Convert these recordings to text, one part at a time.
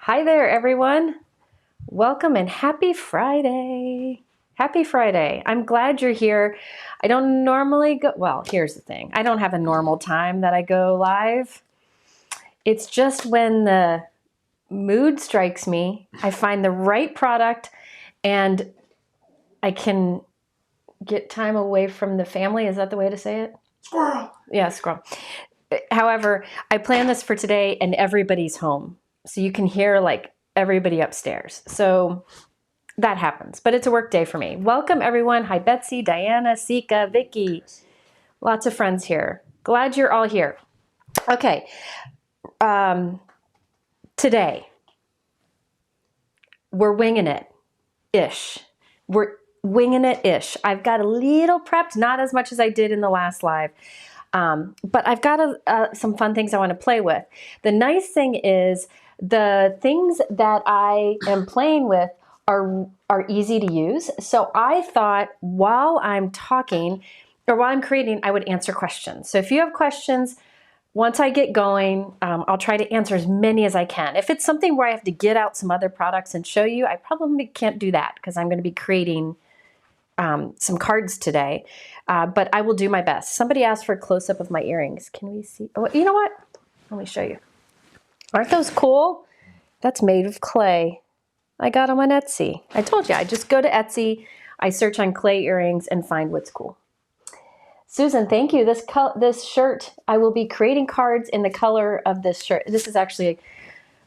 Hi there, everyone. Welcome and happy Friday. Happy Friday. I'm glad you're here. I don't normally go, well, here's the thing. I don't have a normal time that I go live. It's just when the mood strikes me, I find the right product and I can get time away from the family. Is that the way to say it? Squirrel. Yeah, squirrel. However, I planned this for today and everybody's home. So you can hear like everybody upstairs. So that happens, but it's a work day for me. Welcome everyone. Hi, Betsy, Diana, Sika, Vicky. Lots of friends here. Glad you're all here. Okay. Today, we're winging it-ish. We're winging it-ish. I've got a little prepped, not as much as I did in the last live. But I've got some fun things I want to play with. The nice thing is the things that I am playing with are easy to use. So I thought while I'm talking or while I'm creating, I would answer questions. So if you have questions, once I get going, I'll try to answer as many as I can. If it's something where I have to get out some other products and show you, I probably can't do that because I'm going to be creating some cards today, but I will do my best. Somebody asked for a close-up of my earrings. Can we see? Oh, you know what? Let me show you. Aren't those cool? That's made of clay. I got them on Etsy. I told you, I just go to Etsy, I search on clay earrings and find what's cool. Susan, thank you. This shirt, I will be creating cards in the color of this shirt. This is actually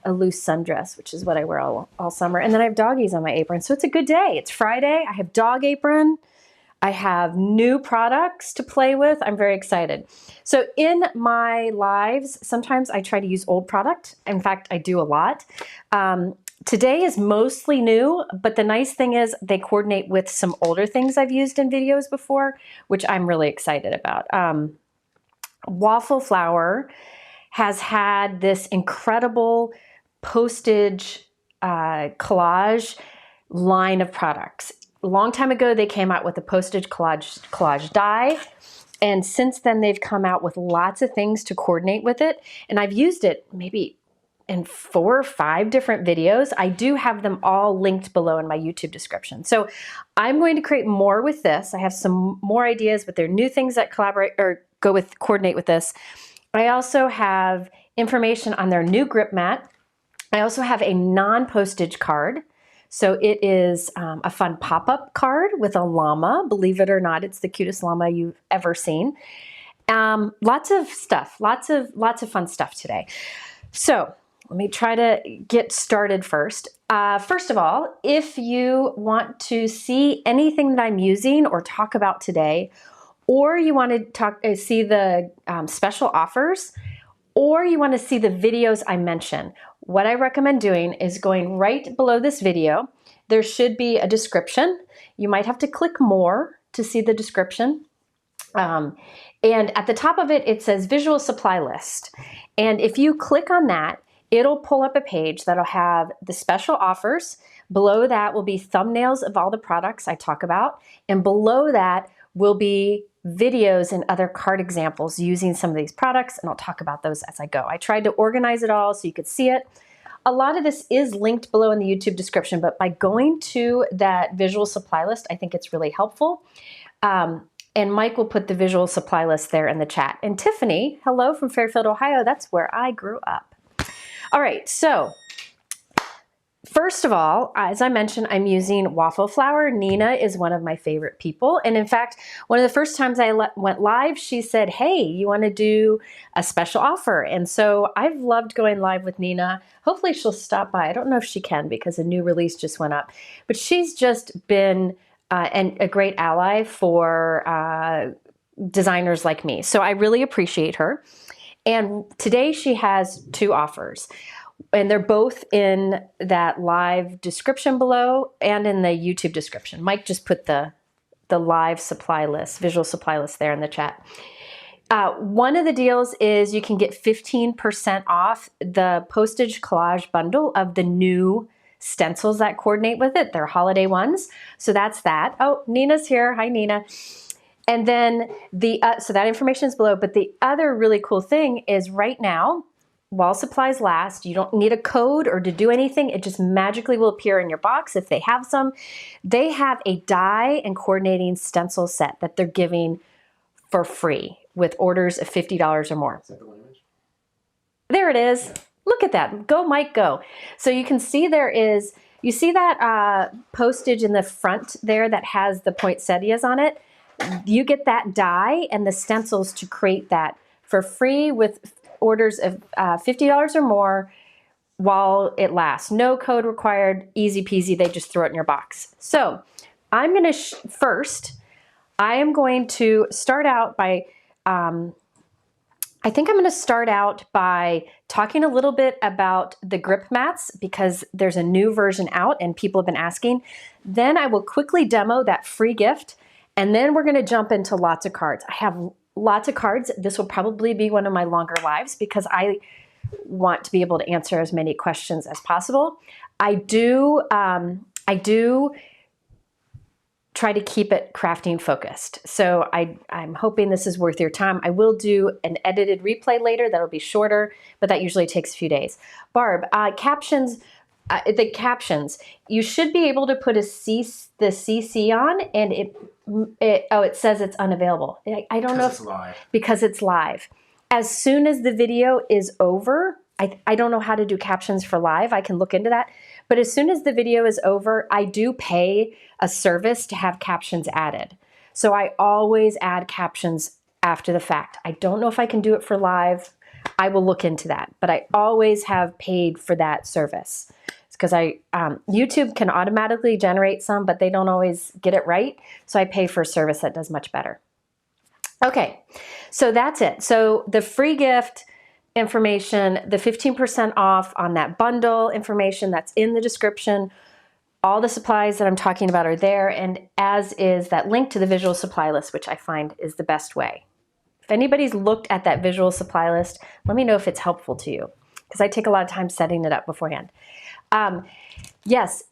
a loose sundress, which is what I wear all summer. And then I have doggies on my apron. So it's a good day. It's Friday. I have dog apron. I have new products to play with. I'm very excited. So in my lives, sometimes I try to use old product. In fact, I do a lot. Today is mostly new, but the nice thing is they coordinate with some older things I've used in videos before, which I'm really excited about. Waffle Flower has had this incredible Postage collage line of products. A long time ago, they came out with the Postage collage die. And since then, they've come out with lots of things to coordinate with it. And I've used it maybe in 4 or 5 different videos. I do have them all linked below in my YouTube description. So I'm going to create more with this. I have some more ideas, but they're new things that coordinate with this. I also have information on their new grip mat. I also have a non-postage card. So it is a fun pop-up card with a llama. Believe it or not, it's the cutest llama you've ever seen. Lots of stuff, lots of fun stuff today. So let me try to get started first. First of all, if you want to see anything that I'm using or talk about today, or you want to see the special offers, or you want to see the videos I mention, what I recommend doing is going right below this video. There should be a description. You might have to click more to see the description. And at the top of it, it says visual supply list. And if you click on that, it'll pull up a page that'll have the special offers. Below that will be thumbnails of all the products I talk about. And below that will be videos and other card examples using some of these products, and I'll talk about those as I go. I tried to organize it all so you could see it. A lot of this is linked below in the YouTube description, but by going to that visual supply list, I think it's really helpful. And Mike will put the visual supply list there in the chat. And Tiffany, hello from Fairfield, Ohio. That's where I grew up. All right, so first of all, as I mentioned, I'm using Waffle Flower. Nina is one of my favorite people. And in fact, one of the first times I went live, she said, hey, you want to do a special offer? And so I've loved going live with Nina. Hopefully she'll stop by. I don't know if she can because a new release just went up. But she's just been a great ally for designers like me. So I really appreciate her. And today she has 2 offers. And they're both in that live description below and in the YouTube description. Mike just put the live supply list, visual supply list there in the chat. One of the deals is you can get 15% off the Postage collage bundle of the new stencils that coordinate with it. They're holiday ones. So that's that. Oh, Nina's here. Hi, Nina. And then so that information is below. But the other really cool thing is right now, while supplies last. You don't need a code or to do anything. It just magically will appear in your box if they have some. They have a die and coordinating stencil set that they're giving for free with orders of $50 or more. There it is. Look at that. Go, Mike, go. So you can see there is, you see that postage in the front there that has the poinsettias on it? You get that die and the stencils to create that for free with orders of $50 or more while it lasts. No code required, easy peasy, they just throw it in your box. So I'm gonna first, I am going to start out by, I think I'm gonna start out by talking a little bit about the grip mats because there's a new version out and people have been asking. Then I will quickly demo that free gift and then we're gonna jump into lots of cards. I have lots of cards. This will probably be one of my longer lives because I want to be able to answer as many questions as possible. I do try to keep it crafting focused. So I'm hoping this is worth your time. I will do an edited replay later that'll be shorter, but that usually takes a few days. Barb, captions, the captions, you should be able to put the CC on and it says it's unavailable. I don't know if, because it's live. As soon as the video is over, I don't know how to do captions for live. I can look into that. But as soon as the video is over, I do pay a service to have captions added. So I always add captions after the fact. I don't know if I can do it for live. I will look into that. But I always have paid for that service. It's because YouTube can automatically generate some, but they don't always get it right. So I pay for a service that does much better. Okay, so that's it. So the free gift information, the 15% off on that bundle information that's in the description, all the supplies that I'm talking about are there, and as is that link to the visual supply list, which I find is the best way. If anybody's looked at that visual supply list, let me know if it's helpful to you, because I take a lot of time setting it up beforehand. Yes,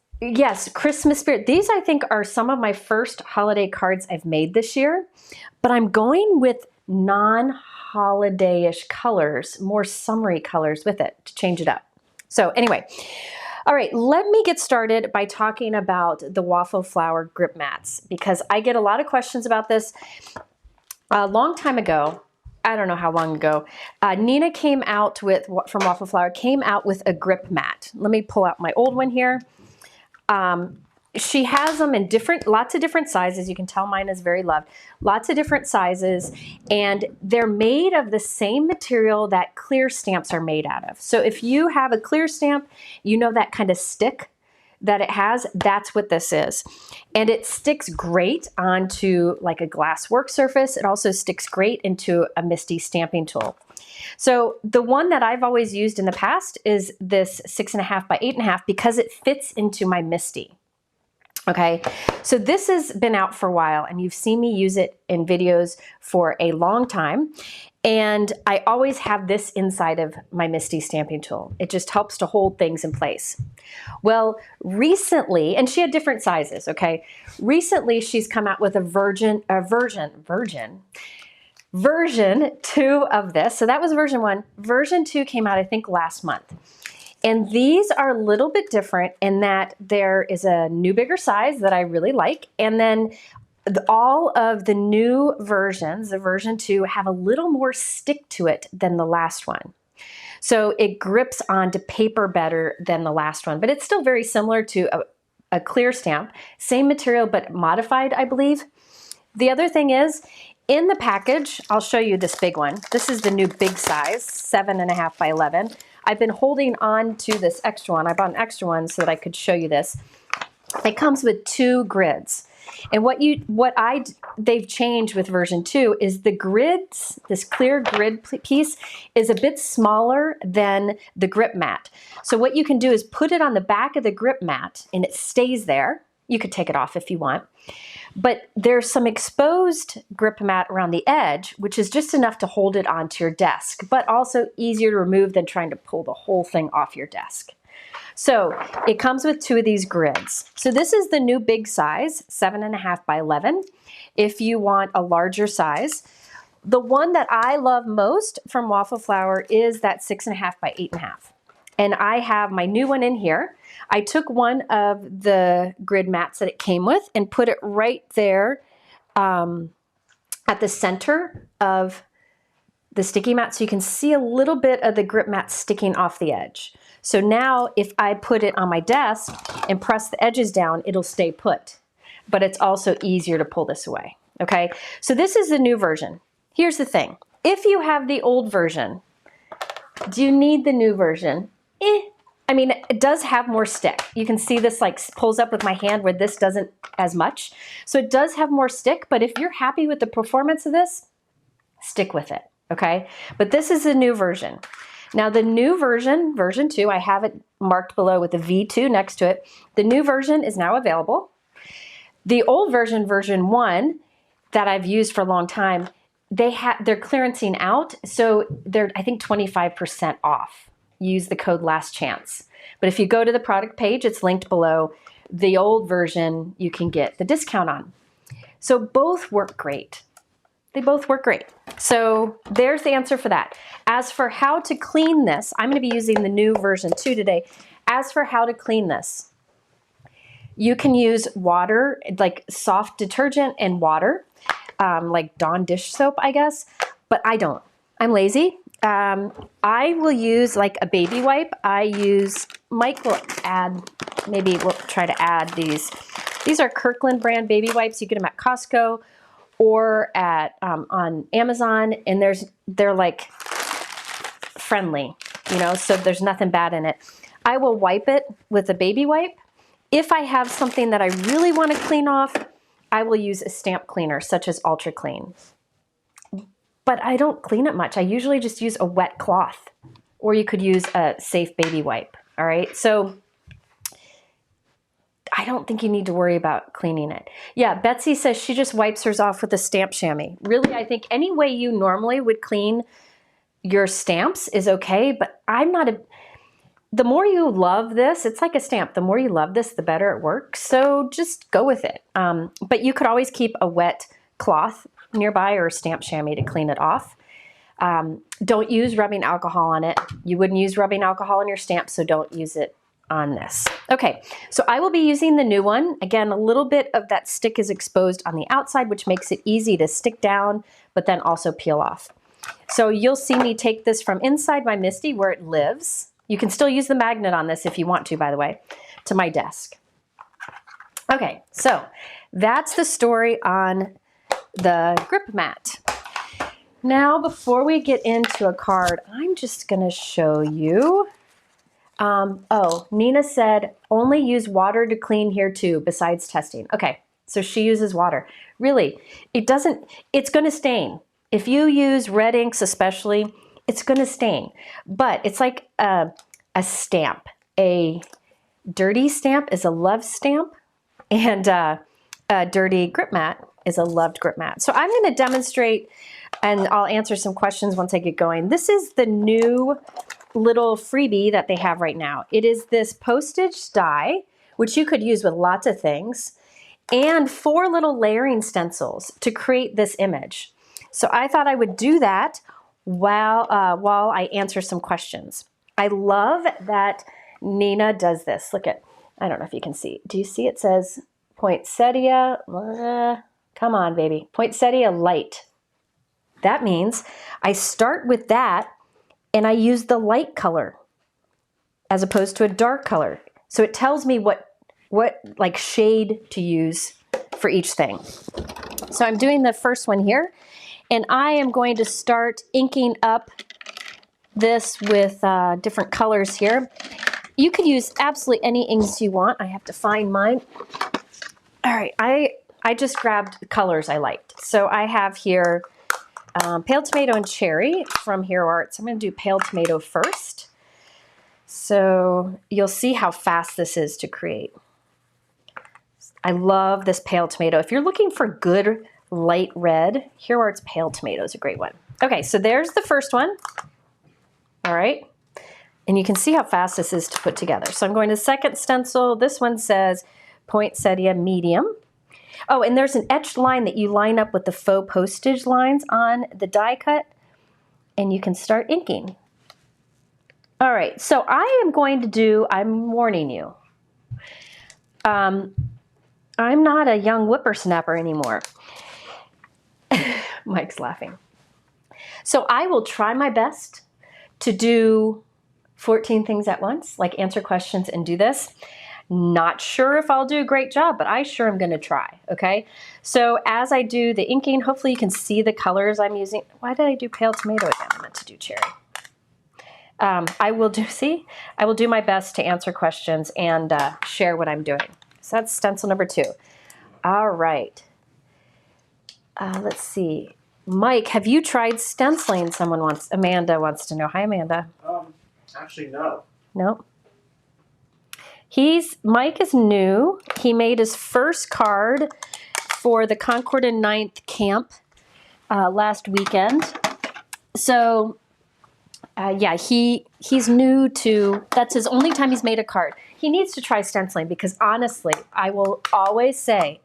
Christmas spirit. These I think are some of my first holiday cards I've made this year, but I'm going with non-holiday-ish colors, more summery colors with it to change it up. So anyway, all right, let me get started by talking about the Waffle Flower grip mats because I get a lot of questions about this. A long time ago, I don't know how long ago, Nina came out with, from Waffle Flower, came out with a grip mat. Let me pull out my old one here. She has them in lots of different sizes. You can tell mine is very loved. Lots of different sizes, and they're made of the same material that clear stamps are made out of. So if you have a clear stamp, you know that kind of stick that it has, that's what this is. And it sticks great onto like a glass work surface. It also sticks great into a MISTI stamping tool. So the one that I've always used in the past is this 6.5 by 8.5 because it fits into my MISTI. Okay, so this has been out for a while and you've seen me use it in videos for a long time. And I always have this inside of my MISTI stamping tool. It just helps to hold things in place. Well, recently, and she had different sizes, okay? Recently, she's come out with a version 2 of this. So that was version 1. Version 2 came out, I think, last month. And these are a little bit different in that there is a new, bigger size that I really like. And then all of the new versions, the version 2, have a little more stick to it than the last one. So it grips onto paper better than the last one, but it's still very similar to a clear stamp. Same material, but modified, I believe. The other thing is, in the package, I'll show you this big one. This is the new big size, 7.5 by 11. I've been holding on to this extra one. I bought an extra one so that I could show you this. It comes with 2 grids. And they've changed with version 2 is the grids, this clear grid piece is a bit smaller than the grip mat. So what you can do is put it on the back of the grip mat and it stays there. You could take it off if you want. But there's some exposed grip mat around the edge, which is just enough to hold it onto your desk, but also easier to remove than trying to pull the whole thing off your desk. So it comes with 2 of these grids. So this is the new big size, 7.5 by 11. If you want a larger size, The one that I love most from Waffle Flower is that 6.5 by 8.5. And I have my new one in here. I took one of the grid mats that it came with and put it right there at the center of the sticky mat, so you can see a little bit of the grip mat sticking off the edge. So now if I put it on my desk and press the edges down, it'll stay put, but it's also easier to pull this away, okay? So this is the new version. Here's the thing. If you have the old version, do you need the new version? I mean, it does have more stick. You can see this like pulls up with my hand where this doesn't as much. So it does have more stick, but if you're happy with the performance of this, stick with it. Okay, but this is the new version. Now the new version, version 2, I have it marked below with a V2 next to it. The new version is now available. The old version, version 1, that I've used for a long time, they're clearancing out, so they're, I think, 25% off. Use the code LASTCHANCE. But if you go to the product page, it's linked below. The old version you can get the discount on. So both work great. They both work great. So there's the answer for that. As for how to clean this, I'm going to be using the new version 2 today. As for how to clean this, you can use water, like soft detergent and water, like Dawn dish soap, I guess, but I don't. I'm lazy. I will use like a baby wipe. Mike will add, maybe we'll try to add these. These are Kirkland brand baby wipes. You get them at Costco or at on Amazon, and they're like friendly, you know, so there's nothing bad in it. I will wipe it with a baby wipe. If I have something that I really want to clean off, I will use a stamp cleaner such as Ultra Clean. But I don't clean it much. I usually just use a wet cloth, or you could use a safe baby wipe. All right, so I don't think you need to worry about cleaning it. Yeah, Betsy says she just wipes hers off with a stamp chamois. Really, I think any way you normally would clean your stamps is okay, but I'm not a... The more you love this, it's like a stamp. The more you love this, the better it works. So just go with it. But you could always keep a wet cloth nearby or a stamp chamois to clean it off. Don't use rubbing alcohol on it. You wouldn't use rubbing alcohol on your stamp, so don't use it on this. Okay, so I will be using the new one. Again, a little bit of that stick is exposed on the outside, which makes it easy to stick down, but then also peel off. So you'll see me take this from inside my MISTI where it lives. You can still use the magnet on this if you want to, by the way, to my desk. Okay, so that's the story on the grip mat. Now, before we get into a card, I'm just gonna show you. Oh, Nina said, only use water to clean here too, besides testing. Okay, so she uses water. Really, it's gonna stain. If you use red inks especially, it's gonna stain. But it's like a stamp. A dirty stamp is a love stamp, and a dirty grip mat is a loved grip mat. So I'm gonna demonstrate, and I'll answer some questions once I get going. This is the new little freebie that they have right now. It is this postage die, which you could use with lots of things, and 4 little layering stencils to create this image. So I thought I would do that while I answer some questions. I love that Nina does this. Look at, I don't know if you can see. Do you see it says Poinsettia? Come on, baby. Poinsettia light. That means I start with that and I use the light color as opposed to a dark color. So it tells me what like shade to use for each thing. So I'm doing the first one here, and I am going to start inking up this with different colors here. You could use absolutely any inks you want. I have to find mine. All right, I just grabbed the colors I liked. So I have here Pale Tomato and Cherry from Hero Arts. I'm going to do Pale Tomato first. So you'll see how fast this is to create. I love this Pale Tomato. If you're looking for good light red, Hero Arts Pale Tomato is a great one. Okay, so there's the first one. All right. And you can see how fast this is to put together. So I'm going to the second stencil. This one says Poinsettia Medium. Oh, and there's an etched line that you line up with the faux postage lines on the die cut, and you can start inking. All right, so I am going to do, I'm warning you, I'm not a young whippersnapper anymore. Mike's laughing. So I will try my best to do 14 things at once, like answer questions and do this. Not sure if I'll do a great job, but I sure am going to try, okay? So as I do the inking, hopefully you can see the colors I'm using. Why did I do pale tomato again? I meant to do cherry. I will do my best to answer questions and share what I'm doing. So that's stencil number 2. All right. Let's see. Mike, have you tried stenciling? Amanda wants to know. Hi, Amanda. Actually, no. No. Mike is new. He made his first card for the Concord and 9th camp last weekend. So, yeah, he's new to, that's his only time he's made a card. He needs to try stenciling because honestly, I will always say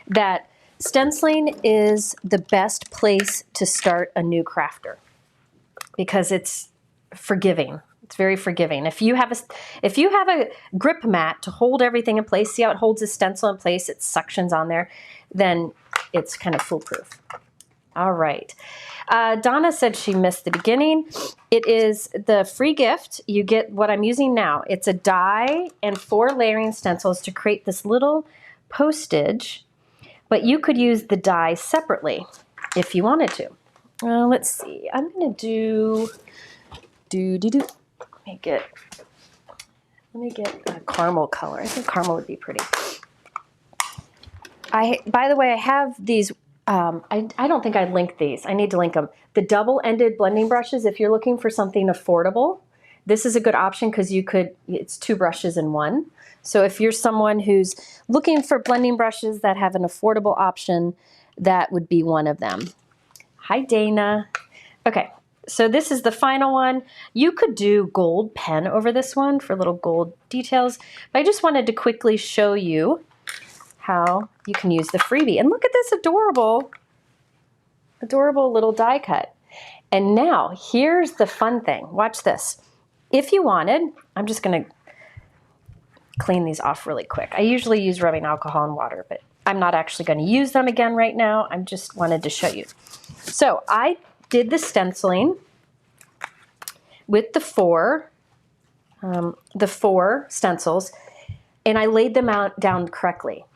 that stenciling is the best place to start a new crafter because it's forgiving. It's very forgiving. If you have a grip mat to hold everything in place, see how it holds a stencil in place, it suctions on there, then it's kind of foolproof. All right. Donna said she missed the beginning. It is the free gift. You get what I'm using now. It's a die and 4 layering stencils to create this little postage, but you could use the die separately if you wanted to. Let's see. I'm going to let me get a caramel color. I think caramel would be pretty. By the way, I have these. I don't think I'd link these. I need to link them. The double-ended blending brushes, if you're looking for something affordable, this is a good option because it's 2 brushes in one. So if you're someone who's looking for blending brushes that have an affordable option, that would be one of them. Hi, Dana. Okay, so this is the final one. You could do gold pen over this one for little gold details, but I just wanted to quickly show you how you can use the freebie. And look at this adorable little die cut. And now here's the fun thing. Watch this. If you wanted, I'm just going to clean these off really quick. I usually use rubbing alcohol and water, but I'm not actually going to use them again right now. I just wanted to show you. So I did the stenciling with the 4 stencils, and I laid them down correctly.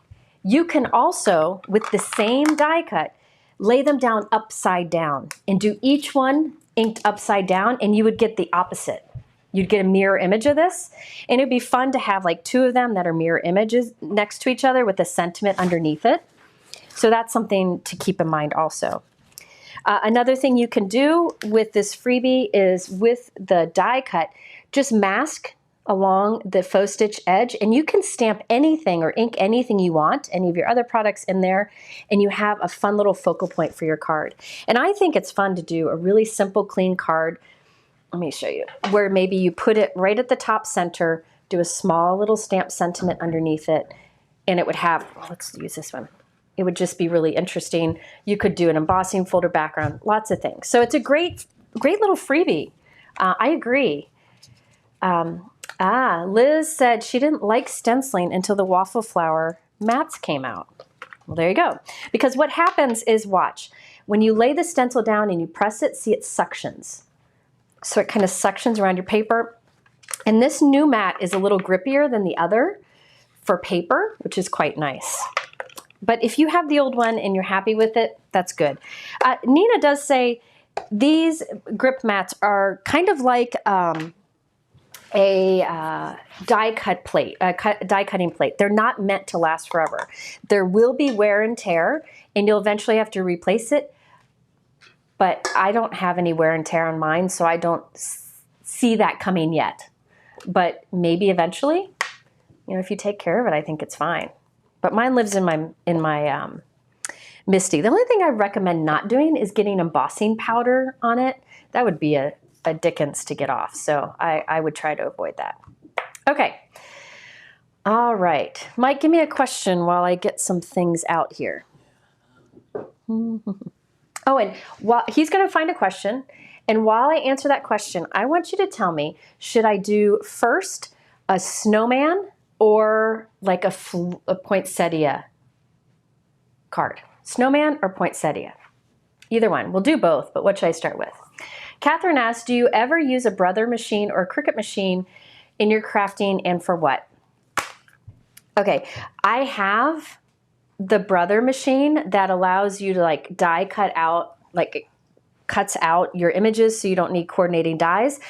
You can also, with the same die cut, lay them down upside down and do each one inked upside down, and you would get the opposite. You'd get a mirror image of this, and it'd be fun to have like 2 of them that are mirror images next to each other with a sentiment underneath it. So that's something to keep in mind also. Another thing you can do with this freebie is with the die cut, just mask along the faux stitch edge, and you can stamp anything or ink anything you want, any of your other products in there, and you have a fun little focal point for your card. And I think it's fun to do a really simple, clean card. Let me show you, where maybe you put it right at the top center, do a small little stamp sentiment underneath it, and it would have, let's use this one. It would just be really interesting. You could do an embossing folder background, lots of things. So it's a great little freebie. I agree. Liz said she didn't like stenciling until the waffle flower mats came out. Well, there you go. Because what happens is, watch, when you lay the stencil down and you press it, see it suctions. So it kind of suctions around your paper. And this new mat is a little grippier than the other for paper, which is quite nice. But if you have the old one and you're happy with it, that's good. Nina does say these grip mats are kind of like a die cutting plate. They're not meant to last forever. There will be wear and tear, and you'll eventually have to replace it. But I don't have any wear and tear on mine, so I don't see that coming yet. But maybe eventually, if you take care of it, I think it's fine. But mine lives in my MISTI. The only thing I recommend not doing is getting embossing powder on it. That would be a dickens to get off. So I would try to avoid that. Okay. All right. Mike, give me a question while I get some things out here. Oh, and while he's going to find a question, and while I answer that question, I want you to tell me, should I do first a snowman or like a poinsettia card? Snowman or poinsettia? Either one. We'll do both, but what should I start with? Catherine asks, do you ever use a Brother machine or a Cricut machine in your crafting, and for what? Okay, I have the Brother machine that allows you to like die cut out, like it cuts out your images so you don't need coordinating dies.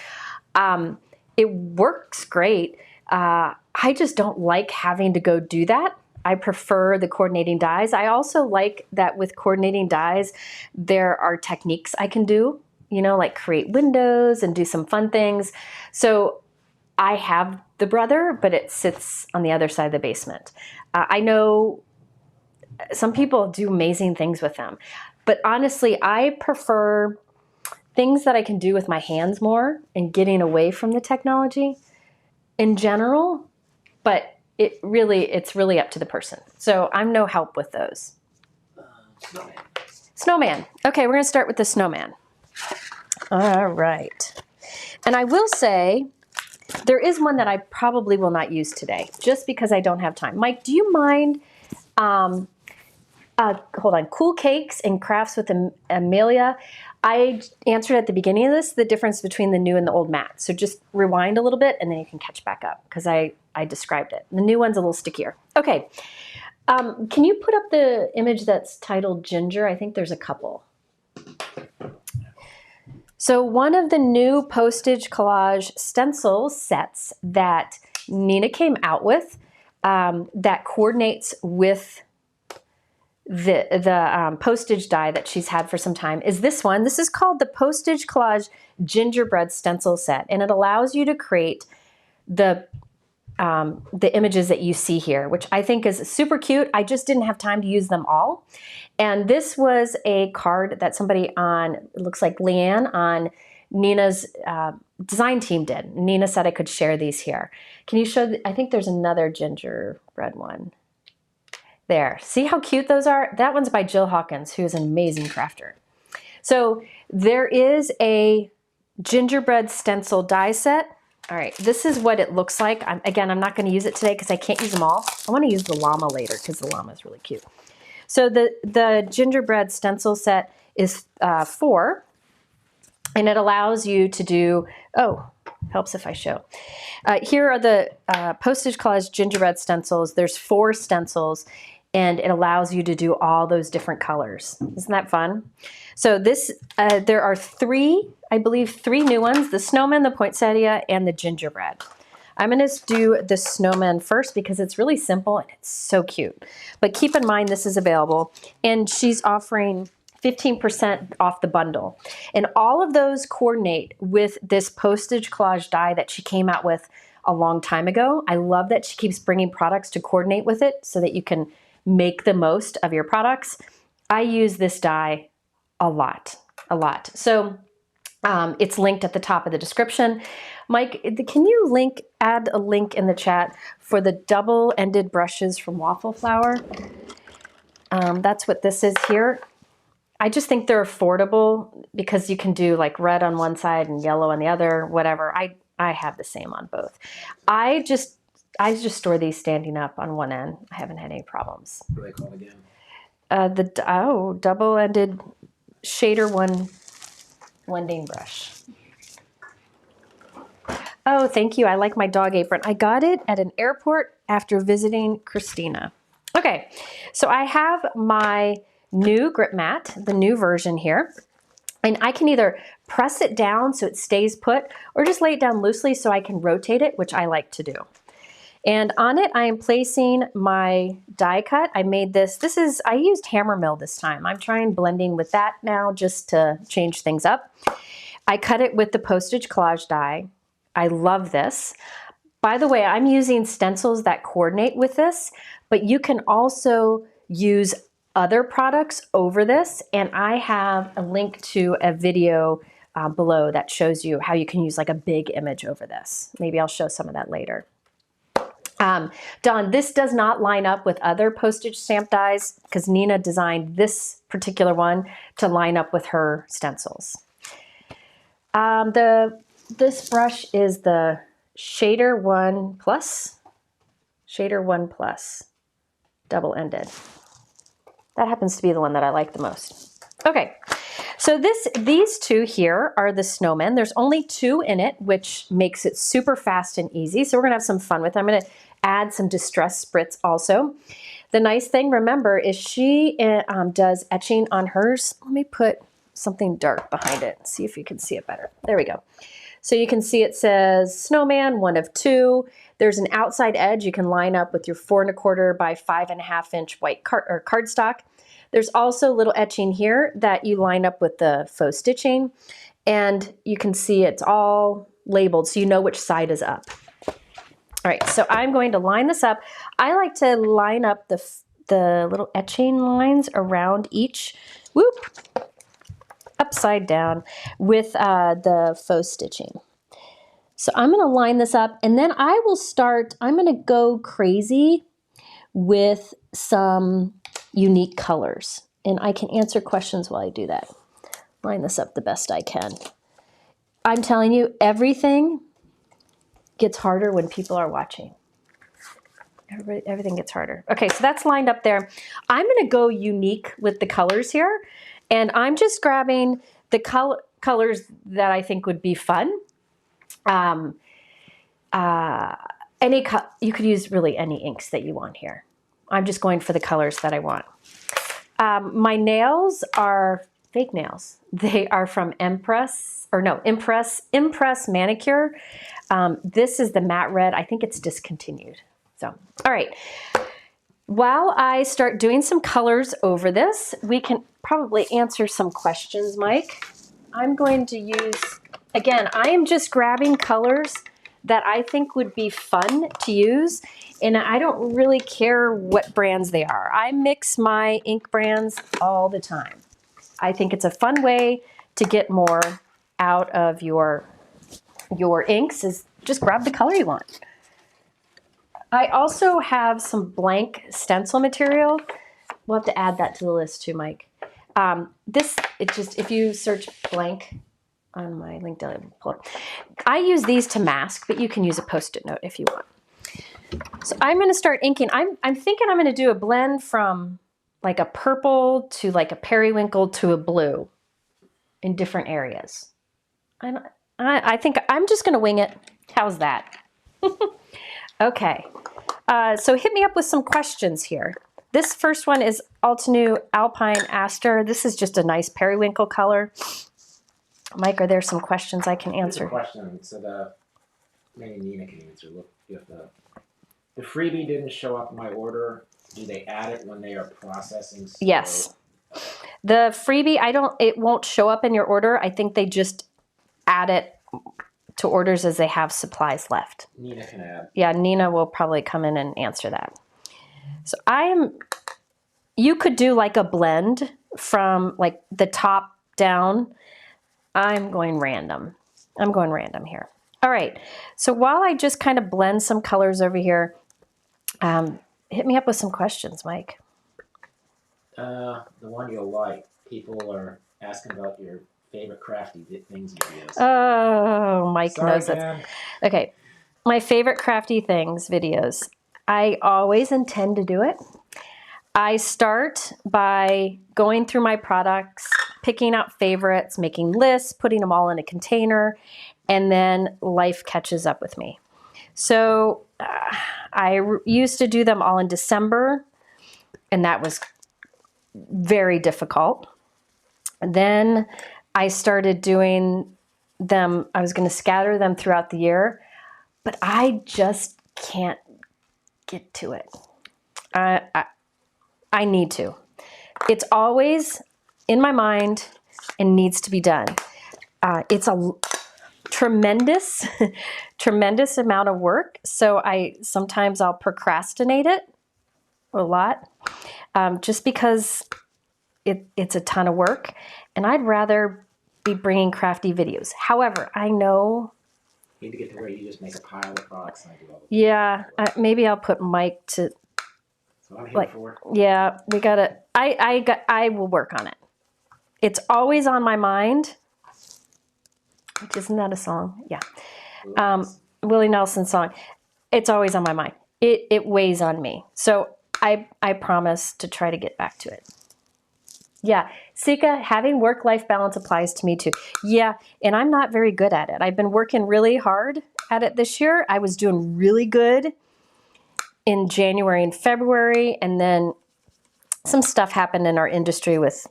It works great. I just don't like having to go do that. I prefer the coordinating dies. I also like that with coordinating dies, there are techniques I can do, you know, like create windows and do some fun things. So I have the Brother, but it sits on the other side of the basement. I know some people do amazing things with them, but honestly, I prefer things that I can do with my hands more and getting away from the technology in general, but it's really up to the person. So I'm no help with those. Snowman. Snowman. Okay, we're gonna start with the snowman. All right. And I will say, there is one that I probably will not use today, just because I don't have time. Mike, do you mind, hold on, Cool Cakes and Crafts with Amelia. I answered at the beginning of this the difference between the new and the old mat. So just rewind a little bit and then you can catch back up because I described it. The new one's a little stickier. Okay, can you put up the image that's titled Ginger? I think there's a couple. So one of the new Postage Collage stencil sets that Nina came out with that coordinates with the postage die that she's had for some time is this one. This is called the Postage Collage Gingerbread stencil set, and it allows you to create the images that you see here, which I think is super cute. I just didn't have time to use them all. And this was a card that somebody on, it looks like Leanne on Nina's design team did. Nina said I could share these here. Can you show, I think there's another gingerbread one. There, see how cute those are? That one's by Jill Hawkins, who is an amazing crafter. So there is a gingerbread stencil die set. All right, this is what it looks like. Again, I'm not gonna use it today because I can't use them all. I wanna use the llama later because the llama is really cute. So the gingerbread stencil set is 4, and it allows you to do, oh, helps if I show. Here are the Postage Collage gingerbread stencils. There's 4 stencils, and it allows you to do all those different colors. Isn't that fun? So this, there are 3, I believe 3 new ones, the snowman, the poinsettia, and the gingerbread. I'm gonna do the snowman first because it's really simple and it's so cute. But keep in mind this is available, and she's offering 15% off the bundle. And all of those coordinate with this Postage Collage die that she came out with a long time ago. I love that she keeps bringing products to coordinate with it so that you can make the most of your products. I use this die a lot. So it's linked at the top of the description. Mike, can you add a link in the chat for the double-ended brushes from Waffle Flower? That's what this is here. I just think they're affordable because you can do like red on one side and yellow on the other, whatever. I have the same on both. I just store these standing up on one end. I haven't had any problems. What are they called again? Double-ended shader one blending brush. Oh, thank you. I like my dog apron. I got it at an airport after visiting Christina. Okay, so I have my new grip mat, the new version here. And I can either press it down so it stays put or just lay it down loosely so I can rotate it, which I like to do. And on it, I am placing my die cut. I made this, I used hammer mill this time. I'm trying blending with that now just to change things up. I cut it with the Postage Collage die. I love this. By the way, I'm using stencils that coordinate with this, but you can also use other products over this, and I have a link to a video below that shows you how you can use like a big image over this. Maybe I'll show some of that later. Dawn, this does not line up with other postage stamp dies because Nina designed this particular one to line up with her stencils. This brush is the Shader 1 Plus. Shader 1 Plus, double-ended. That happens to be the one that I like the most. Okay, so these two here are the Snowmen. There's only 2 in it, which makes it super fast and easy. So we're gonna have some fun with it. I'm gonna add some Distress Spritz also. The nice thing, remember, is she does etching on hers. Let me put something dark behind it. See if you can see it better. There we go. So you can see it says Snowman, 1 of 2. There's an outside edge you can line up with your 4 1/4 by 5.5 inch white cardstock. There's also little etching here that you line up with the faux stitching, and you can see it's all labeled so you know which side is up. All right, so I'm going to line this up. I like to line up the little etching lines around each, upside down with the faux stitching. So I'm gonna line this up, and then I'm gonna go crazy with some unique colors. And I can answer questions while I do that. Line this up the best I can. I'm telling you, everything gets harder when people are watching. Everything gets harder. Okay, so that's lined up there. I'm gonna go unique with the colors here, and I'm just grabbing the colors that I think would be fun. You could use really any inks that you want here. I'm just going for the colors that I want. My nails are fake nails. They are from Impress Manicure. This is the matte red. I think it's discontinued. So, all right. While I start doing some colors over this, we can probably answer some questions, Mike. I'm going to use, again, I am just grabbing colors that I think would be fun to use, and I don't really care what brands they are. I mix my ink brands all the time. I think it's a fun way to get more out of your inks, is just grab the color you want. I also have some blank stencil material. We'll have to add that to the list too, Mike. If you search blank on my LinkedIn, I use these to mask, but you can use a Post-it note if you want. So I'm going to start inking. I'm thinking I'm going to do a blend from like a purple to like a periwinkle to a blue in different areas. I think I'm just going to wing it. How's that? Okay. So hit me up with some questions here. This first one is Altenew Alpine Aster. This is just a nice periwinkle color. Mike, are there some questions I can answer? Question. So maybe Nina can answer. Look, if the freebie didn't show up in my order, do they add it when they are processing? Yes. The freebie, it won't show up in your order. I think they just add it to orders as they have supplies left. Nina can add. Yeah, Nina will probably come in and answer that. So you could do like a blend from like the top down. I'm going random. I'm going random here. All right. So while I just kind of blend some colors over here, hit me up with some questions, Mike. The one you'll like. People are asking about your favorite crafty things videos. Oh, Mike knows it. Man. Okay. My favorite crafty things videos. I always intend to do it. I start by going through my products, picking out favorites, making lists, putting them all in a container, and then life catches up with me. So I used to do them all in December, and that was very difficult. And then I started doing them. I was going to scatter them throughout the year, but I just can't get to it. I need to. It's always in my mind and needs to be done. It's a tremendous, tremendous amount of work. So sometimes I'll procrastinate it a lot, just because it's a ton of work, and I'd rather be bringing crafty videos. However, I know need to get to where you just make a pile of products and I do all the Yeah, maybe I'll put Mike to. That's what I'm here Like, for. yeah, we gotta. I will work on it. It's always on my mind. Which isn't that a song? Yeah, Willie Nelson's song. It's always on my mind. It weighs on me. So I promise to try to get back to it. Yeah, Sika, having work-life balance applies to me too. Yeah, and I'm not very good at it. I've been working really hard at it this year. I was doing really good in January and February, and then some stuff happened in our industry with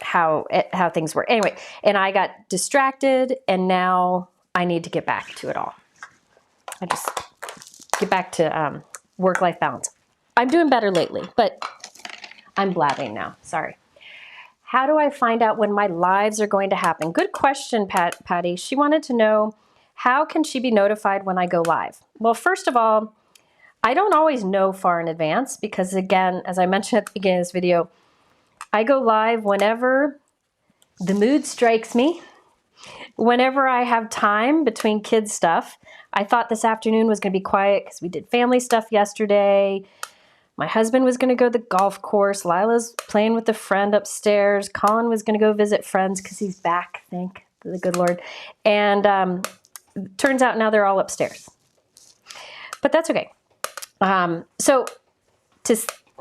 how things were. Anyway, and I got distracted, and now I need to get back to it all. I just get back to work-life balance. I'm doing better lately, but I'm blabbing now. Sorry. How do I find out when my lives are going to happen? Good question, Patty. She wanted to know, how can she be notified when I go live? Well, first of all, I don't always know far in advance because, again, as I mentioned at the beginning of this video, I go live whenever the mood strikes me, whenever I have time between kids stuff. I thought this afternoon was going to be quiet because we did family stuff yesterday. My husband was going to go to the golf course. Lila's playing with a friend upstairs. Colin was going to go visit friends because he's back, thank the good Lord. And turns out now they're all upstairs. But that's okay. So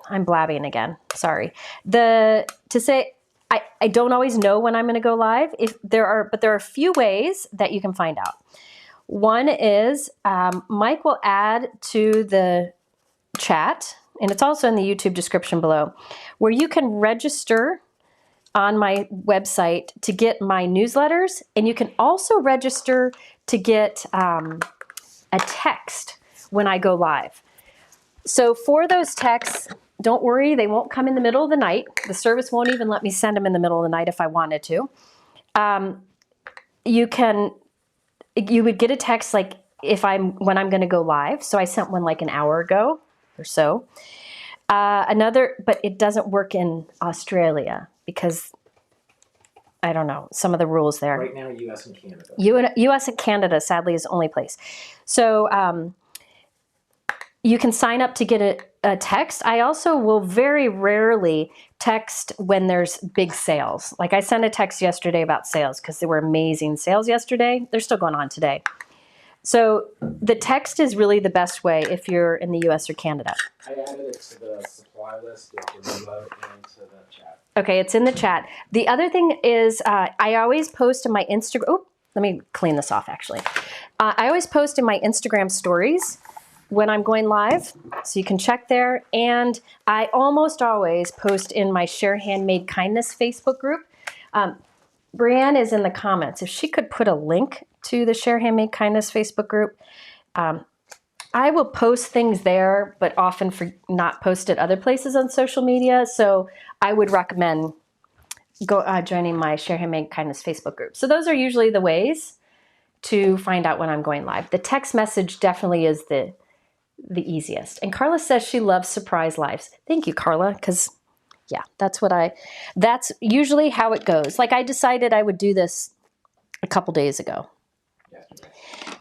I'm blabbing again. Sorry. To say I don't always know when I'm going to go live. But there are a few ways that you can find out. One is Mike will add to the chat, and it's also in the YouTube description below, where you can register on my website to get my newsletters, and you can also register to get a text when I go live. So for those texts, don't worry, they won't come in the middle of the night. The service won't even let me send them in the middle of the night if I wanted to. You would get a text like when I'm going to go live. So I sent one like an hour ago or so. But it doesn't work in Australia because I don't know some of the rules there. Right now, U.S. and Canada. U.S. and Canada, sadly, is the only place. So you can sign up to get a text. I also will very rarely text when there's big sales. Like I sent a text yesterday about sales because there were amazing sales yesterday. They're still going on today. So the text is really the best way if you're in the U.S. or Canada. I added it to the supply list with the remote into the chat. Okay, it's in the chat. The other thing is I always post in my Instagram. Oh, let me clean this off actually. I always post in my Instagram stories when I'm going live, so you can check there. And I almost always post in my Share Handmade Kindness Facebook group. Brianne is in the comments. If she could put a link to the Share Handmade Kindness Facebook group, I will post things there, but often not post at other places on social media. So I would recommend joining my Share Handmade Kindness Facebook group. So those are usually the ways to find out when I'm going live. The text message definitely is the easiest. And Carla says she loves surprise lives. Thank you, Carla, because yeah, that's usually how it goes. Like I decided I would do this a couple days ago.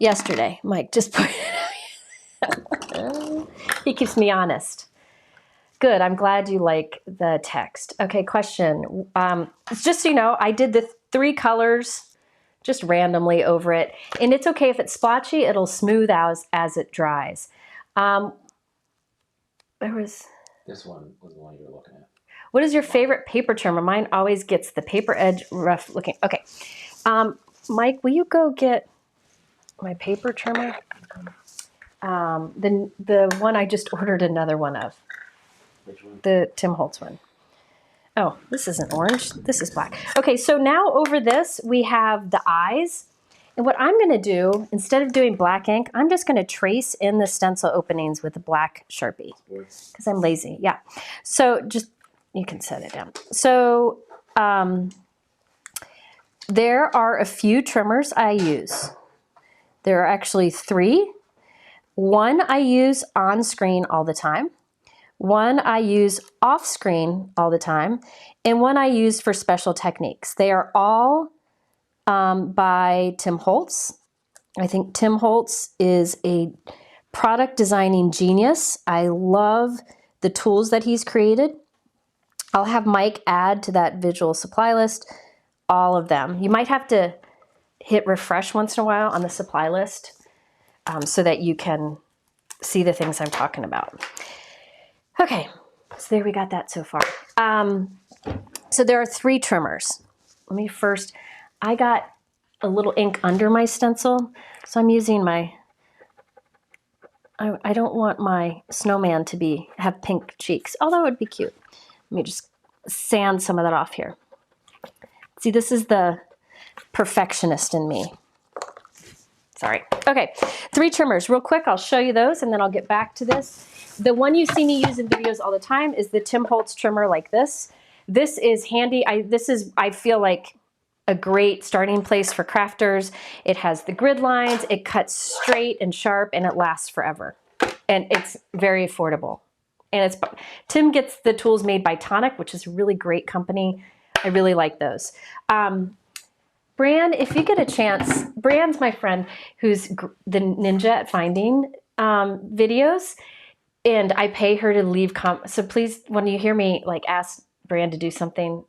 Yesterday. Mike just put he keeps me honest. Good. I'm glad you like the text. Okay, question. Just so you know, I did the 3 colors just randomly over it. And it's okay if it's splotchy, it'll smooth out as it dries. This one was the one you were looking at. What is your favorite paper trimmer? Mine always gets the paper edge rough looking. Okay. Mike, will you go get my paper trimmer? The one I just ordered another one of. Which one? The Tim Holtz one. Oh, this isn't orange. This is black. Okay, so now over this, we have the eyes. And what I'm going to do, instead of doing black ink, I'm just going to trace in the stencil openings with a black Sharpie. Because I'm lazy. Yeah. So you can set it down. So there are a few trimmers I use. There are actually 3. One I use on screen all the time. One I use off screen all the time. And one I use for special techniques. They are all by Tim Holtz. I think Tim Holtz is a product designing genius. I love the tools that he's created. I'll have Mike add to that visual supply list all of them. You might have to hit refresh once in a while on the supply list so that you can see the things I'm talking about. Okay, so there we got that so far. So there are 3 trimmers. Let me first, I got a little ink under my stencil, so I'm using my, I don't want my snowman to have pink cheeks, although it would be cute. Let me just sand some of that off here. See, this is the perfectionist in me. Sorry. Okay, 3 trimmers. Real quick, I'll show you those and then I'll get back to this. The one you see me use in videos all the time is the Tim Holtz trimmer like this. This is handy. I feel like a great starting place for crafters. It has the grid lines, it cuts straight and sharp, and it lasts forever. And it's very affordable. And Tim gets the tools made by Tonic, which is a really great company. I really like those. Bran, if you get a chance, Bran's my friend who's the ninja at finding videos, and I pay her to leave so please, when you hear me like ask Bran to do something,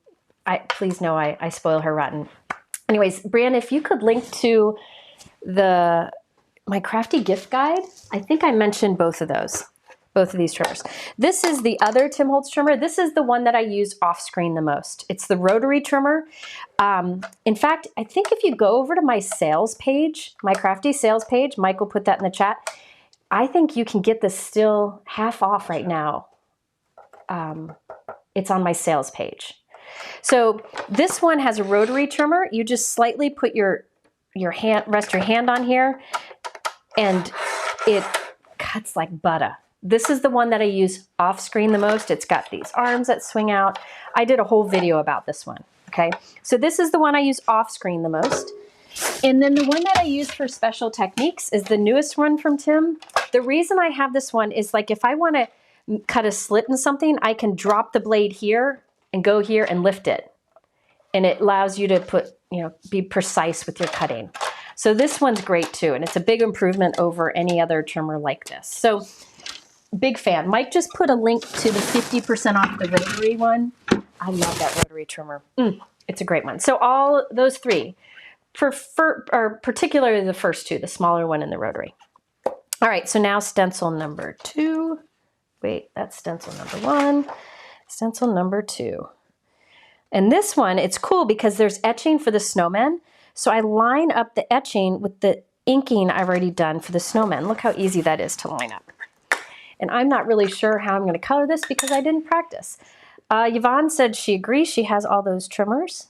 please know I spoil her rotten. Anyways, Bran, if you could link to my crafty gift guide, I think I mentioned both of these trimmers. This is the other Tim Holtz trimmer. This is the one that I use off screen the most. It's the rotary trimmer. In fact, I think if you go over to my sales page, my crafty sales page, Mike will put that in the chat. I think you can get this still half off right now. It's on my sales page. So this one has a rotary trimmer. You just slightly put rest your hand on here, and it cuts like butter. This is the one that I use off screen the most. It's got these arms that swing out. I did a whole video about this one, okay? So this is the one I use off screen the most. And then the one that I use for special techniques is the newest one from Tim. The reason I have this one is like if I want to cut a slit in something, I can drop the blade here and go here and lift it. And it allows you to be precise with your cutting. So this one's great too, and it's a big improvement over any other trimmer like this. So big fan. Mike just put a link to the 50% off the rotary one. I love that rotary trimmer. It's a great one. So all those 3, or particularly the first 2, the smaller one and the rotary. All right, so now stencil number 2. Wait, that's stencil number 1. Stencil number 2. And this one, it's cool because there's etching for the snowman. So I line up the etching with the inking I've already done for the snowman. Look how easy that is to line up. And I'm not really sure how I'm going to color this because I didn't practice. Yvonne said she agrees. She has all those trimmers.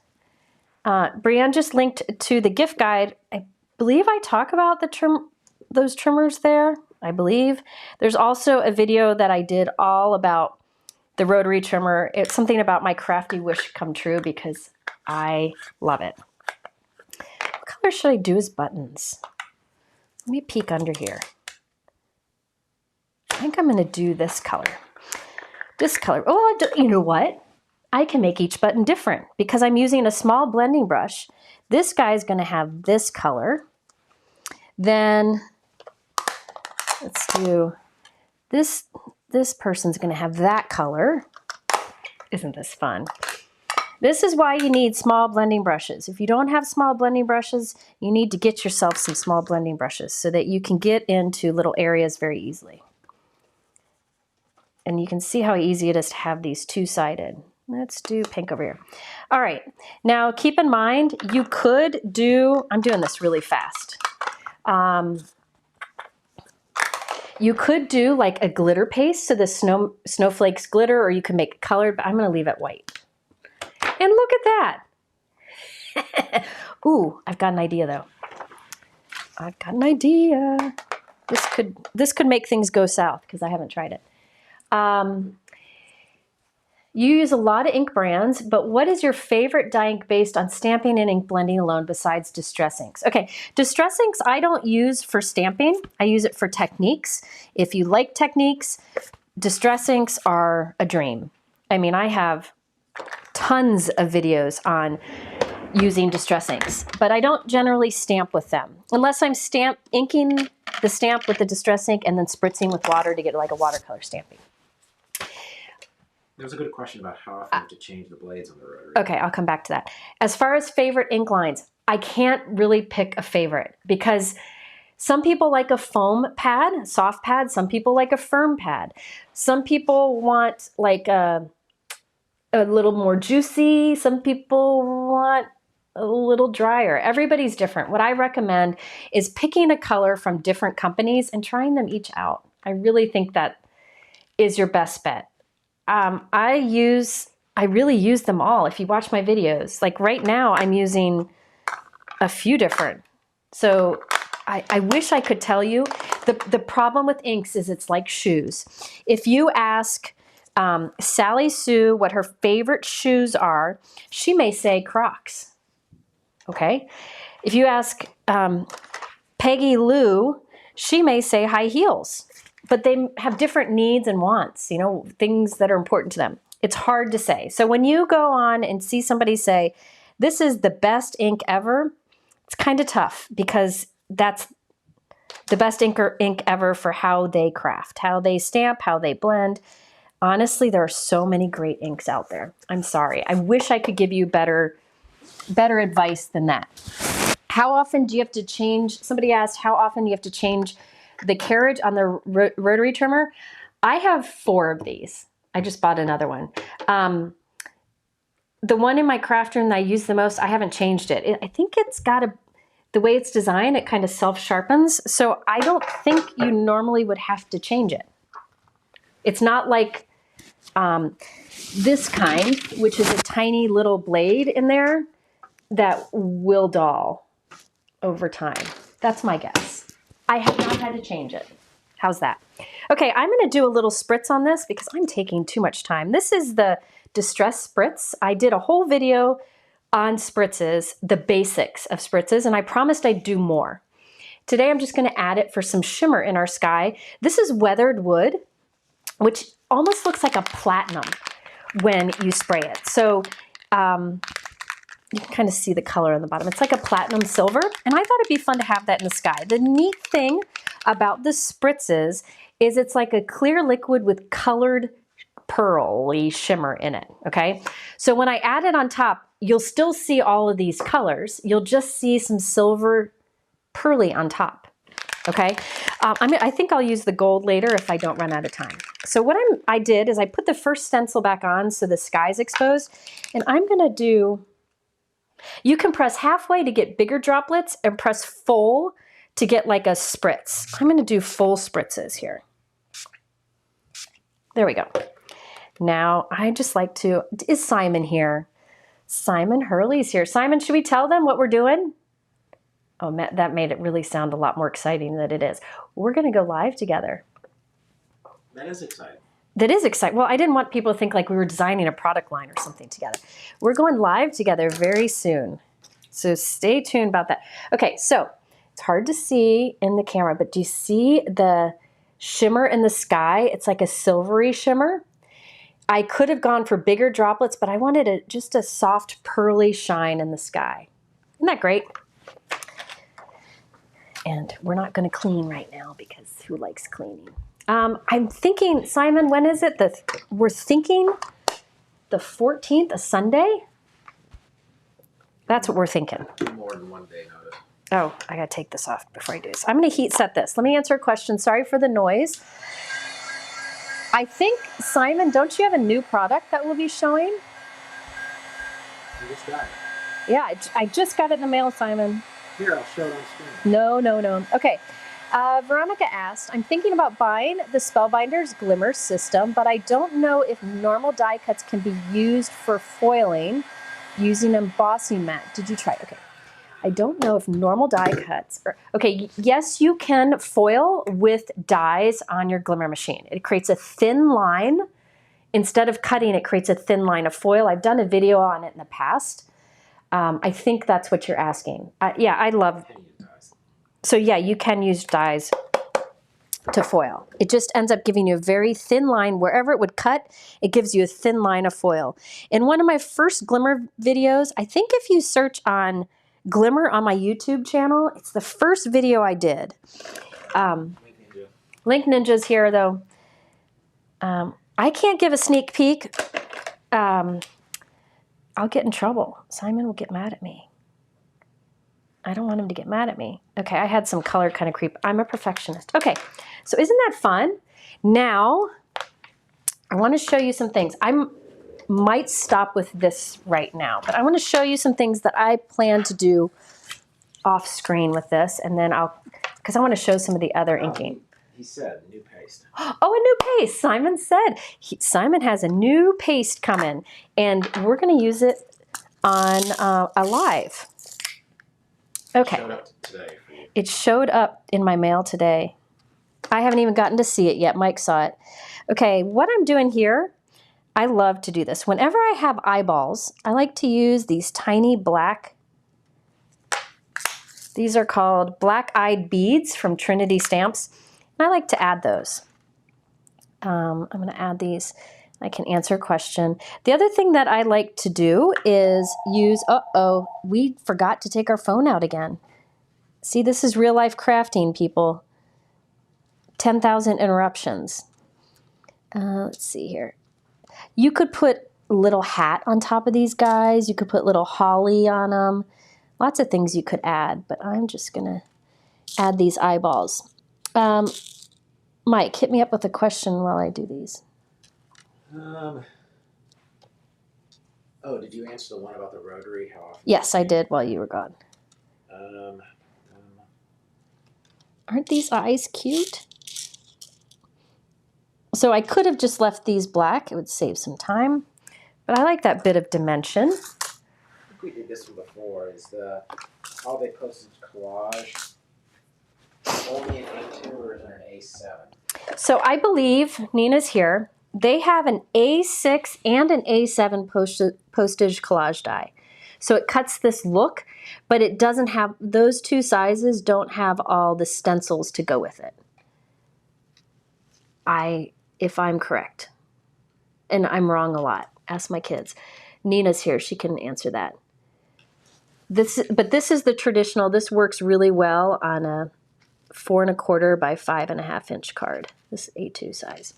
Brianne just linked to the gift guide. I believe I talk about those trimmers there. I believe. There's also a video that I did all about the rotary trimmer. It's something about my crafty wish come true because I love it. What color should I do as buttons? Let me peek under here. I think I'm going to do this color. This color. Oh, you know what? I can make each button different because I'm using a small blending brush. This guy's going to have this color. Then let's do this. This person's going to have that color. Isn't this fun? This is why you need small blending brushes. If you don't have small blending brushes, you need to get yourself some small blending brushes so that you can get into little areas very easily. And you can see how easy it is to have these two-sided. Let's do pink over here. All right, now keep in mind, you could do, I'm doing this really fast. You could do like a glitter paste, so the snowflakes glitter, or you can make it colored, but I'm gonna leave it white. And look at that. Ooh, I've got an idea though. I've got an idea. This could make things go south because I haven't tried it. You use a lot of ink brands, but what is your favorite dye ink based on stamping and ink blending alone besides Distress Inks? Okay, Distress Inks I don't use for stamping. I use it for techniques. If you like techniques, Distress Inks are a dream. I mean, I have tons of videos on using distress inks, but I don't generally stamp with them unless I'm inking the stamp with the distress ink and then spritzing with water to get like a watercolor stamping. There was a good question about how often you have to change the blades on the rotary. Okay, I'll come back to that. As far as favorite ink lines, I can't really pick a favorite because some people like a foam pad, soft pad. Some people like a firm pad. Some people want like a little more juicy. Some people want a little drier. Everybody's different. What I recommend is picking a color from different companies and trying them each out. I really think that is your best bet. I really use them all. If you watch my videos, like right now I'm using a few different. So I wish I could tell you. The problem with inks is it's like shoes. If you ask Sally Sue what her favorite shoes are, she may say Crocs. Okay? If you ask Peggy Lou, she may say high heels. But they have different needs and wants, you know, things that are important to them. It's hard to say. So when you go on and see somebody say, this is the best ink ever, it's kind of tough because that's the best ink ever for how they craft, how they stamp, how they blend. Honestly, there are so many great inks out there. I'm sorry. I wish I could give you better advice than that. How often do you have to change? Somebody asked, how often do you have to change the carriage on the rotary trimmer? I have 4 of these. I just bought another one. The one in my craft room that I use the most, I haven't changed it. I think it's got the way it's designed, it kind of self-sharpens. So I don't think you normally would have to change it. It's not like this kind, which is a tiny little blade in there that will dull over time. That's my guess. I have not had to change it. How's that? Okay, I'm going to do a little spritz on this because I'm taking too much time. This is the Distress Spritz. I did a whole video on spritzes, the basics of spritzes, and I promised I'd do more. Today I'm just going to add it for some shimmer in our sky. This is weathered wood, which almost looks like a platinum when you spray it. So you can kind of see the color on the bottom. It's like a platinum silver, and I thought it'd be fun to have that in the sky. The neat thing about the spritzes is it's like a clear liquid with colored pearly shimmer in it, okay? So when I add it on top, you'll still see all of these colors. You'll just see some silver pearly on top, okay? I think I'll use the gold later if I don't run out of time. So what I did is I put the first stencil back on so the sky's exposed, and I'm gonna do, you can press halfway to get bigger droplets and press full to get like a spritz. I'm gonna do full spritzes here. There we go. Now I just like to, is Simon here? Simon Hurley's here. Simon, should we tell them what we're doing? Oh, that made it really sound a lot more exciting than it is. We're gonna go live together. That is exciting. That is exciting. Well, I didn't want people to think like we were designing a product line or something together. We're going live together very soon. So stay tuned about that. Okay, so it's hard to see in the camera, but do you see the shimmer in the sky? It's like a silvery shimmer. I could have gone for bigger droplets, but I wanted just a soft pearly shine in the sky. Isn't that great? And we're not going to clean right now because who likes cleaning? I'm thinking, Simon, when is it? We're thinking the 14th, a Sunday? That's what we're thinking. More than one day notice. Oh, I got to take this off before I do this. I'm going to heat set this. Let me answer a question. Sorry for the noise. I think, Simon, don't you have a new product that we'll be showing? You just got it. Yeah, I just got it in the mail, Simon. Here, I'll show it on screen. No. Okay. Veronica asked, I'm thinking about buying the Spellbinders Glimmer system, but I don't know if normal die cuts can be used for foiling using embossing mat. Did you try? Okay. I don't know if normal die cuts are, okay, yes, you can foil with dies on your Glimmer machine. It creates a thin line. Instead of cutting, it creates a thin line of foil. I've done a video on it in the past. I think that's what you're asking. Yeah, I love, so yeah, you can use dies to foil. It just ends up giving you a very thin line. Wherever it would cut, it gives you a thin line of foil. In one of my first Glimmer videos, I think if you search on Glimmer on my YouTube channel, it's the first video I did. Link Ninja's here, though. I can't give a sneak peek. I'll get in trouble. Simon will get mad at me. I don't want him to get mad at me. Okay, I had some color kind of creep. I'm a perfectionist. Okay, so isn't that fun? Now, I want to show you some things. I might stop with this right now, but I want to show you some things that I plan to do off screen with this, and then because I want to show some of the other inking. He said new paste. Oh, a new paste. Simon said. Simon has a new paste coming, and we're going to use it on a live. Okay. It showed up today for you. It showed up in my mail today. I haven't even gotten to see it yet. Mike saw it. Okay, what I'm doing here, I love to do this. Whenever I have eyeballs, I like to use these tiny black, these are called black-eyed beads from Trinity Stamps. And I like to add those. I'm going to add these. I can answer a question. The other thing that I like to do is use, we forgot to take our phone out again. See, this is real life crafting, people. 10,000 interruptions. Let's see here. You could put a little hat on top of these guys. You could put little holly on them. Lots of things you could add, but I'm just going to add these eyeballs. Mike, hit me up with a question while I do these. Oh, did you answer the one about the rotary? How often? Yes, I did while you were gone. Aren't these eyes cute? So I could have just left these black. It would save some time. But I like that bit of dimension. I think we did this one before. Is the holiday postage collage only an A2 or is it an A7? So I believe, Nina's here, they have an A6 and an A7 postage collage die. So it cuts this look, but it doesn't have, those two sizes don't have all the stencils to go with it. If I'm correct. And I'm wrong a lot. Ask my kids. Nina's here, she can answer that. But this is the traditional, this works really well on a 4 1/4 by 5 1/2 inch card, this A2 size.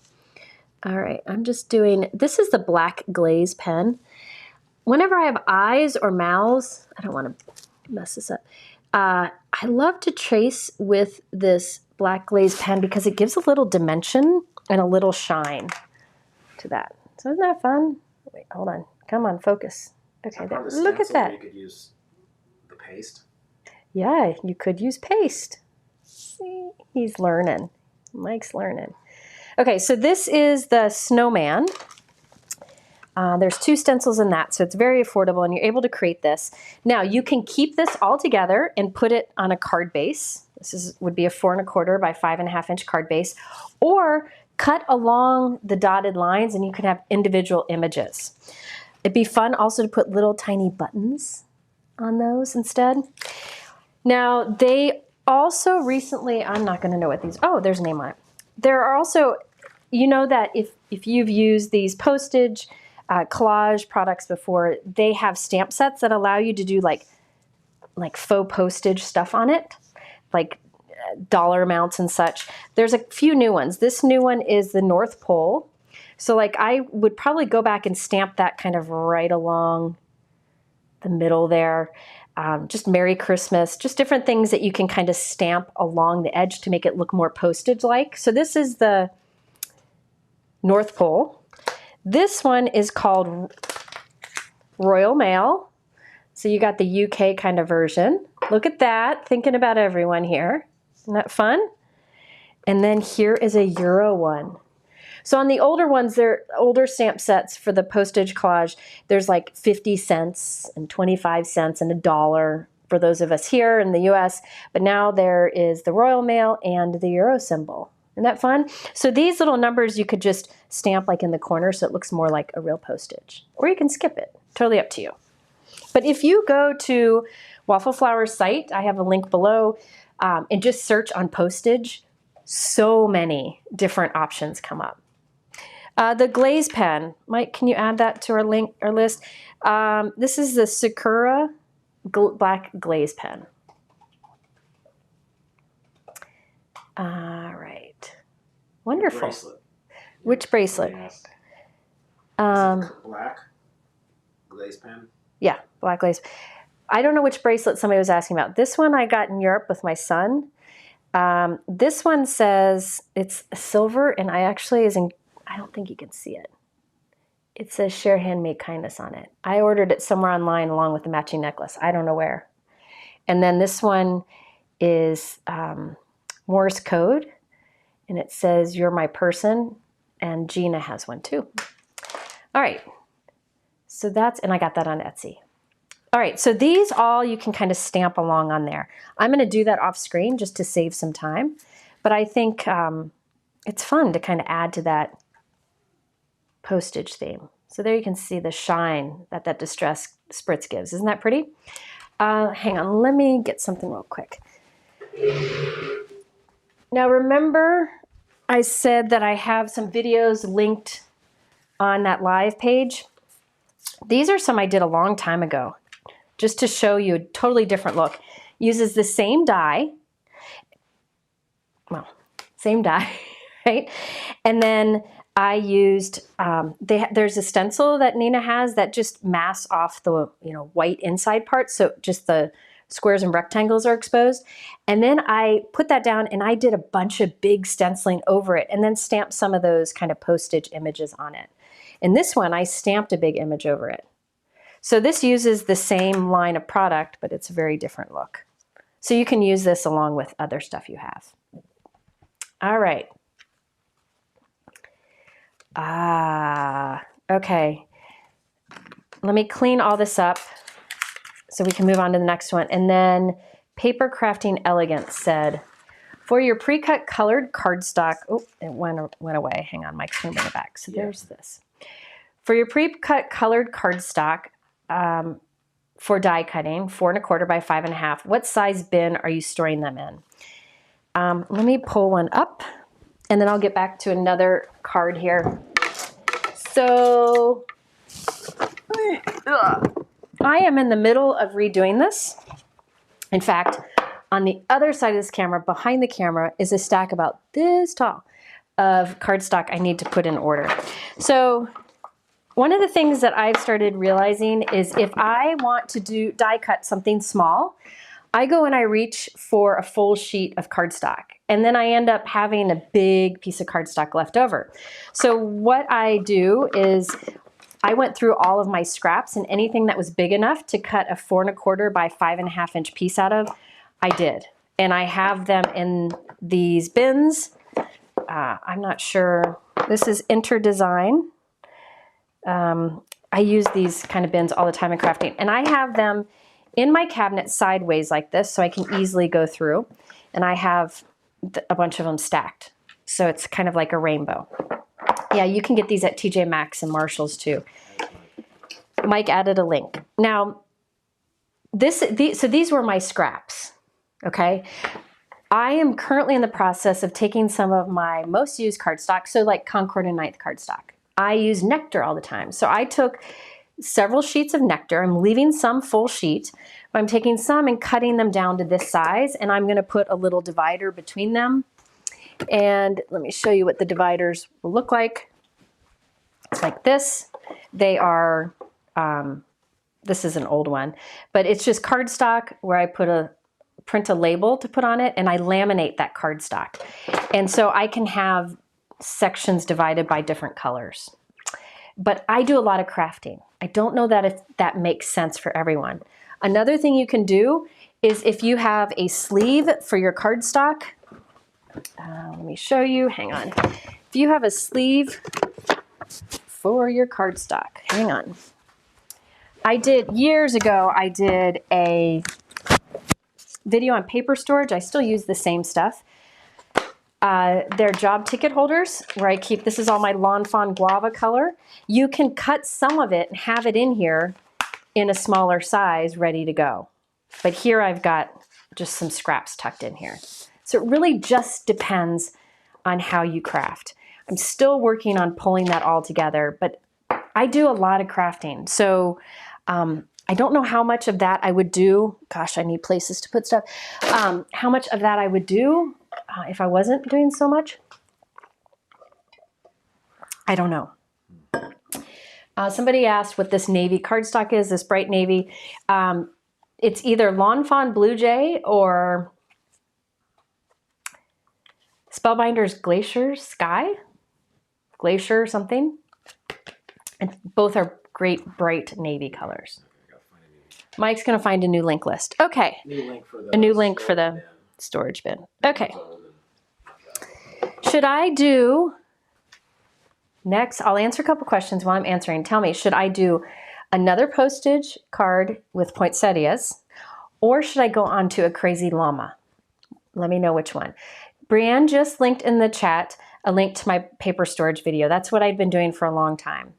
All right, I'm just doing, this is the black glaze pen. Whenever I have eyes or mouths, I don't want to mess this up. I love to trace with this black glaze pen because it gives a little dimension and a little shine to that. So isn't that fun? Wait, hold on. Come on, focus. Okay, there. Look at that. You could use the paste. Yeah, you could use paste. See, he's learning. Mike's learning. Okay, so this is the Snowman. There's 2 stencils in that, so it's very affordable, and you're able to create this. Now, you can keep this all together and put it on a card base. This would be a 4 1/4 by 5 1/2 inch card base, or cut along the dotted lines, and you can have individual images. It'd be fun also to put little tiny buttons on those instead. Now, they also recently, I'm not going to know what these, oh, there's a name on it. There are also, you know that if you've used these Postage, Collage products before, they have stamp sets that allow you to do like faux postage stuff on it, like dollar amounts and such. There's a few new ones. This new one is the North Pole. So like I would probably go back and stamp that kind of right along the middle there. Just Merry Christmas, just different things that you can kind of stamp along the edge to make it look more postage-like. So this is the North Pole. This one is called Royal Mail. So you got the UK kind of version. Look at that, thinking about everyone here. Isn't that fun? And then here is a Euro one. So on the older ones, they're older stamp sets for the Postage Collage. There's like 50 cents and 25 cents and $1 for those of us here in the US. But now there is the Royal Mail and the Euro symbol. Isn't that fun? So these little numbers you could just stamp like in the corner so it looks more like a real postage. Or you can skip it. Totally up to you. But if you go to Waffle Flower's site, I have a link below, and just search on Postage, so many different options come up. The glaze pen, Mike, can you add that to our list? This is the Sakura black glaze pen. All right, wonderful. Bracelet. Which bracelet? Black glaze pen. Yeah, black glaze. I don't know which bracelet somebody was asking about. This one I got in Europe with my son. This one says it's silver, and I don't think you can see it. It says share handmade kindness on it. I ordered it somewhere online along with the matching necklace. I don't know where. And then this one is Morse code, and it says you're my person, and Gina has one too. All right, so and I got that on Etsy. All right, so these all you can kind of stamp along on there. I'm going to do that off screen just to save some time, but I think it's fun to kind of add to that postage theme. So there you can see the shine that distress spritz gives. Isn't that pretty? Hang on, let me get something real quick. Now remember I said that I have some videos linked on that live page. These are some I did a long time ago, just to show you a totally different look. Uses the same die, well, same die, right? And then I used, there's a stencil that Nina has that just masks off the white inside part, so just the squares and rectangles are exposed. And then I put that down and I did a bunch of big stenciling over it and then stamped some of those kind of postage images on it. And this one, I stamped a big image over it. So this uses the same line of product, but it's a very different look. So you can use this along with other stuff you have. All right. Okay. Let me clean all this up so we can move on to the next one. And then Paper Crafting Elegance said, for your pre-cut colored cardstock, oh, it went away. Hang on, Mike's gonna bring it back. So there's this. For your pre-cut colored cardstock for die cutting, 4 1/4 by 5 1/2, what size bin are you storing them in? Let me pull one up and then I'll get back to another card here. So I am in the middle of redoing this. In fact, on the other side of this camera, behind the camera, is a stack about this tall of cardstock I need to put in order. So one of the things that I've started realizing is if I want to die cut something small, I go and I reach for a full sheet of cardstock, and then I end up having a big piece of cardstock left over. So what I do is I went through all of my scraps, and anything that was big enough to cut a 4 1/4 by 5 1/2 inch piece out of, I did. And I have them in these bins. I'm not sure. This is Interdesign. I use these kind of bins all the time in crafting, and I have them in my cabinet sideways like this so I can easily go through, and I have a bunch of them stacked. So it's kind of like a rainbow. Yeah, you can get these at TJ Maxx and Marshall's too. Mike added a link. Now, so these were my scraps, okay? I am currently in the process of taking some of my most used cardstock, so like Concord and 9th cardstock. I use Nectar all the time. So I took several sheets of Nectar. I'm leaving some full sheet, but I'm taking some and cutting them down to this size, and I'm gonna put a little divider between them. And let me show you what the dividers will look like. It's like this. They are, this is an old one, but it's just cardstock where I print a label to put on it, and I laminate that cardstock. And so I can have sections divided by different colors. But I do a lot of crafting. I don't know if that makes sense for everyone. Another thing you can do is if you have a sleeve for your cardstock, let me show you, hang on. If you have a sleeve for your cardstock, hang on. Years ago, I did a video on paper storage. I still use the same stuff. They're job ticket holders where I keep, this is all my Lawn Fawn Guava color. You can cut some of it and have it in here in a smaller size ready to go. But here I've got just some scraps tucked in here. So it really just depends on how you craft. I'm still working on pulling that all together, but I do a lot of crafting. So I don't know how much of that I would do. Gosh, I need places to put stuff. How much of that I would do if I wasn't doing so much. I don't know. Somebody asked what this navy cardstock is, this bright navy. It's either Lawn Fawn Blue Jay or Spellbinder's Glacier Sky, Glacier something. And both are great bright navy colors. Mike's going to find a new link list. Okay. A new link for the storage bin. Okay. Should I do next? I'll answer a couple questions while I'm answering. Tell me, should I do another postage card with poinsettias, or should I go on to a crazy llama? Let me know which one. Brienne just linked in the chat a link to my paper storage video. That's what I've been doing for a long time.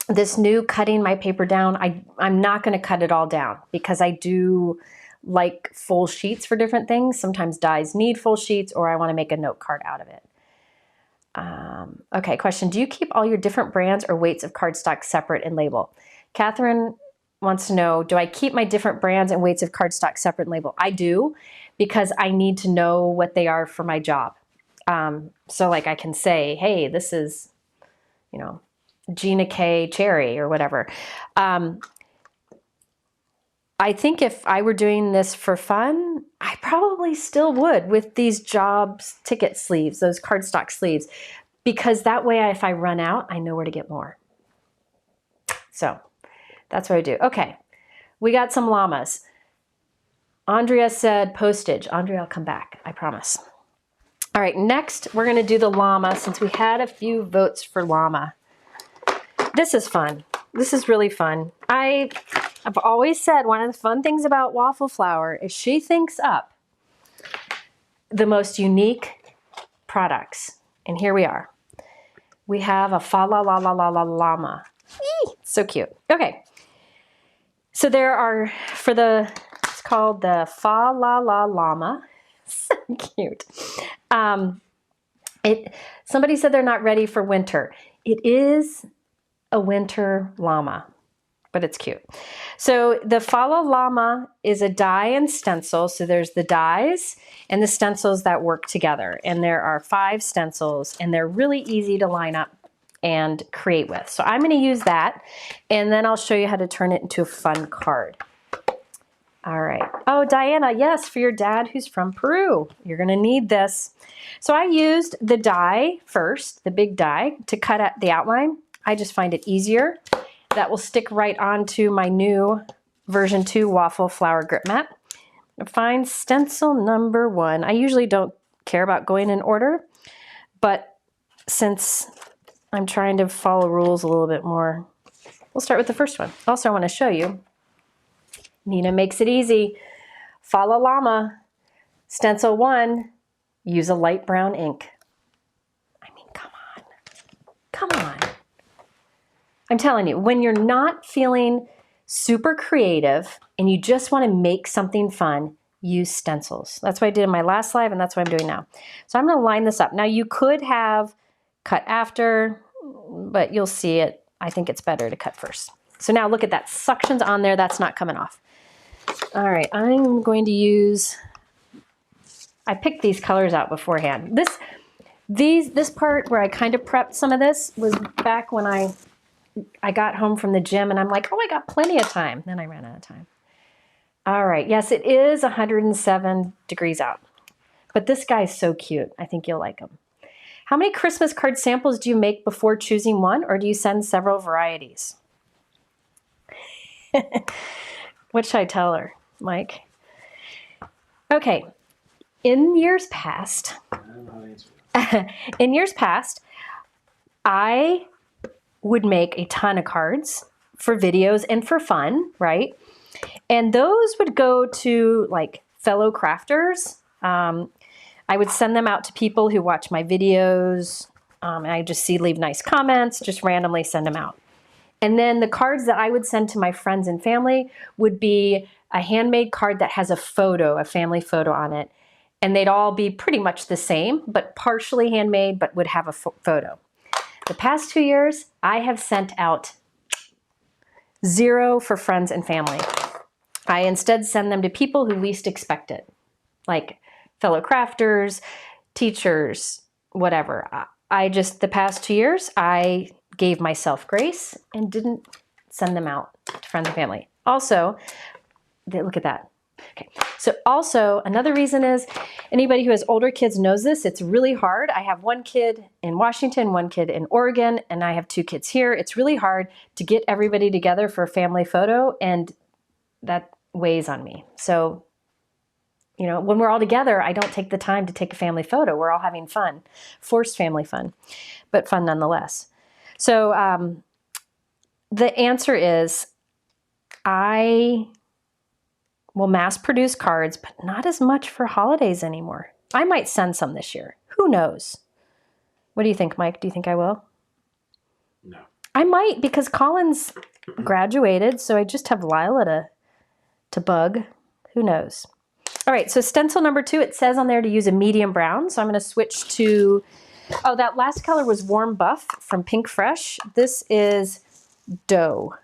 This new cutting my paper down, I'm not going to cut it all down because I do like full sheets for different things. Sometimes dies need full sheets, or I want to make a note card out of it. Okay, question. Do you keep all your different brands or weights of cardstock separate and label? Catherine wants to know, do I keep my different brands and weights of cardstock separate and label? I do, because I need to know what they are for my job. So like I can say, hey, this is, you know, Gina K Cherry or whatever. I think if I were doing this for fun, I probably still would with these jobs ticket sleeves, those cardstock sleeves, because that way if I run out, I know where to get more. So that's what I do. Okay, we got some llamas. Andrea said postage. Andrea, I'll come back, I promise. All right, next we're gonna do the llama since we had a few votes for llama. This is fun. This is really fun. I've always said one of the fun things about Waffle Flower is she thinks up the most unique products. And here we are. We have a fa la la la la la llama. Eee, so cute. Okay. So there are, it's called the fa la la llama. So cute. Somebody said they're not ready for winter. It is a winter llama, but it's cute. So the fa la llama is a die and stencil. So there's the dies and the stencils that work together. And there are 5 stencils and they're really easy to line up and create with. So I'm going to use that and then I'll show you how to turn it into a fun card. All right. Oh, Diana, yes, for your dad who's from Peru. You're going to need this. So I used the die first, the big die, to cut out the outline. I just find it easier. That will stick right onto my new version 2 Waffle Flower grip mat. Find stencil number 1. I usually don't care about going in order, but since I'm trying to follow rules a little bit more, we'll start with the first one. Also, I want to show you, Nina makes it easy. Fa la llama, stencil 1, use a light brown ink. I mean, come on. Come on. I'm telling you, when you're not feeling super creative and you just want to make something fun, use stencils. That's what I did in my last live and that's what I'm doing now. So I'm going to line this up. Now you could have cut after, but you'll see it. I think it's better to cut first. So now look at that. Suction's on there. That's not coming off. All right, I'm going to use, I picked these colors out beforehand. This part where I kind of prepped some of this was back when I got home from the gym and I'm like, oh, I got plenty of time. Then I ran out of time. All right. Yes, it is 107 degrees out. But this guy's so cute. I think you'll like him. How many Christmas card samples do you make before choosing one, or do you send several varieties? What should I tell her, Mike? Okay. In years past, I would make a ton of cards for videos and for fun, right? And those would go to like fellow crafters. I would send them out to people who watch my videos. And I just leave nice comments, just randomly send them out. And then the cards that I would send to my friends and family would be a handmade card that has a photo, a family photo on it. And they'd all be pretty much the same, but partially handmade, but would have a photo. The past 2 years, I have sent out 0 for friends and family. I instead send them to people who least expect it, like fellow crafters, teachers, whatever. The past 2 years, I gave myself grace and didn't send them out to friends and family. Also, look at that. Okay, so also another reason is anybody who has older kids knows this. It's really hard. I have 1 kid in Washington, 1 kid in Oregon, and I have 2 kids here. It's really hard to get everybody together for a family photo, and that weighs on me. So, you know, when we're all together, I don't take the time to take a family photo. We're all having fun, forced family fun, but fun nonetheless. So the answer is I will mass produce cards, but not as much for holidays anymore. I might send some this year. Who knows? What do you think, Mike? Do you think I will? No. I might, because Colin's graduated, so I just have Lila to bug. Who knows? All right, so stencil number 2, it says on there to use a medium brown, so I'm going to switch to, oh, that last color was Warm Buff from Pink Fresh. This is Dough.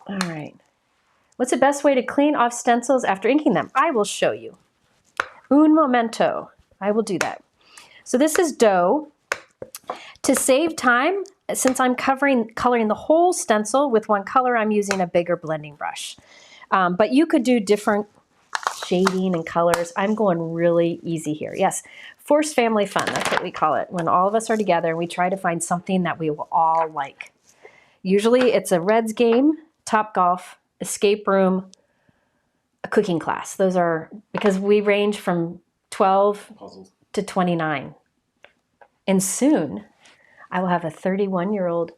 All right. What's the best way to clean off stencils after inking them? I will show you. Un momento. I will do that. So this is Dough. To save time, since I'm coloring the whole stencil with one color, I'm using a bigger blending brush. But you could do different shading and colors. I'm going really easy here. Yes, forced family fun. That's what we call it. When all of us are together and we try to find something that we will all like. Usually it's a Reds game, Top Golf, escape room, a cooking class. Those are, because we range from 12 Puzzles. to 29. And soon I will have a 31-year-old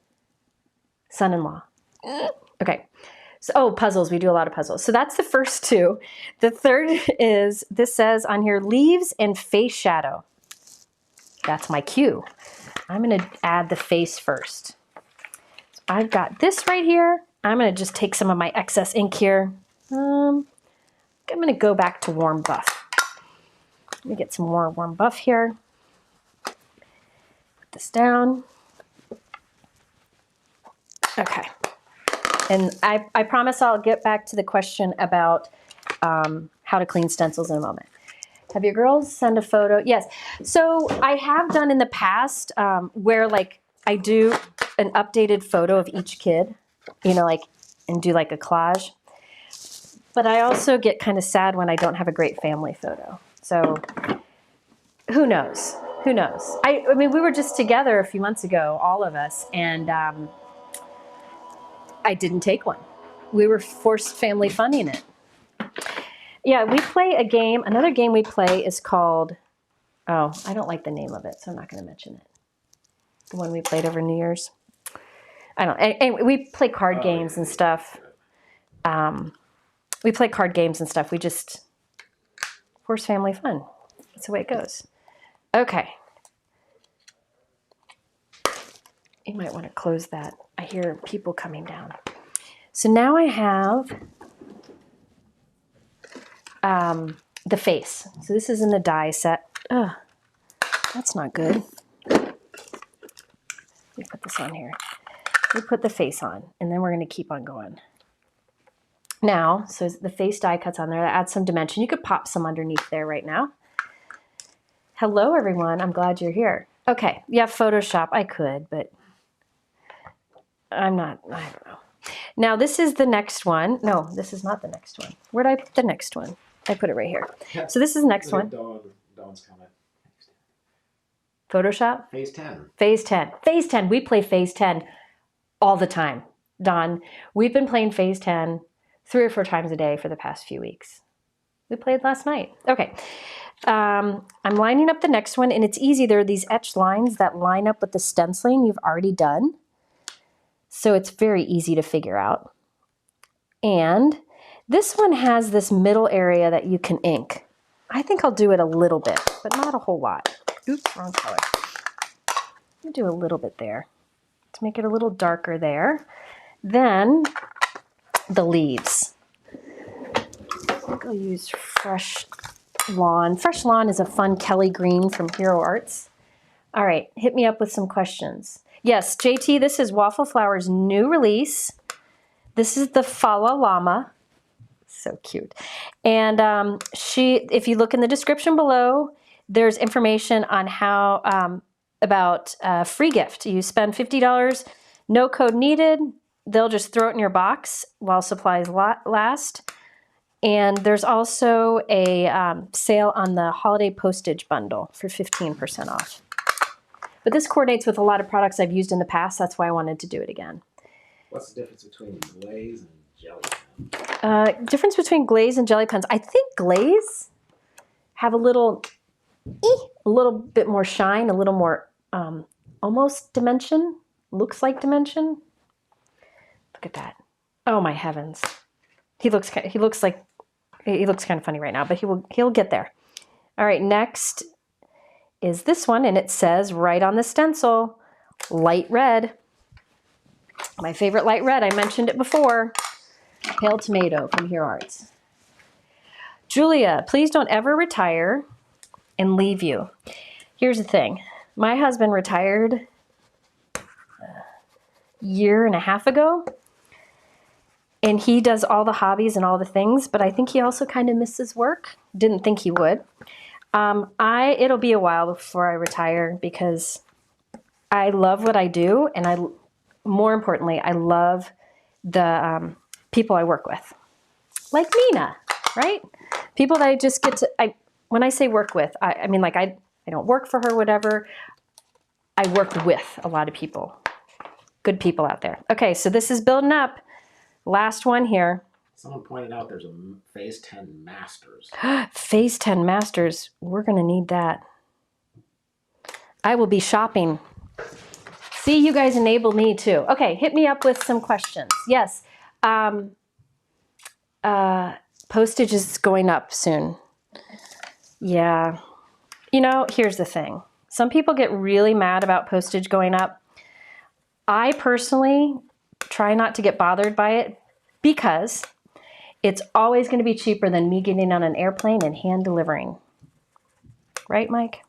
son-in-law. Okay. So, puzzles. We do a lot of puzzles. So that's the first 2. The third is, this says on here, leaves and face shadow. That's my cue. I'm going to add the face first. So I've got this right here. I'm going to just take some of my excess ink here. I'm going to go back to Warm Buff. Let me get some more Warm Buff here. Put this down. Okay. And I promise I'll get back to the question about how to clean stencils in a moment. Have your girls send a photo? Yes. So I have done in the past where like I do an updated photo of each kid, you know, like, and do like a collage. But I also get kind of sad when I don't have a great family photo. So who knows? Who knows? I mean, we were just together a few months ago, all of us, and I didn't take one. We were forced family funning it. Yeah, we play a game. Another game we play is called, oh, I don't like the name of it, so I'm not going to mention it. The one we played over New Year's. I don't. Anyway, we play card games and stuff. We play card games and stuff. We just force family fun. That's the way it goes. Okay. You might want to close that. I hear people coming down. So now I have the face. So this is in the die set. Ugh, that's not good. Let me put this on here. We put the face on, and then we're going to keep on going. Now, so the face die cuts on there. That adds some dimension. You could pop some underneath there right now. Hello, everyone. I'm glad you're here. Okay, yeah, Photoshop. I could, but I'm not. I don't know. Now, this is the next one. No, this is not the next one. Where'd I put the next one? I put it right here. So this is the next one. Dawn's coming. Photoshop? Phase 10. Phase 10. Phase 10. We play Phase 10 all the time. Dawn, we've been playing Phase 10 3 or 4 times a day for the past few weeks. We played last night. Okay. I'm lining up the next one, and it's easy. There are these etched lines that line up with the stenciling you've already done. So it's very easy to figure out. And this one has this middle area that you can ink. I think I'll do it a little bit, but not a whole lot. Oops, wrong color. I'll do a little bit there. to make it a little darker there. Then the leaves. I'll use Fresh Lawn. Fresh Lawn is a fun Kelly green from Hero Arts. All right, hit me up with some questions. Yes, JT, this is Waffle Flower's new release. This is the Fala Llama. So cute. And if you look in the description below, there's information on how, about a free gift. You spend $50, no code needed. They'll just throw it in your box while supplies last. And there's also a sale on the holiday postage bundle for 15% off. But this coordinates with a lot of products I've used in the past. That's why I wanted to do it again. What's the difference between glaze and jelly pen? Difference between glaze and jelly pens. I think glaze have a little bit more shine, a little more almost dimension. Looks like dimension. Look at that. Oh my heavens. He looks kind of funny right now, but he'll get there. All right, next is this one, and it says right on the stencil, light red. My favorite light red, I mentioned it before. Pale Tomato from Hero Arts. Julia, please don't ever retire and leave you. Here's the thing. My husband retired a year and a half ago, and he does all the hobbies and all the things, but I think he also kind of misses work. Didn't think he would. It'll be a while before I retire because I love what I do, and more importantly, I love the people I work with. Like Nina, right? People that I just get to, when I say work with, I mean like I don't work for her, whatever. I work with a lot of people. Good people out there. Okay, so this is building up. Last one here. Someone pointed out there's a Phase 10 Masters. Phase 10 Masters. We're going to need that. I will be shopping. See, you guys enable me too. Okay, hit me up with some questions. Yes. Postage is going up soon. Yeah. You know, here's the thing. Some people get really mad about postage going up. I personally try not to get bothered by it because it's always going to be cheaper than me getting on an airplane and hand delivering. Right, Mike?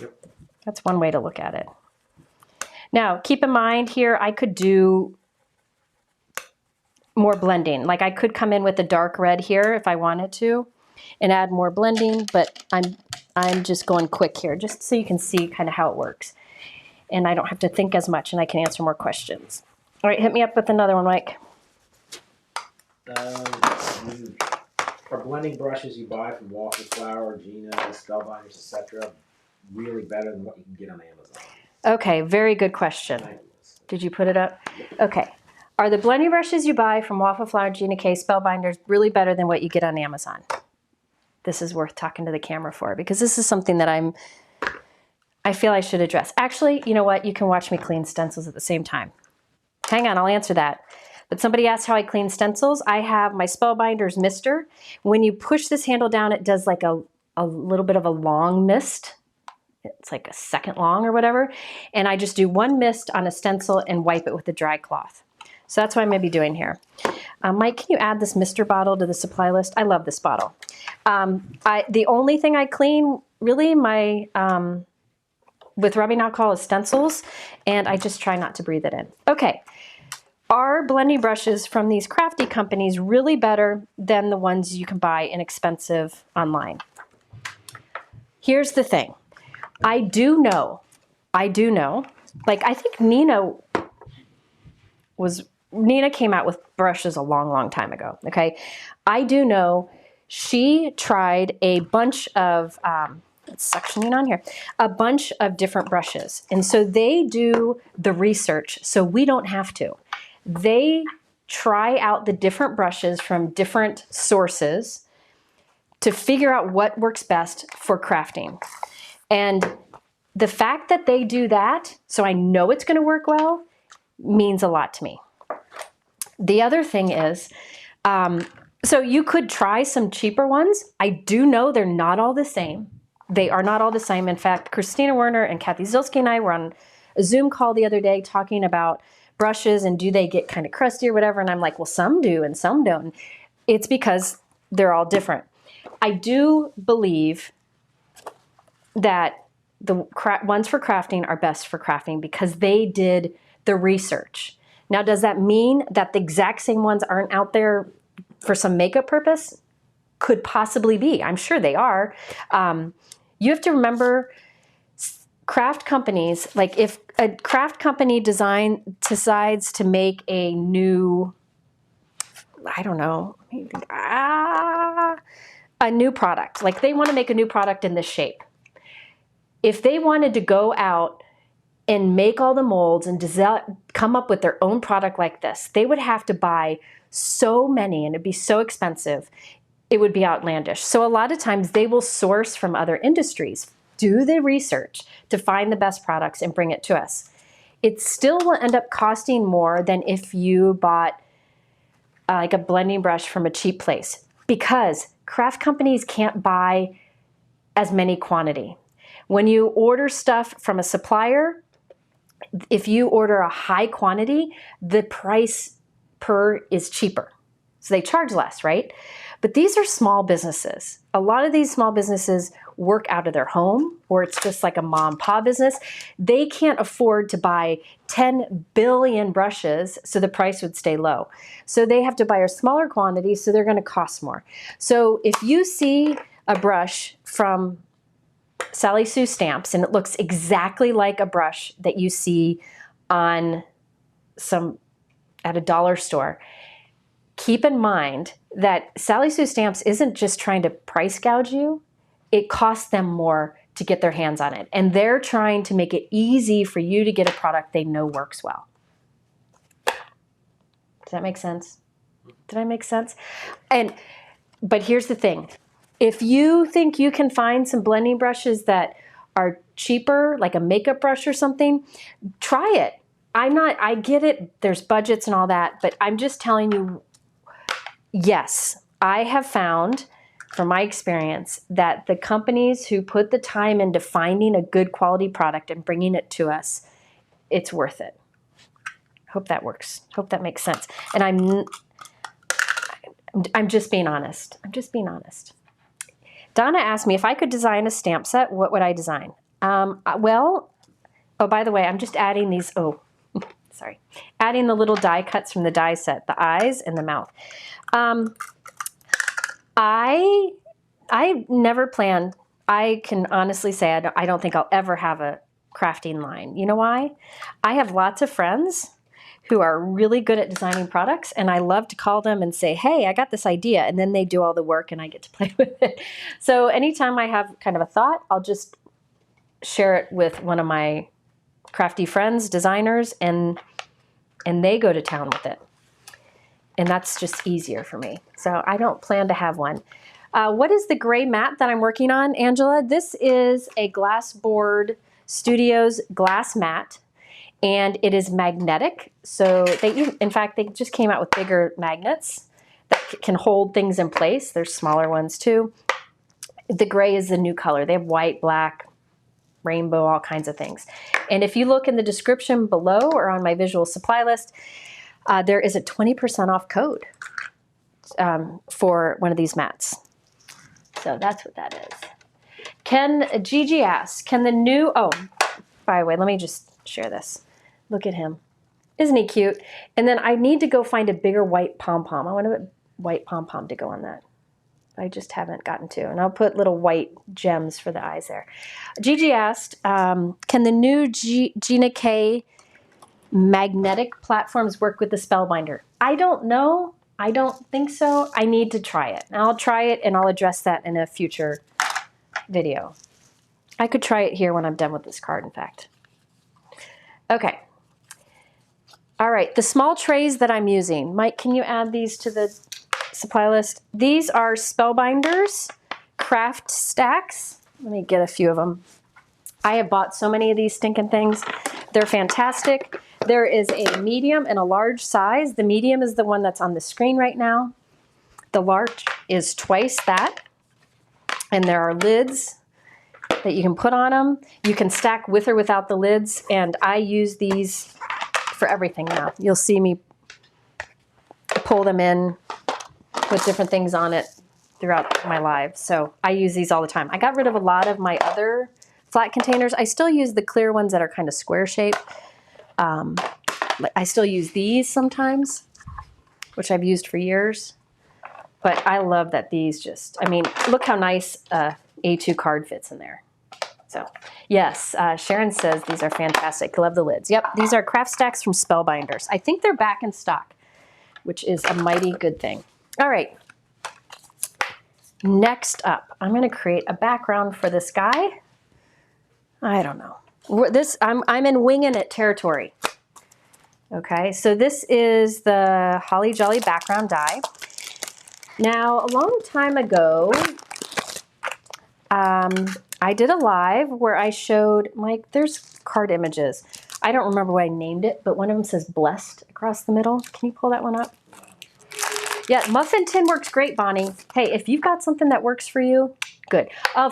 Yep. That's one way to look at it. Now, keep in mind here, I could do more blending. Like I could come in with a dark red here if I wanted to and add more blending, but I'm just going quick here just so you can see kind of how it works. And I don't have to think as much and I can answer more questions. All right, hit me up with another one, Mike. Are blending brushes you buy from Waffle Flower, Gina, Spellbinders, etc. really better than what you can get on Amazon? Okay, very good question. Did you put it up? Okay. Are the blending brushes you buy from Waffle Flower, Gina K, Spellbinders really better than what you get on Amazon? This is worth talking to the camera for because this is something that I feel I should address. Actually, you know what? You can watch me clean stencils at the same time. Hang on, I'll answer that. But somebody asked how I clean stencils. I have my Spellbinders mister. When you push this handle down, it does like a little bit of a long mist. It's like a second long or whatever. And I just do one mist on a stencil and wipe it with a dry cloth. So that's what I'm going to be doing here. Mike, can you add this mister bottle to the supply list? I love this bottle. The only thing I clean really with rubbing alcohol is stencils, and I just try not to breathe it in. Okay. Are blending brushes from these crafty companies really better than the ones you can buy inexpensive online? Here's the thing. I do know, like I think Nina came out with brushes a long, long time ago, okay? I do know she tried a bunch of, it's suctioning on here, a bunch of different brushes. And so they do the research, so we don't have to. They try out the different brushes from different sources to figure out what works best for crafting. And the fact that they do that, so I know it's going to work well, means a lot to me. The other thing is, so you could try some cheaper ones. I do know they're not all the same. They are not all the same. In fact, Christina Werner and Kathy Zilski and I were on a Zoom call the other day talking about brushes and do they get kind of crusty or whatever. And I'm like, well, some do and some don't. It's because they're all different. I do believe that the ones for crafting are best for crafting because they did the research. Now, does that mean that the exact same ones aren't out there for some makeup purpose? Could possibly be. I'm sure they are. You have to remember craft companies, like if a craft company decides to make a new, I don't know, a new product, like they want to make a new product in this shape. If they wanted to go out and make all the molds and come up with their own product like this, they would have to buy so many and it'd be so expensive. It would be outlandish. So a lot of times they will source from other industries, do the research to find the best products and bring it to us. It still will end up costing more than if you bought like a blending brush from a cheap place because craft companies can't buy as many quantity. When you order stuff from a supplier, if you order a high quantity, the price per is cheaper. So they charge less, right? But these are small businesses. A lot of these small businesses work out of their home, or it's just like a mom and pop business. They can't afford to buy 10 billion brushes, so the price would stay low. So they have to buy a smaller quantity, so they're going to cost more. So if you see a brush from Sally Sue Stamps and it looks exactly like a brush that you see on at a dollar store, keep in mind that Sally Sue Stamps isn't just trying to price gouge you. It costs them more to get their hands on it. And they're trying to make it easy for you to get a product they know works well. Does that make sense? Did I make sense? But here's the thing. If you think you can find some blending brushes that are cheaper, like a makeup brush or something, try it. I get it, there's budgets and all that, but I'm just telling you, yes, I have found from my experience that the companies who put the time into finding a good quality product and bringing it to us, it's worth it. Hope that works. Hope that makes sense. And I'm just being honest. I'm just being honest. Donna asked me if I could design a stamp set, what would I design? Well, oh, by the way, I'm just adding these, sorry, adding the little die cuts from the die set, the eyes and the mouth. I never planned, I can honestly say I don't think I'll ever have a crafting line. You know why? I have lots of friends who are really good at designing products, and I love to call them and say, hey, I got this idea, and then they do all the work and I get to play with it. So anytime I have kind of a thought, I'll just share it with one of my crafty friends, designers, and they go to town with it. And that's just easier for me. So I don't plan to have one. What is the gray mat that I'm working on, Angela? This is a Glassboard Studios glass mat, and it is magnetic. So in fact, they just came out with bigger magnets that can hold things in place. There's smaller ones too. The gray is the new color. They have white, black, rainbow, all kinds of things. And if you look in the description below or on my visual supply list, there is a 20% off code for one of these mats. So that's what that is. Gigi asks, can the new, by the way, let me just share this. Look at him. Isn't he cute? And then I need to go find a bigger white pom-pom. I want a white pom-pom to go on that. I just haven't gotten to. And I'll put little white gems for the eyes there. Gigi asked, can the new Gina K magnetic platforms work with the Spellbinder? I don't know. I don't think so. I need to try it. And I'll try it and I'll address that in a future video. I could try it here when I'm done with this card, in fact. Okay. All right, the small trays that I'm using. Mike, can you add these to the supply list? These are Spellbinders craft stacks. Let me get a few of them. I have bought so many of these stinking things. They're fantastic. There is a medium and a large size. The medium is the one that's on the screen right now. The large is twice that. And there are lids that you can put on them. You can stack with or without the lids, and I use these for everything now. You'll see me pull them in, put different things on it throughout my lives. So I use these all the time. I got rid of a lot of my other flat containers. I still use the clear ones that are kind of square shaped. I still use these sometimes, which I've used for years. But I love that these just, I mean, look how nice A2 card fits in there. So yes, Sharon says these are fantastic. Love the lids. Yep, these are craft stacks from Spellbinders. I think they're back in stock, which is a mighty good thing. All right. Next up, I'm going to create a background for this guy. I don't know. I'm in winging it territory. Okay, so this is the Holly Jolly background die. Now, a long time ago, I did a live where I showed, Mike, there's card images. I don't remember what I named it, but one of them says blessed across the middle. Can you pull that one up? Yeah, muffin tin works great, Bonnie. Hey, if you've got something that works for you, good.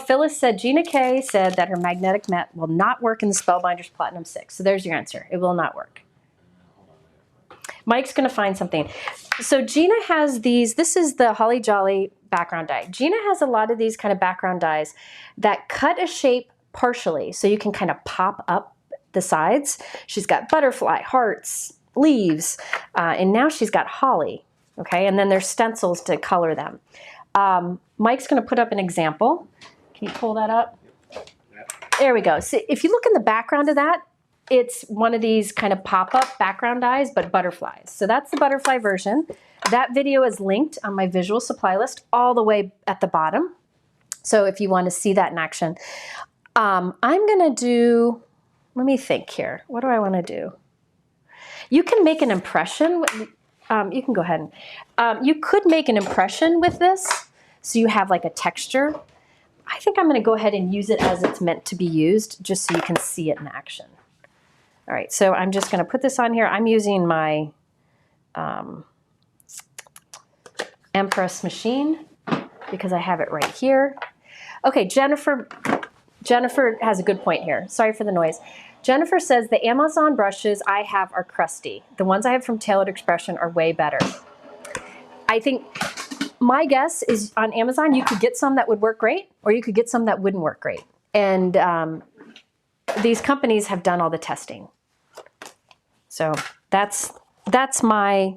Phyllis said, Gina K said that her magnetic mat will not work in the Spellbinders Platinum 6. So there's your answer. It will not work. Mike's going to find something. So Gina has these. This is the Holly Jolly background die. Gina has a lot of these kind of background dies that cut a shape partially, so you can kind of pop up the sides. She's got butterfly, hearts, leaves, and now she's got holly. Okay, and then there's stencils to color them. Mike's going to put up an example. Can you pull that up? There we go. See, if you look in the background of that, it's one of these kind of pop-up background dies, but butterflies. So that's the butterfly version. That video is linked on my visual supply list all the way at the bottom. So if you want to see that in action. I'm going to do, let me think here. What do I want to do? You can make an impression. You can go ahead. You could make an impression with this. So you have like a texture. I think I'm going to go ahead and use it as it's meant to be used, just so you can see it in action. All right, so I'm just going to put this on here. I'm using my Empress machine because I have it right here. Okay, Jennifer has a good point here. Sorry for the noise. Jennifer says the Amazon brushes I have are crusty. The ones I have from Tailored Expression are way better. I think my guess is on Amazon you could get some that would work great, or you could get some that wouldn't work great. And these companies have done all the testing. So that's my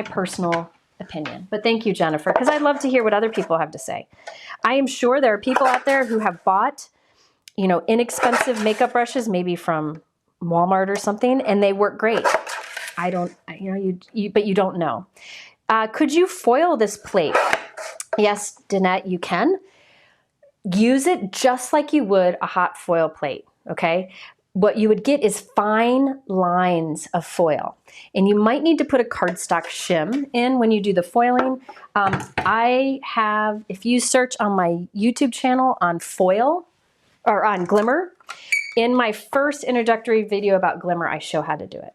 personal opinion. But thank you, Jennifer, because I'd love to hear what other people have to say. I am sure there are people out there who have bought, you know, inexpensive makeup brushes, maybe from Walmart or something, and they work great. I don't, you know, but you don't know. Could you foil this plate? Yes, Danette, you can. Use it just like you would a hot foil plate, okay? What you would get is fine lines of foil. And you might need to put a cardstock shim in when you do the foiling. I have, if you search on my YouTube channel on foil, or on glimmer, in my first introductory video about glimmer, I show how to do it.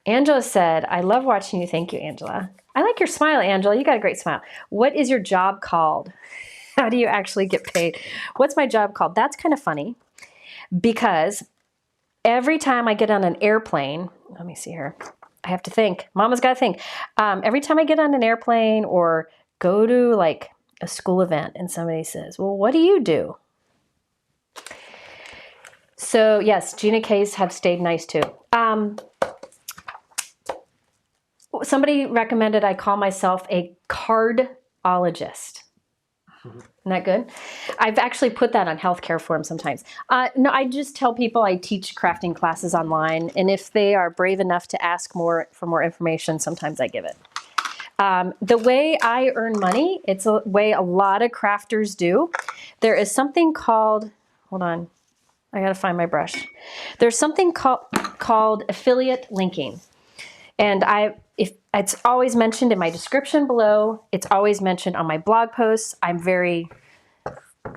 Angela said, I love watching you. Thank you, Angela. I like your smile, Angela. You got a great smile. What is your job called? How do you actually get paid? What's my job called? That's kind of funny because every time I get on an airplane, let me see here. I have to think. Mama's got to think. Every time I get on an airplane or go to like a school event and somebody says, well, what do you do? So yes, Gina K's have stayed nice too. Somebody recommended I call myself a cardologist. Isn't that good? I've actually put that on healthcare forums sometimes. No, I just tell people I teach crafting classes online, and if they are brave enough to ask for more information, sometimes I give it. The way I earn money, it's a way a lot of crafters do. There is something called, hold on, I gotta find my brush. There's something called affiliate linking. And it's always mentioned in my description below. It's always mentioned on my blog posts. I'm very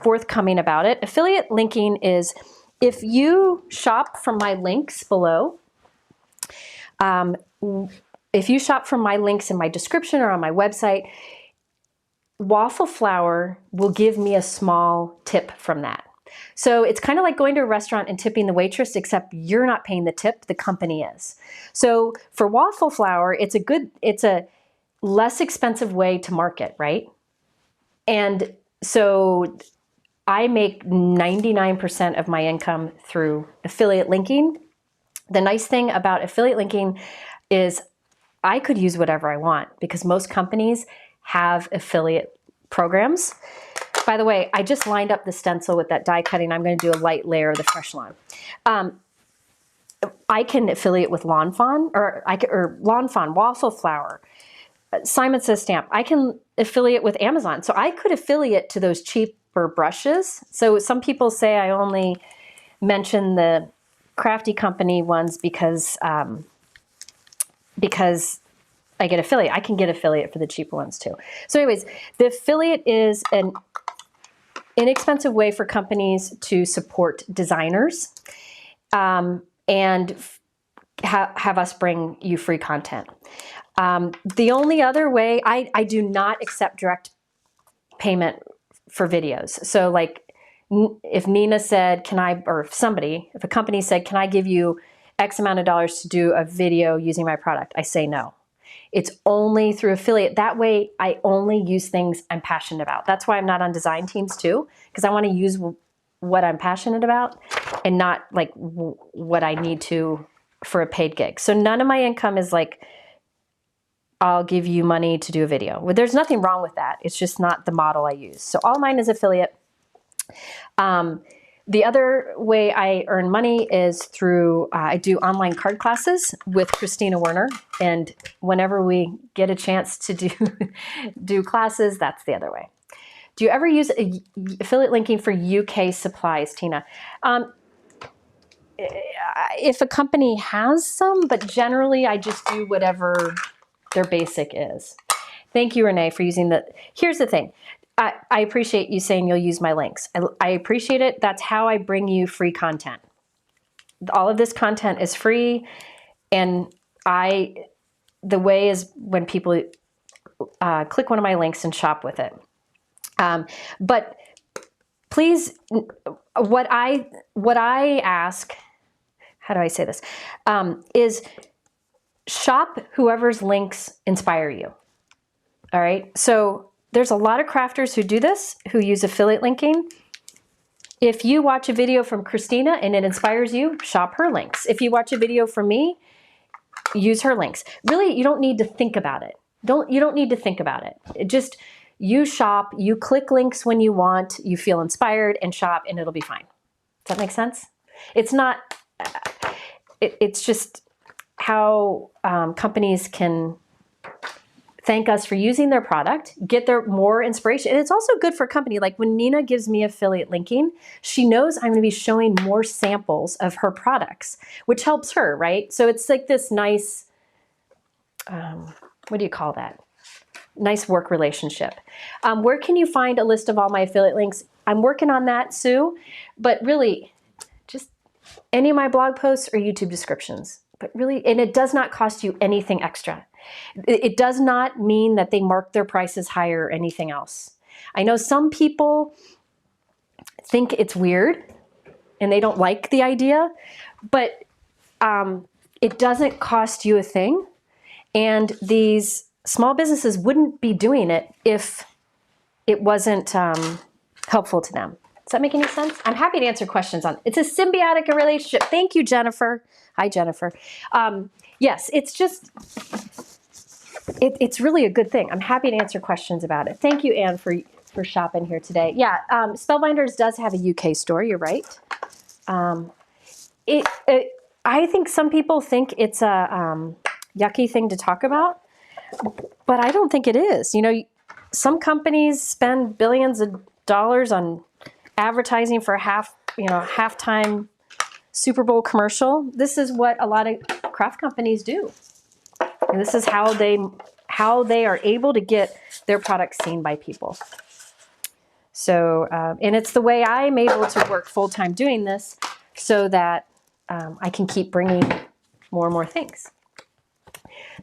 forthcoming about it. Affiliate linking is if you shop from my links below, if you shop from my links in my description or on my website, Waffle flour will give me a small tip from that. So it's kind of like going to a restaurant and tipping the waitress, except you're not paying the tip, the company is. So for waffle flour, it's a less expensive way to market, right? And so I make 99% of my income through affiliate linking. The nice thing about affiliate linking is I could use whatever I want because most companies have affiliate programs. By the way, I just lined up the stencil with that die cutting. I'm going to do a light layer of the fresh lawn. I can affiliate with Lawn Fawn or Lawn Fawn, Waffle Flour, Simon Says Stamp. I can affiliate with Amazon. So I could affiliate to those cheaper brushes. So some people say I only mention the crafty company ones because I get affiliate. I can get affiliate for the cheaper ones too. So anyways, the affiliate is an inexpensive way for companies to support designers and have us bring you free content. The only other way, I do not accept direct payment for videos. So like if Nina said, if a company said, can I give you X amount of dollars to do a video using my product? I say no. It's only through affiliate. That way I only use things I'm passionate about. That's why I'm not on design teams too, because I want to use what I'm passionate about and not like what I need to for a paid gig. So none of my income is like, I'll give you money to do a video. Well, there's nothing wrong with that. It's just not the model I use. So all mine is affiliate. The other way I earn money is through, I do online card classes with Christina Werner. And whenever we get a chance to do classes, that's the other way. Do you ever use affiliate linking for UK supplies, Tina? If a company has some, but generally I just do whatever their basic is. Thank you, Renee, for using the, here's the thing. I appreciate you saying you'll use my links. I appreciate it. That's how I bring you free content. All of this content is free. And the way is when people click one of my links and shop with it. But please, what I ask, how do I say this, is shop whoever's links inspire you. All right. So there's a lot of crafters who do this, who use affiliate linking. If you watch a video from Christina and it inspires you, shop her links. If you watch a video from me, use her links. Really, you don't need to think about it. You don't need to think about it. Just you shop, you click links when you want, you feel inspired and shop and it'll be fine. Does that make sense? It's not, it's just how companies can thank us for using their product, get their more inspiration. And it's also good for a company. Like when Nina gives me affiliate linking, she knows I'm going to be showing more samples of her products, which helps her, right? So it's like this nice, what do you call that? Nice work relationship. Where can you find a list of all my affiliate links? I'm working on that, Sue, but really just any of my blog posts or YouTube descriptions. But really, and it does not cost you anything extra. It does not mean that they mark their prices higher or anything else. I know some people think it's weird and they don't like the idea, but it doesn't cost you a thing. And these small businesses wouldn't be doing it if it wasn't helpful to them. Does that make any sense? I'm happy to answer questions on it. It's a symbiotic relationship. Thank you, Jennifer. Hi, Jennifer. Yes, it's just, it's really a good thing. I'm happy to answer questions about it. Thank you, Anne, for shopping here today. Yeah, Spellbinders does have a UK store. You're right. I think some people think it's a yucky thing to talk about, but I don't think it is. You know, some companies spend billions of dollars on advertising for halftime Super Bowl commercial. This is what a lot of craft companies do. And this is how they are able to get their products seen by people. So, and it's the way I'm able to work full-time doing this so that I can keep bringing more and more things.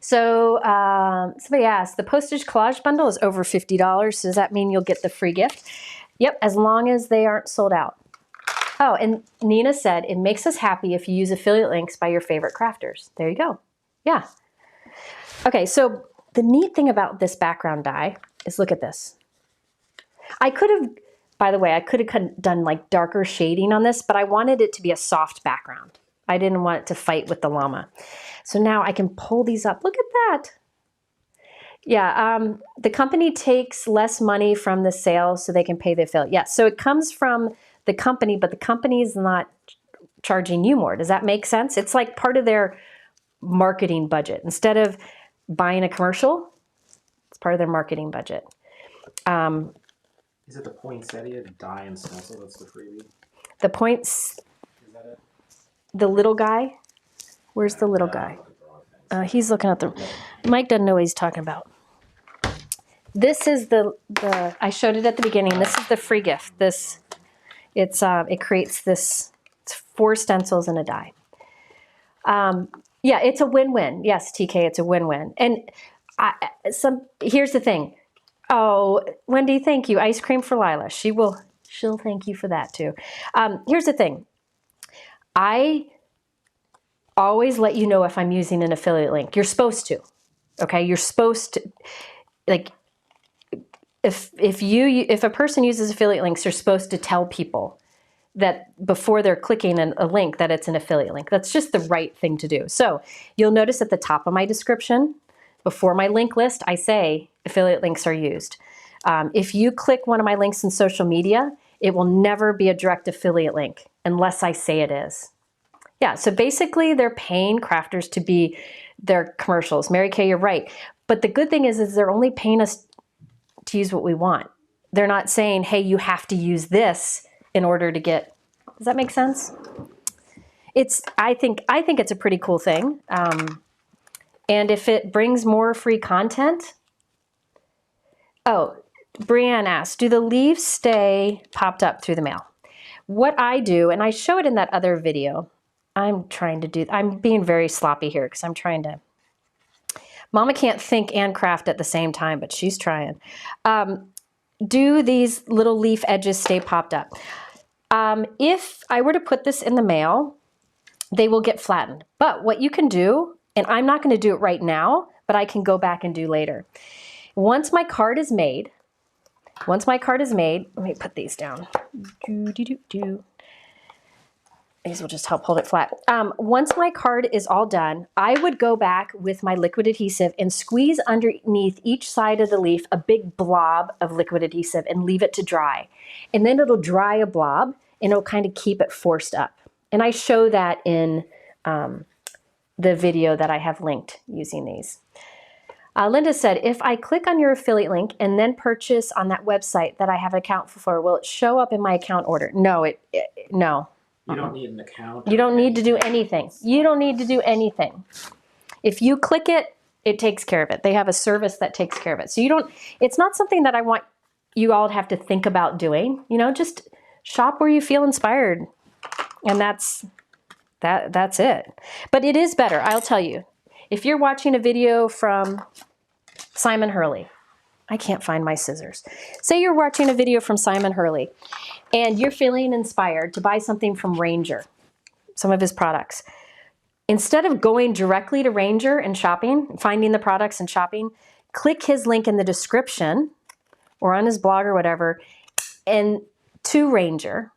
So somebody asked, the Postage Collage bundle is over $50. So does that mean you'll get the free gift? Yep, as long as they aren't sold out. Oh, and Nina said, it makes us happy if you use affiliate links by your favorite crafters. There you go. Yeah. Okay, so the neat thing about this background die is look at this. I could have, by the way, I could have done like darker shading on this, but I wanted it to be a soft background. I didn't want it to fight with the llama. So now I can pull these up. Look at that. Yeah, the company takes less money from the sale so they can pay the affiliate. Yeah, so it comes from the company, but the company is not charging you more. Does that make sense? It's like part of their marketing budget. Instead of buying a commercial, it's part of their marketing budget. Is it the Poinsettia Die-n-stencil that's the freebie? The points, Is that it? the little guy. Where's the little guy? He's looking at the, Mike doesn't know what he's talking about. This is the I showed it at the beginning. This is the free gift. This, it creates this, it's 4 stencils and a die. Yeah, it's a win-win. Yes, TK, it's a win-win. And here's the thing. Oh, Wendy, thank you. Ice cream for Lila. She'll thank you for that too. Here's the thing. I always let you know if I'm using an affiliate link. You're supposed to. Okay, you're supposed to, like, if a person uses affiliate links, you're supposed to tell people that before they're clicking a link that it's an affiliate link. That's just the right thing to do. So you'll notice at the top of my description, before my link list, I say affiliate links are used. If you click one of my links in social media, it will never be a direct affiliate link unless I say it is. Yeah, so basically they're paying crafters to be their commercials. Mary Kay, you're right. But the good thing is they're only paying us to use what we want. They're not saying, hey, you have to use this in order to get, does that make sense? I think it's a pretty cool thing. And if it brings more free content, oh, Brianne asked, do the leaves stay popped up through the mail? What I do, and I show it in that other video, I'm being very sloppy here because I'm trying to, Mama can't think and craft at the same time, but she's trying. Do these little leaf edges stay popped up? If I were to put this in the mail, they will get flattened. But what you can do, and I'm not going to do it right now, but I can go back and do later. Once my card is made, let me put these down. These will just help hold it flat. Once my card is all done, I would go back with my liquid adhesive and squeeze underneath each side of the leaf a big blob of liquid adhesive and leave it to dry. And then it'll dry a blob and it'll kind of keep it forced up. And I show that in the video that I have linked using these. Linda said, if I click on your affiliate link and then purchase on that website that I have an account for, will it show up in my account order? No, no. You don't need an account. You don't need to do anything. You don't need to do anything. If you click it, it takes care of it. They have a service that takes care of it. So it's not something that I want you all to have to think about doing. You know, just shop where you feel inspired. And that's it. But it is better, I'll tell you. If you're watching a video from Simon Hurley, I can't find my scissors. Say you're watching a video from Simon Hurley and you're feeling inspired to buy something from Ranger, some of his products. Instead of going directly to Ranger and shopping, finding the products and shopping, click his link in the description or on his blog or whatever, and to Ranger.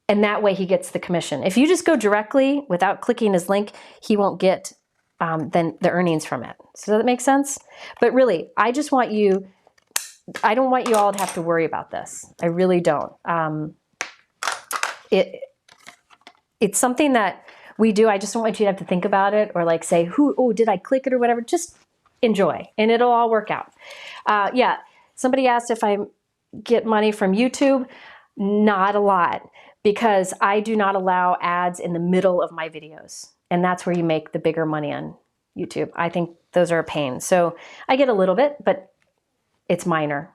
And that way he gets the commission. If you just go directly without clicking his link, he won't get then the earnings from it. So does that make sense? But really, I don't want you all to have to worry about this. I really don't. It's something that we do. I just don't want you to have to think about it or like say, did I click it or whatever? Just enjoy and it'll all work out. Yeah, somebody asked if I get money from YouTube. Not a lot, because I do not allow ads in the middle of my videos. And that's where you make the bigger money on YouTube. I think those are a pain. So I get a little bit, but it's minor.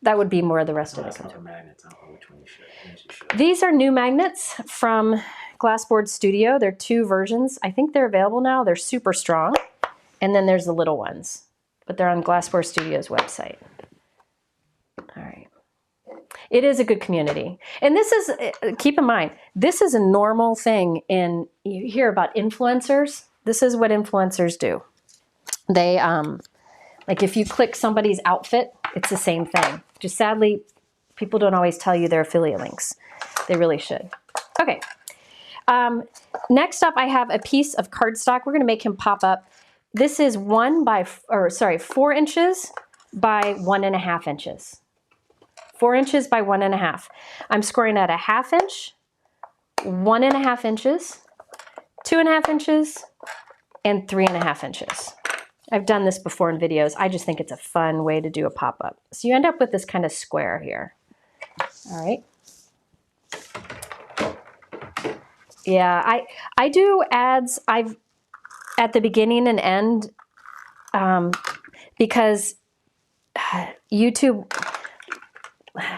That would be more of the rest of it. Magnets. I don't know which one you should. These are new magnets from Glassboard Studio. They're 2 versions. I think they're available now. They're super strong. And then there's the little ones, but they're on Glassware Studios website. All right. It is a good community. And this is, keep in mind, this is a normal thing you hear about influencers. This is what influencers do. They, like if you click somebody's outfit, it's the same thing. Just sadly, people don't always tell you their affiliate links. They really should. Okay. Next up, I have a piece of cardstock. We're going to make him pop up. This is 4 inches by 1.5 inches. 4 inches by 1.5. I'm scoring at 1/2 inch, 1.5 inches, 2.5 inches, and 3.5 inches. I've done this before in videos. I just think it's a fun way to do a pop-up. So you end up with this kind of square here. All right. Yeah, I do ads. I've at the beginning and end because YouTube,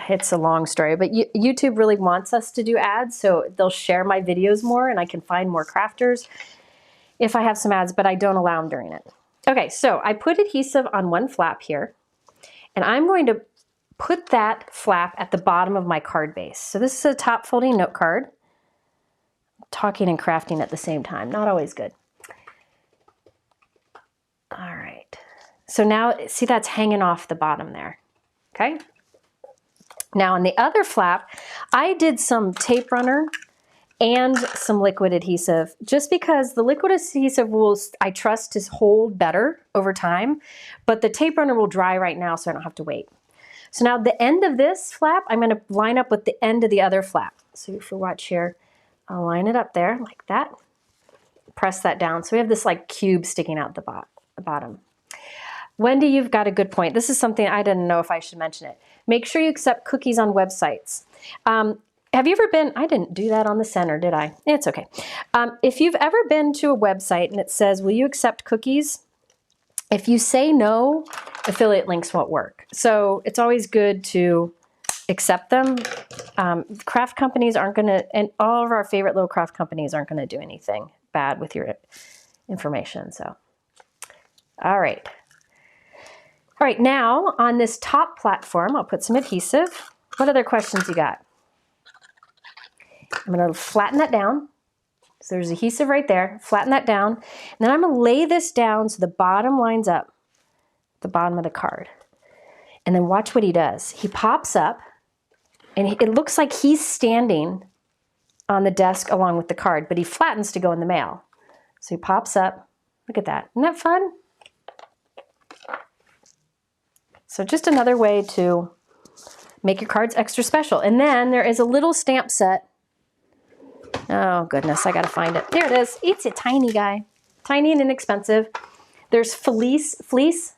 it's a long story, but YouTube really wants us to do ads, so they'll share my videos more and I can find more crafters if I have some ads, but I don't allow them during it. Okay, so I put adhesive on one flap here, and I'm going to put that flap at the bottom of my card base. So this is a top folding note card. Talking and crafting at the same time, not always good. All right, so now see that's hanging off the bottom there, okay? Now on the other flap, I did some tape runner and some liquid adhesive, just because the liquid adhesive will, I trust, to hold better over time, but the tape runner will dry right now so I don't have to wait. So now the end of this flap, I'm gonna line up with the end of the other flap. So if you watch here, I'll line it up there like that, press that down. So we have this like cube sticking out the bottom. Wendy, you've got a good point. This is something I didn't know if I should mention it. Make sure you accept cookies on websites. Have you ever been, I didn't do that on the center, did I? It's okay. If you've ever been to a website and it says, will you accept cookies? If you say no, affiliate links won't work. So it's always good to accept them. Craft companies aren't gonna, and all of our favorite little craft companies aren't gonna do anything bad with your information, so. All right. All right, now on this top platform, I'll put some adhesive. What other questions you got? I'm gonna flatten that down. So there's adhesive right there, flatten that down. And then I'm gonna lay this down so the bottom lines up, the bottom of the card. And then watch what he does. He pops up, and it looks like he's standing on the desk along with the card, but he flattens to go in the mail. So he pops up, look at that. Isn't that fun? So just another way to make your cards extra special. And then there is a little stamp set. Oh goodness, I gotta find it. There it is. It's a tiny guy. Tiny and inexpensive. There's Felice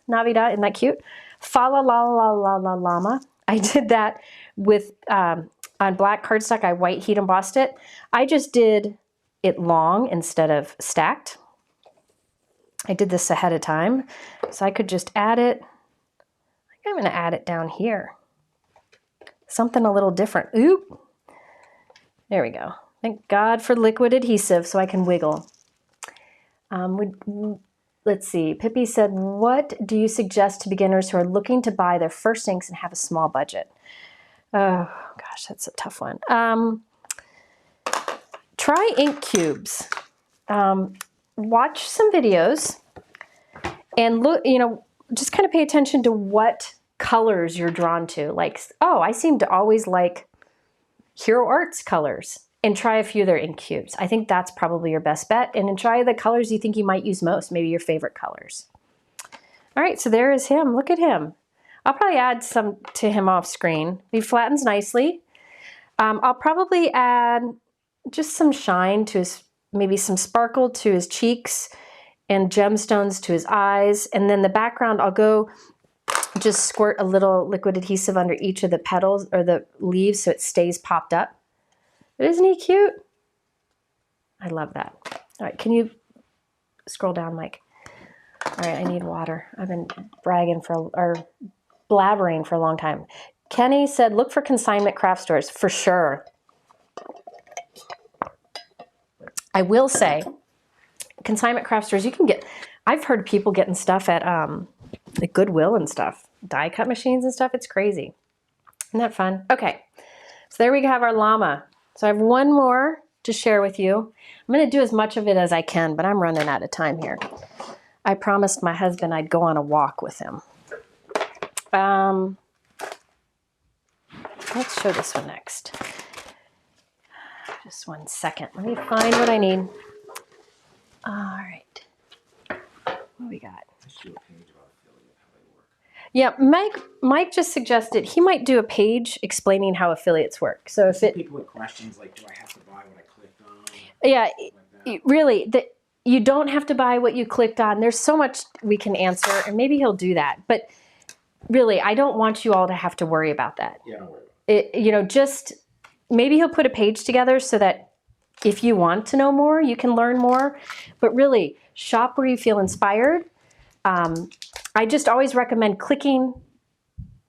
Navidad, isn't that cute? Fa la la la la la llama. I did that with, on black cardstock, I white heat embossed it. I just did it long instead of stacked. I did this ahead of time, so I could just add it. I think I'm gonna add it down here. Something a little different. Oop. There we go. Thank God for liquid adhesive so I can wiggle. Let's see, Pippi said, what do you suggest to beginners who are looking to buy their first inks and have a small budget? Oh gosh, that's a tough one. Try ink cubes. Watch some videos and look, just kind of pay attention to what colors you're drawn to. Like, oh, I seem to always like Hero Arts colors, and try a few of their ink cubes. I think that's probably your best bet. And then try the colors you think you might use most, maybe your favorite colors. All right, so there is him. Look at him. I'll probably add some to him off screen. He flattens nicely. I'll probably add just some shine to his, maybe some sparkle to his cheeks and gemstones to his eyes. And then the background, I'll go just squirt a little liquid adhesive under each of the petals or the leaves so it stays popped up. But isn't he cute? I love that. All right, can you scroll down, Mike? All right, I need water. I've been blabbering for a long time. Kenny said, look for consignment craft stores. For sure. I will say, consignment craft stores, you can get, I've heard people getting stuff at like Goodwill and stuff, die cut machines and stuff. It's crazy. Isn't that fun? Okay, so there we have our llama. So I have one more to share with you. I'm going to do as much of it as I can, but I'm running out of time here. I promised my husband I'd go on a walk with him. Let's show this one next. Just 1 second. Let me find what I need. All right. What we got? Yeah, Mike just suggested he might do a page explaining how affiliates work. So if it people with questions like, do I have to buy what I clicked on? Yeah, like really, you don't have to buy what you clicked on. There's so much we can answer, and maybe he'll do that. But really, I don't want you all to have to worry about that. Yeah, don't worry about it. Just maybe he'll put a page together so that if you want to know more, you can learn more. But really, shop where you feel inspired. I just always recommend clicking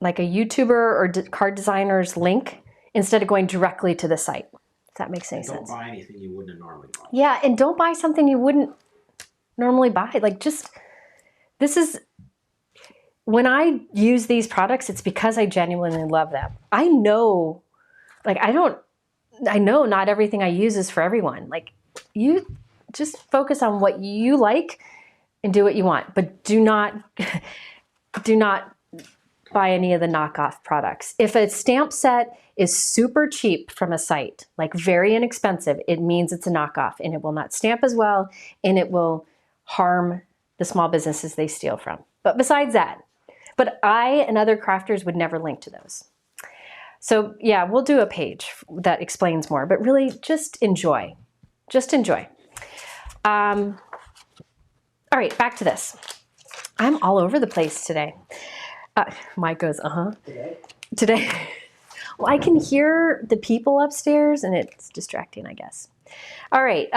like a YouTuber or card designer's link instead of going directly to the site. If that makes any sense. Don't buy anything you wouldn't have normally bought. Yeah, and don't buy something you wouldn't normally buy. Like when I use these products, it's because I genuinely love them. I know not everything I use is for everyone. Like, you just focus on what you like and do what you want, but do not buy any of the knockoff products. If a stamp set is super cheap from a site, like very inexpensive, it means it's a knockoff, and it will not stamp as well, and it will harm the small businesses they steal from. But besides that, I and other crafters would never link to those. So yeah, we'll do a page that explains more, but really just enjoy. Just enjoy. All right, back to this. I'm all over the place today. Mike goes, Today. Well, I can hear the people upstairs, and it's distracting, I guess. All right,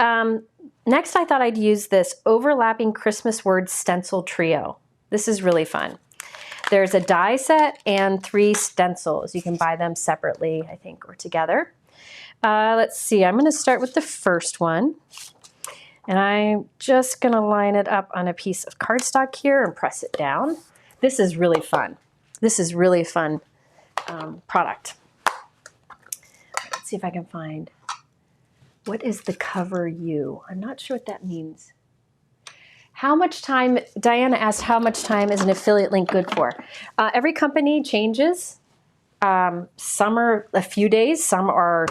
next I thought I'd use this overlapping Christmas word stencil trio. This is really fun. There's a die set and 3 stencils. You can buy them separately, I think, or together. Let's see, I'm gonna start with the first one. And I'm just gonna line it up on a piece of cardstock here and press it down. This is really fun. This is really fun product. Let's see if I can find, what is the cover U? I'm not sure what that means. How much time, Diana asked, how much time is an affiliate link good for? Every company changes. Some are a few days, some are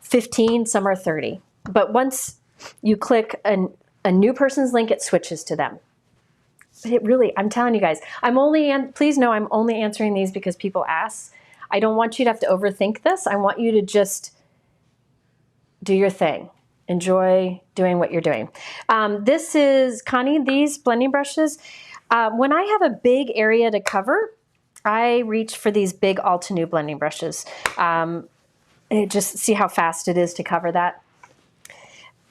15, some are 30. But once you click a new person's link, it switches to them. It really, I'm telling you guys, please know I'm only answering these because people ask. I don't want you to have to overthink this. I want you to just do your thing. Enjoy doing what you're doing. This is, Connie, these blending brushes. When I have a big area to cover, I reach for these big Altenew blending brushes. Just see how fast it is to cover that.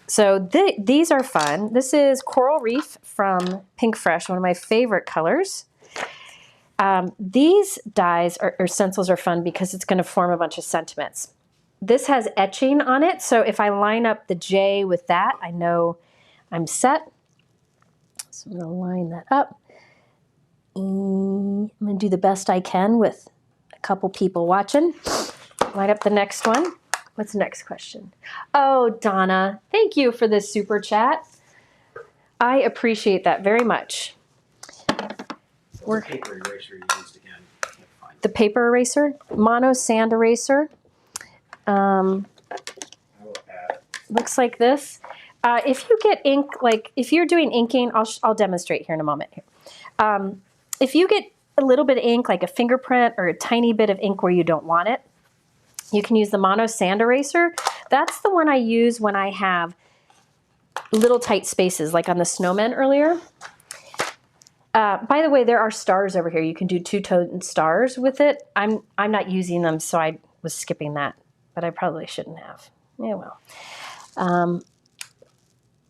So these are fun. This is Coral Reef from Pink Fresh, one of my favorite colors. These dies or stencils are fun because it's going to form a bunch of sentiments. This has etching on it, so if I line up the J with that, I know I'm set. So I'm going to line that up. I'm going to do the best I can with a couple people watching. Line up the next one. What's the next question? Oh, Donna, thank you for this super chat. I appreciate that very much. The paper eraser you used again. The paper eraser? Mono sand eraser. Looks like this. If you get ink, like if you're doing inking, I'll demonstrate here in a moment. If you get a little bit of ink, like a fingerprint or a tiny bit of ink where you don't want it, you can use the mono sand eraser. That's the one I use when I have little tight spaces, like on the Snowman earlier. By the way, there are stars over here. You can do two-tone stars with it. I'm not using them, so I was skipping that, but I probably shouldn't have. Yeah, well.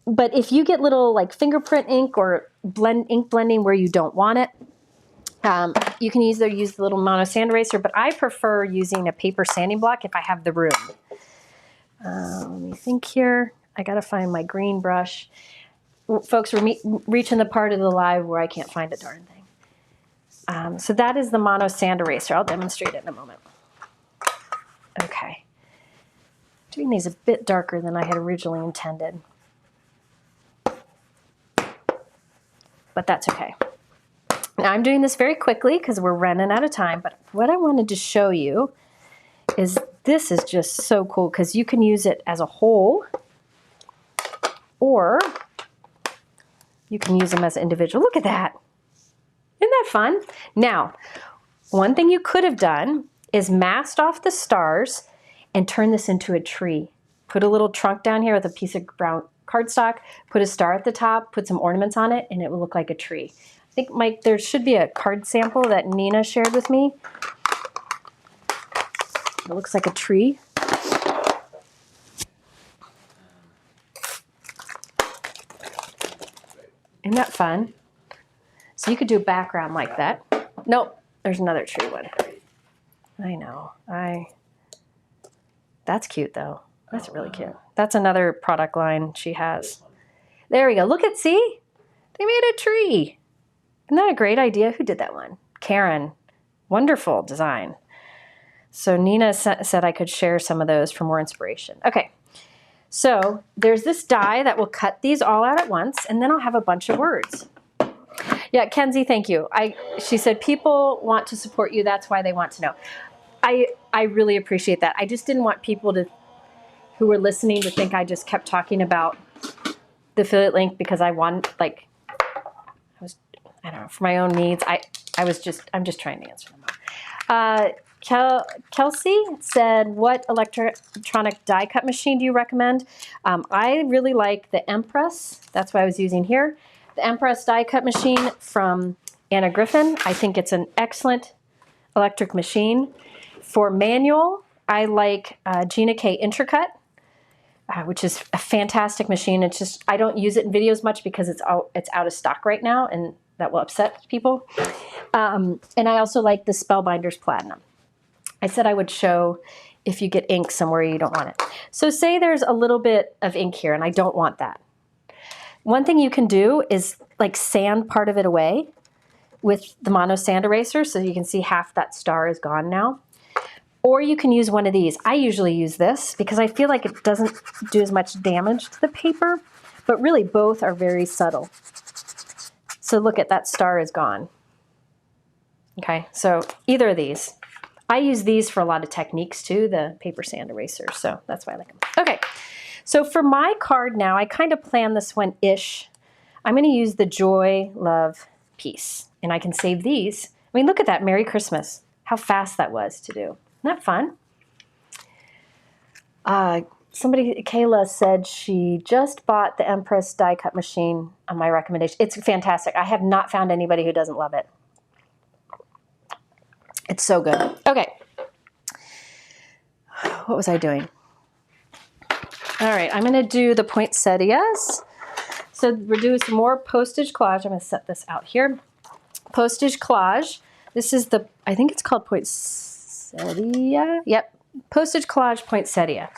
But if you get little like fingerprint ink or ink blending where you don't want it, you can either use the little mono sand eraser, but I prefer using a paper sanding block if I have the room. Let me think here. I gotta find my green brush. folks, we're reaching the part of the live where I can't find a darn thing. So that is the mono sand eraser. I'll demonstrate it in a moment. Okay. Doing these a bit darker than I had originally intended. But that's okay. Now I'm doing this very quickly because we're running out of time, but what I wanted to show you is this is just so cool because you can use it as a whole or you can use them as individual. Look at that. Isn't that fun? Now, one thing you could have done is masked off the stars and turn this into a tree. Put a little trunk down here with a piece of brown cardstock, put a star at the top, put some ornaments on it, and it will look like a tree. I think, Mike, there should be a card sample that Nina shared with me. It looks like a tree. Isn't that fun? So you could do a background like that. Nope, there's another tree one. I know. That's cute though. That's really cute. That's another product line she has. There we go. Look at, see? They made a tree. Isn't that a great idea? Who did that one? Karen. Wonderful design. So Nina said I could share some of those for more inspiration. Okay. So there's this die that will cut these all out at once, and then I'll have a bunch of words. Yeah, Kenzie, thank you. She said people want to support you. That's why they want to know. I really appreciate that. I just didn't want people who were listening to think I just kept talking about the affiliate link because I don't know, for my own needs. I'm just trying to answer them all. Kelsey said, what electronic die cut machine do you recommend? I really like the Empress. That's what I was using here. The Empress die cut machine from Anna Griffin. I think it's an excellent electric machine. For manual, I like Gina K Intracut, which is a fantastic machine. It's just, I don't use it in videos much because it's out of stock right now, and that will upset people. And I also like the Spellbinders Platinum. I said I would show if you get ink somewhere you don't want it. So say there's a little bit of ink here and I don't want that. One thing you can do is like sand part of it away with the mono sand eraser, so you can see half that star is gone now. Or you can use one of these. I usually use this because I feel like it doesn't do as much damage to the paper, but really both are very subtle. So look at that star is gone. Okay, so either of these. I use these for a lot of techniques too, the paper sand eraser, so that's why I like them. Okay, so for my card now, I kind of planned this one-ish. I'm gonna use the Joy, Love, Peace, and I can save these. I mean, look at that, Merry Christmas. How fast that was to do. Isn't that fun? Kayla said she just bought the Empress die cut machine on my recommendation. It's fantastic. I have not found anybody who doesn't love it. It's so good. Okay. What was I doing? All right, I'm going to do the poinsettias. So we're doing some more Postage collage. I'm going to set this out here. Postage collage. This is I think it's called Poinsettia. Yep, Postage collage poinsettia.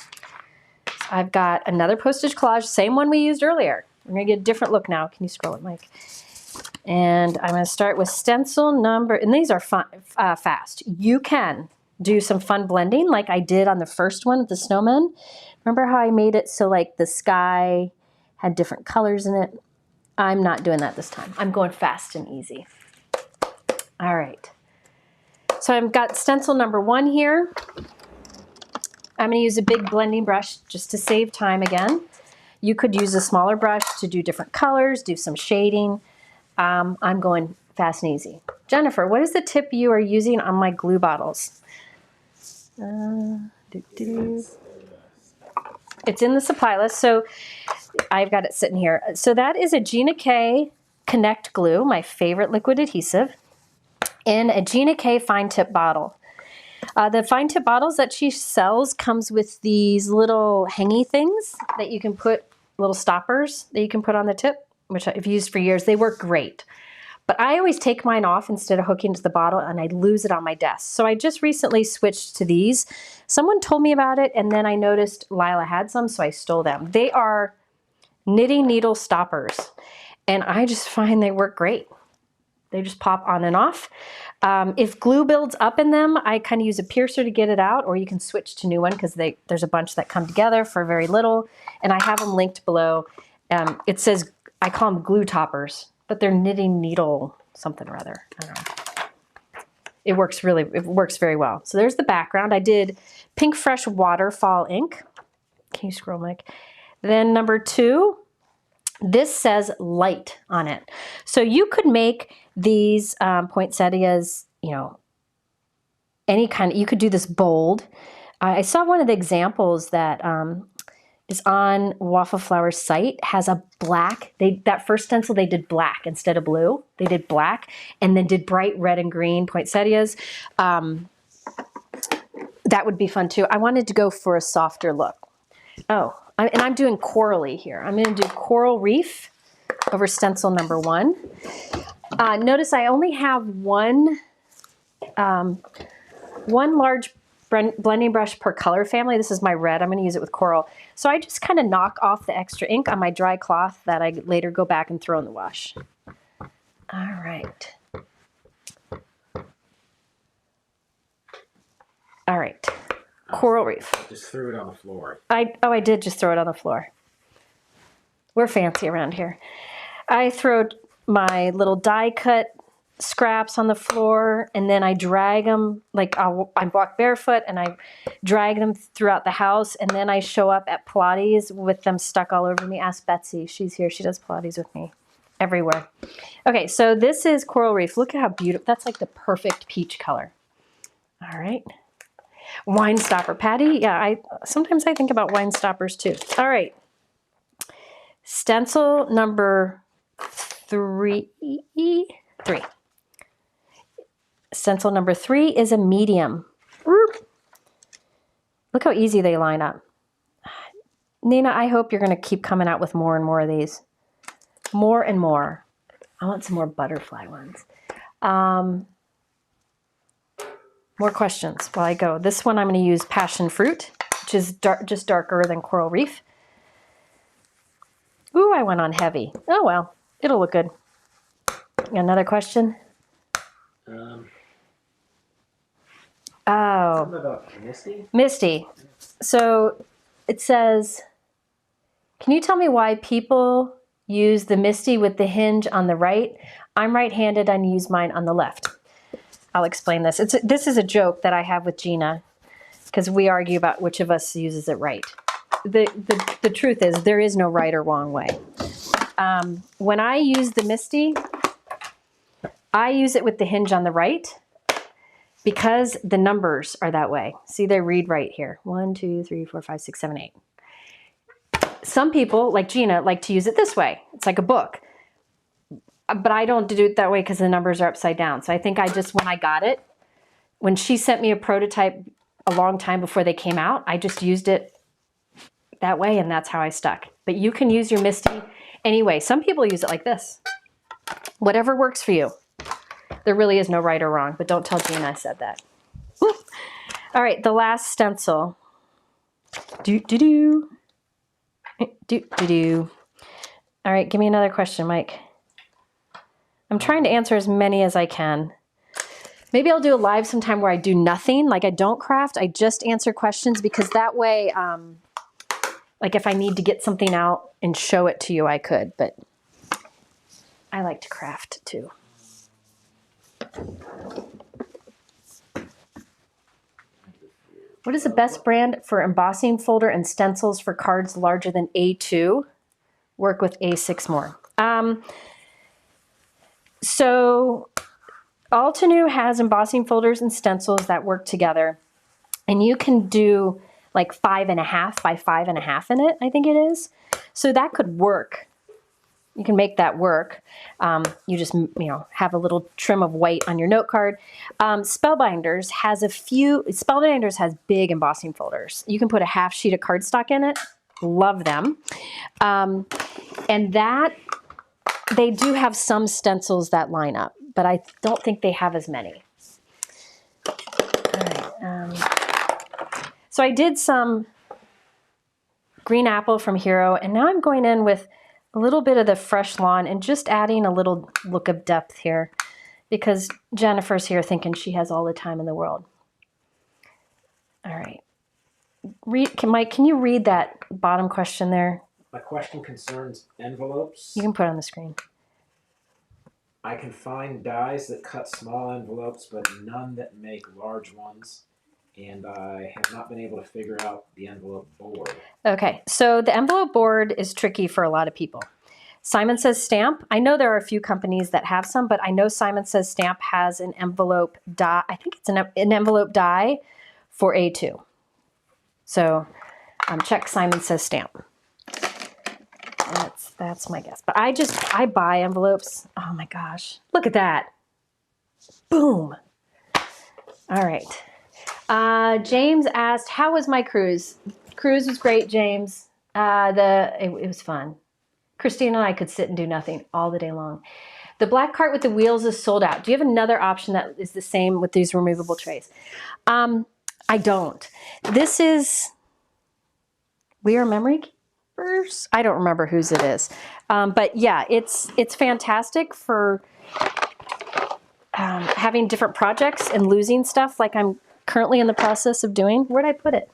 So I've got another Postage collage, same one we used earlier. We're going to get a different look now. Can you scroll it, Mike? And I'm going to start with stencil number, and these are fun, fast. You can do some fun blending like I did on the first one with the Snowman. Remember how I made it so like the sky had different colors in it? I'm not doing that this time. I'm going fast and easy. All right. So I've got stencil number 1 here. I'm going to use a big blending brush just to save time again. You could use a smaller brush to do different colors, do some shading. I'm going fast and easy. Jennifer, what is the tip you are using on my glue bottles? It's in the supply list, so I've got it sitting here. So that is a Gina K Connect glue, my favorite liquid adhesive, in a Gina K fine tip bottle. The fine tip bottles that she sells comes with these little hangy things that you can put, little stoppers that you can put on the tip, which I've used for years. They work great. But I always take mine off instead of hooking to the bottle, and I lose it on my desk. So I just recently switched to these. Someone told me about it, and then I noticed Lila had some, so I stole them. They are knitting needle stoppers. And I just find they work great. They just pop on and off. If glue builds up in them, I kind of use a piercer to get it out, or you can switch to new one because there's a bunch that come together for very little. And I have them linked below. It says, I call them glue toppers, but they're knitting needle something or other. I don't know. It works very well. So there's the background. I did Pink Fresh Waterfall ink. Can you scroll, Mike? Then number 2, this says light on it. So you could make these poinsettias, you know, any kind of, you could do this bold. I saw one of the examples that is on Waffle Flower's site has a black, that first stencil they did black instead of blue. They did black and then did bright red and green poinsettias. That would be fun too. I wanted to go for a softer look. Oh, and I'm doing corally here. I'm going to do Coral Reef over stencil number 1. Notice I only have one large blending brush per color family. This is my red. I'm going to use it with coral. So I just kind of knock off the extra ink on my dry cloth that I later go back and throw in the wash. All right. All right. Coral Reef. Just threw it on the floor. I did just throw it on the floor. We're fancy around here. I throw my little die cut scraps on the floor, and then I drag them, like I walk barefoot and I drag them throughout the house, and then I show up at Pilates with them stuck all over me. Ask Betsy, she's here, she does Pilates with me everywhere. Okay, so this is Coral Reef. Look at how beautiful, that's like the perfect peach color. All right. Wine stopper. Patty, yeah, sometimes I think about wine stoppers too. All right. Stencil number 3. Stencil number 3 is a medium. Look how easy they line up. Nina, I hope you're going to keep coming out with more and more of these. More and more. I want some more butterfly ones. More questions while I go. This one I'm going to use Passion Fruit, which is just darker than Coral Reef. Ooh, I went on heavy. Oh well, it'll look good. Another question? Something about MISTI? MISTI. So it says, can you tell me why people use the MISTI with the hinge on the right? I'm right-handed and use mine on the left. I'll explain this. This is a joke that I have with Gina because we argue about which of us uses it right. The truth is there is no right or wrong way. When I use the MISTI, I use it with the hinge on the right because the numbers are that way. See, they read right here. 1, 2, 3, 4, 5, 6, 7, 8. Some people, like Gina, like to use it this way. It's like a book. But I don't do it that way because the numbers are upside down. So I think when I got it, when she sent me a prototype a long time before they came out, I just used it that way and that's how I stuck. But you can use your MISTI anyway. Some people use it like this. Whatever works for you. There really is no right or wrong, but don't tell Gina I said that. Woo. All right, the last stencil. Do-do-do. Do-do-do. All right, give me another question, Mike. I'm trying to answer as many as I can. Maybe I'll do a live sometime where I do nothing, like I don't craft, I just answer questions because that way, like if I need to get something out and show it to you, I could, but I like to craft too. What is the best brand for embossing folder and stencils for cards larger than A2? Work with A6 more. So Altenew has embossing folders and stencils that work together. And you can do like 5.5 by 5.5 in it, I think it is. So that could work. You can make that work. You just, have a little trim of white on your note card. Spellbinders has big embossing folders. You can put a half sheet of cardstock in it. Love them. And they do have some stencils that line up, but I don't think they have as many. All right. So I did some green apple from Hero, and now I'm going in with a little bit of the fresh lawn and just adding a little look of depth here because Jennifer's here thinking she has all the time in the world. All right. Mike, can you read that bottom question there? My question concerns envelopes. You can put it on the screen. I can find dies that cut small envelopes, but none that make large ones. And I have not been able to figure out the envelope board. Okay, so the envelope board is tricky for a lot of people. Simon Says Stamp. I know there are a few companies that have some, but I know Simon Says Stamp has an envelope die. I think it's an envelope die for A2. So check Simon Says Stamp. That's my guess. But I buy envelopes. Oh my gosh. Look at that. Boom. All right. James asked, how was my cruise? Cruise was great, James. It was fun. Christine and I could sit and do nothing all the day long. The black cart with the wheels is sold out. Do you have another option that is the same with these removable trays? I don't. This is We Are Memory Keepers. I don't remember whose it is. But yeah, it's fantastic for having different projects and losing stuff like I'm currently in the process of doing. Where'd I put it?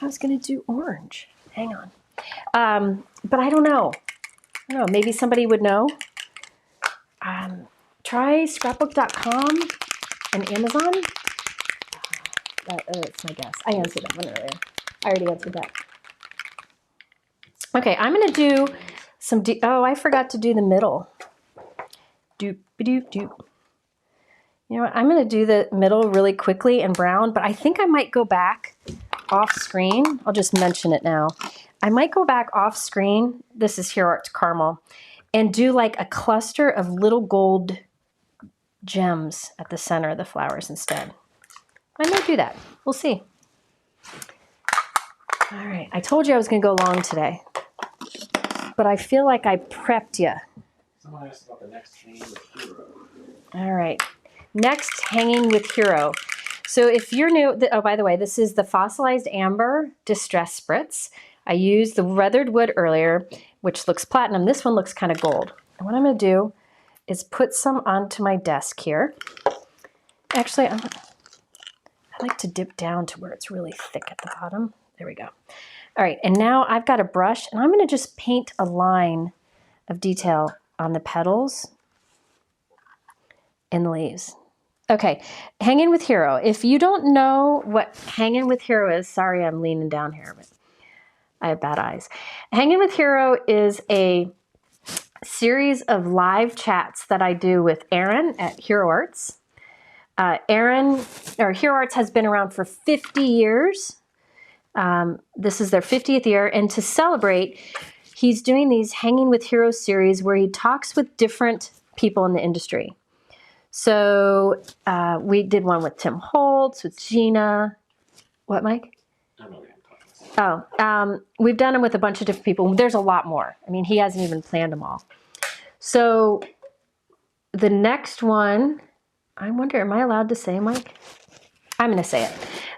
I was going to do orange. Hang on. But I don't know. Maybe somebody would know. Try scrapbook.com and Amazon. That's my guess. I answered that one earlier. I already answered that. Okay, I'm going to do some... Oh, I forgot to do the middle. Doop-a-doop-doop. You know what? I'm going to do the middle really quickly and brown, but I think I might go back off screen. I'll just mention it now. I might go back off screen. This is Hero Arts Caramel. And do like a cluster of little gold gems at the center of the flowers instead. I might do that. We'll see. All right. I told you I was going to go long today. But I feel like I prepped you. Someone asked about the next hanging with Hero. All right. Next, hanging with Hero. So if you're new, oh, by the way, this is the Fossilized Amber Distress Spritz. I used the weathered wood earlier, which looks platinum. This one looks kind of gold. And what I'm going to do is put some onto my desk here. Actually, I like to dip down to where it's really thick at the bottom. There we go. All right, and now I've got a brush, and I'm going to just paint a line of detail on the petals and the leaves. Okay, Hanging with Hero. If you don't know what Hanging with Hero is, sorry I'm leaning down here, but I have bad eyes. Hanging with Hero is a series of live chats that I do with Erin at Hero Arts. Hero Arts has been around for 50 years. This is their 50th year, and to celebrate, he's doing these Hanging with Hero series where he talks with different people in the industry. So we did one with Tim Holtz, with Gina. What, Mike? I know what I'm talking about. We've done them with a bunch of different people. There's a lot more. I mean, he hasn't even planned them all. So the next one, I wonder, am I allowed to say, Mike? I'm going to say it.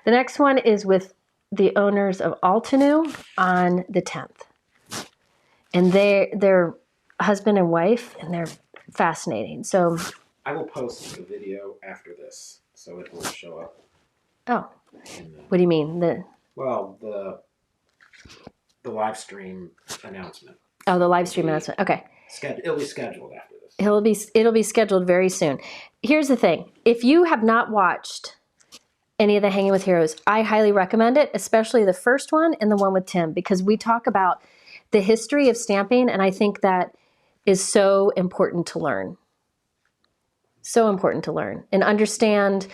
The next one is with the owners of Altenew on the 10th. And they're husband and wife, and they're fascinating. So I will post the video after this, so it will show up. Oh, what do you mean? The live stream announcement. Oh, the live stream announcement. Okay. It'll be scheduled after this. It'll be scheduled very soon. Here's the thing. If you have not watched any of the Hanging with Heroes, I highly recommend it, especially the first one and the one with Tim, because we talk about the history of stamping, and I think that is so important to learn. So important to learn and understand,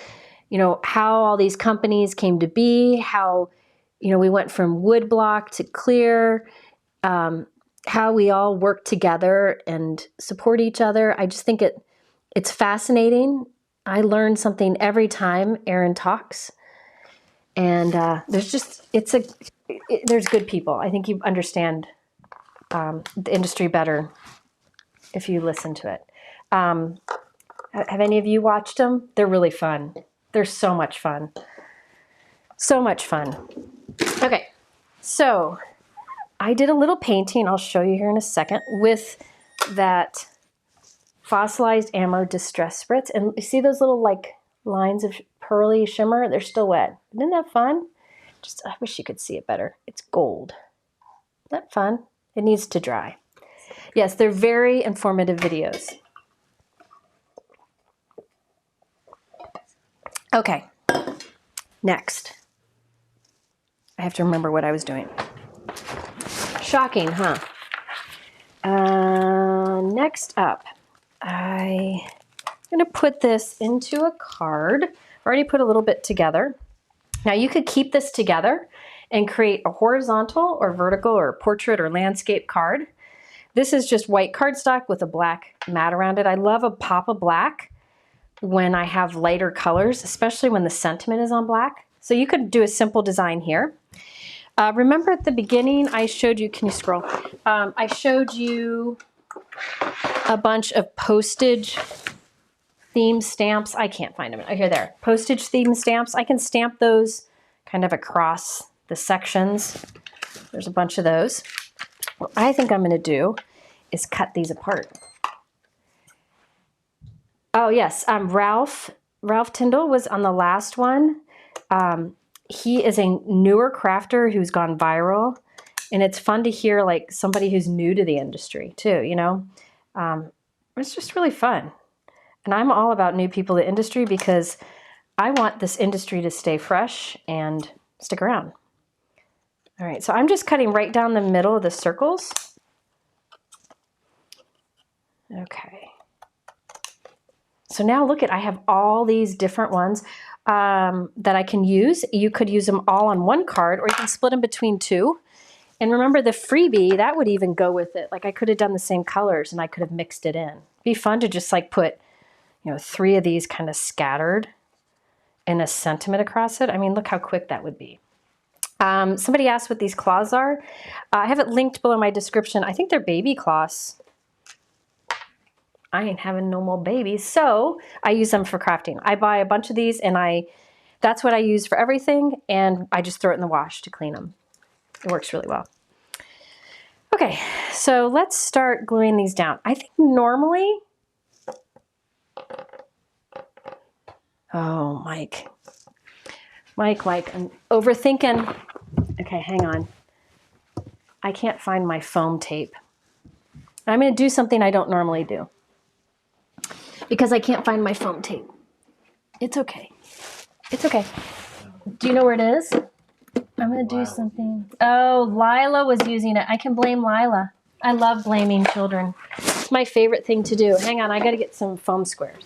how all these companies came to be, how, we went from wood block to clear, how we all work together and support each other. I just think it's fascinating. I learn something every time Erin talks, and there's good people. I think you understand the industry better if you listen to it. Have any of you watched them? They're really fun. They're so much fun. So much fun. Okay, so I did a little painting, I'll show you here in a second, with that fossilized amber distress spritz. And you see those little like lines of pearly shimmer? They're still wet. Isn't that fun? I wish you could see it better. It's gold. Isn't that fun? It needs to dry. Yes, they're very informative videos. Okay, next. I have to remember what I was doing. Shocking, huh? Next up, I'm gonna put this into a card. I already put a little bit together. Now you could keep this together and create a horizontal or vertical or portrait or landscape card. This is just white cardstock with a black mat around it. I love a pop of black when I have lighter colors, especially when the sentiment is on black. So you could do a simple design here. Remember at the beginning I showed you, can you scroll? I showed you a bunch of postage theme stamps. I can't find them. Oh, here, there. Postage theme stamps. I can stamp those kind of across the sections. There's a bunch of those. What I think I'm going to do is cut these apart. Oh, yes. Ralph Tyndall was on the last one. He is a newer crafter who's gone viral. And it's fun to hear like somebody who's new to the industry too, you know. It's just really fun. And I'm all about new people to the industry because I want this industry to stay fresh and stick around. All right, so I'm just cutting right down the middle of the circles. Okay. So now look I have all these different ones that I can use. You could use them all on one card or you can split them between two. And remember the freebie, that would even go with it. Like I could have done the same colors and I could have mixed it in. It'd be fun to just like put, you know, 3 of these kind of scattered and a sentiment across it. I mean, look how quick that would be. Somebody asked what these cloths are. I have it linked below my description. I think they're baby cloths. I ain't having no more babies. So I use them for crafting. I buy a bunch of these and that's what I use for everything. And I just throw it in the wash to clean them. It works really well. Okay, so let's start gluing these down. I think normally, oh, Mike, I'm overthinking. Okay, hang on. I can't find my foam tape. I'm gonna do something I don't normally do because I can't find my foam tape. It's okay. It's okay. Do you know where it is? I'm going to do something. Oh, Lila was using it. I can blame Lila. I love blaming children. It's my favorite thing to do. Hang on, I got to get some foam squares.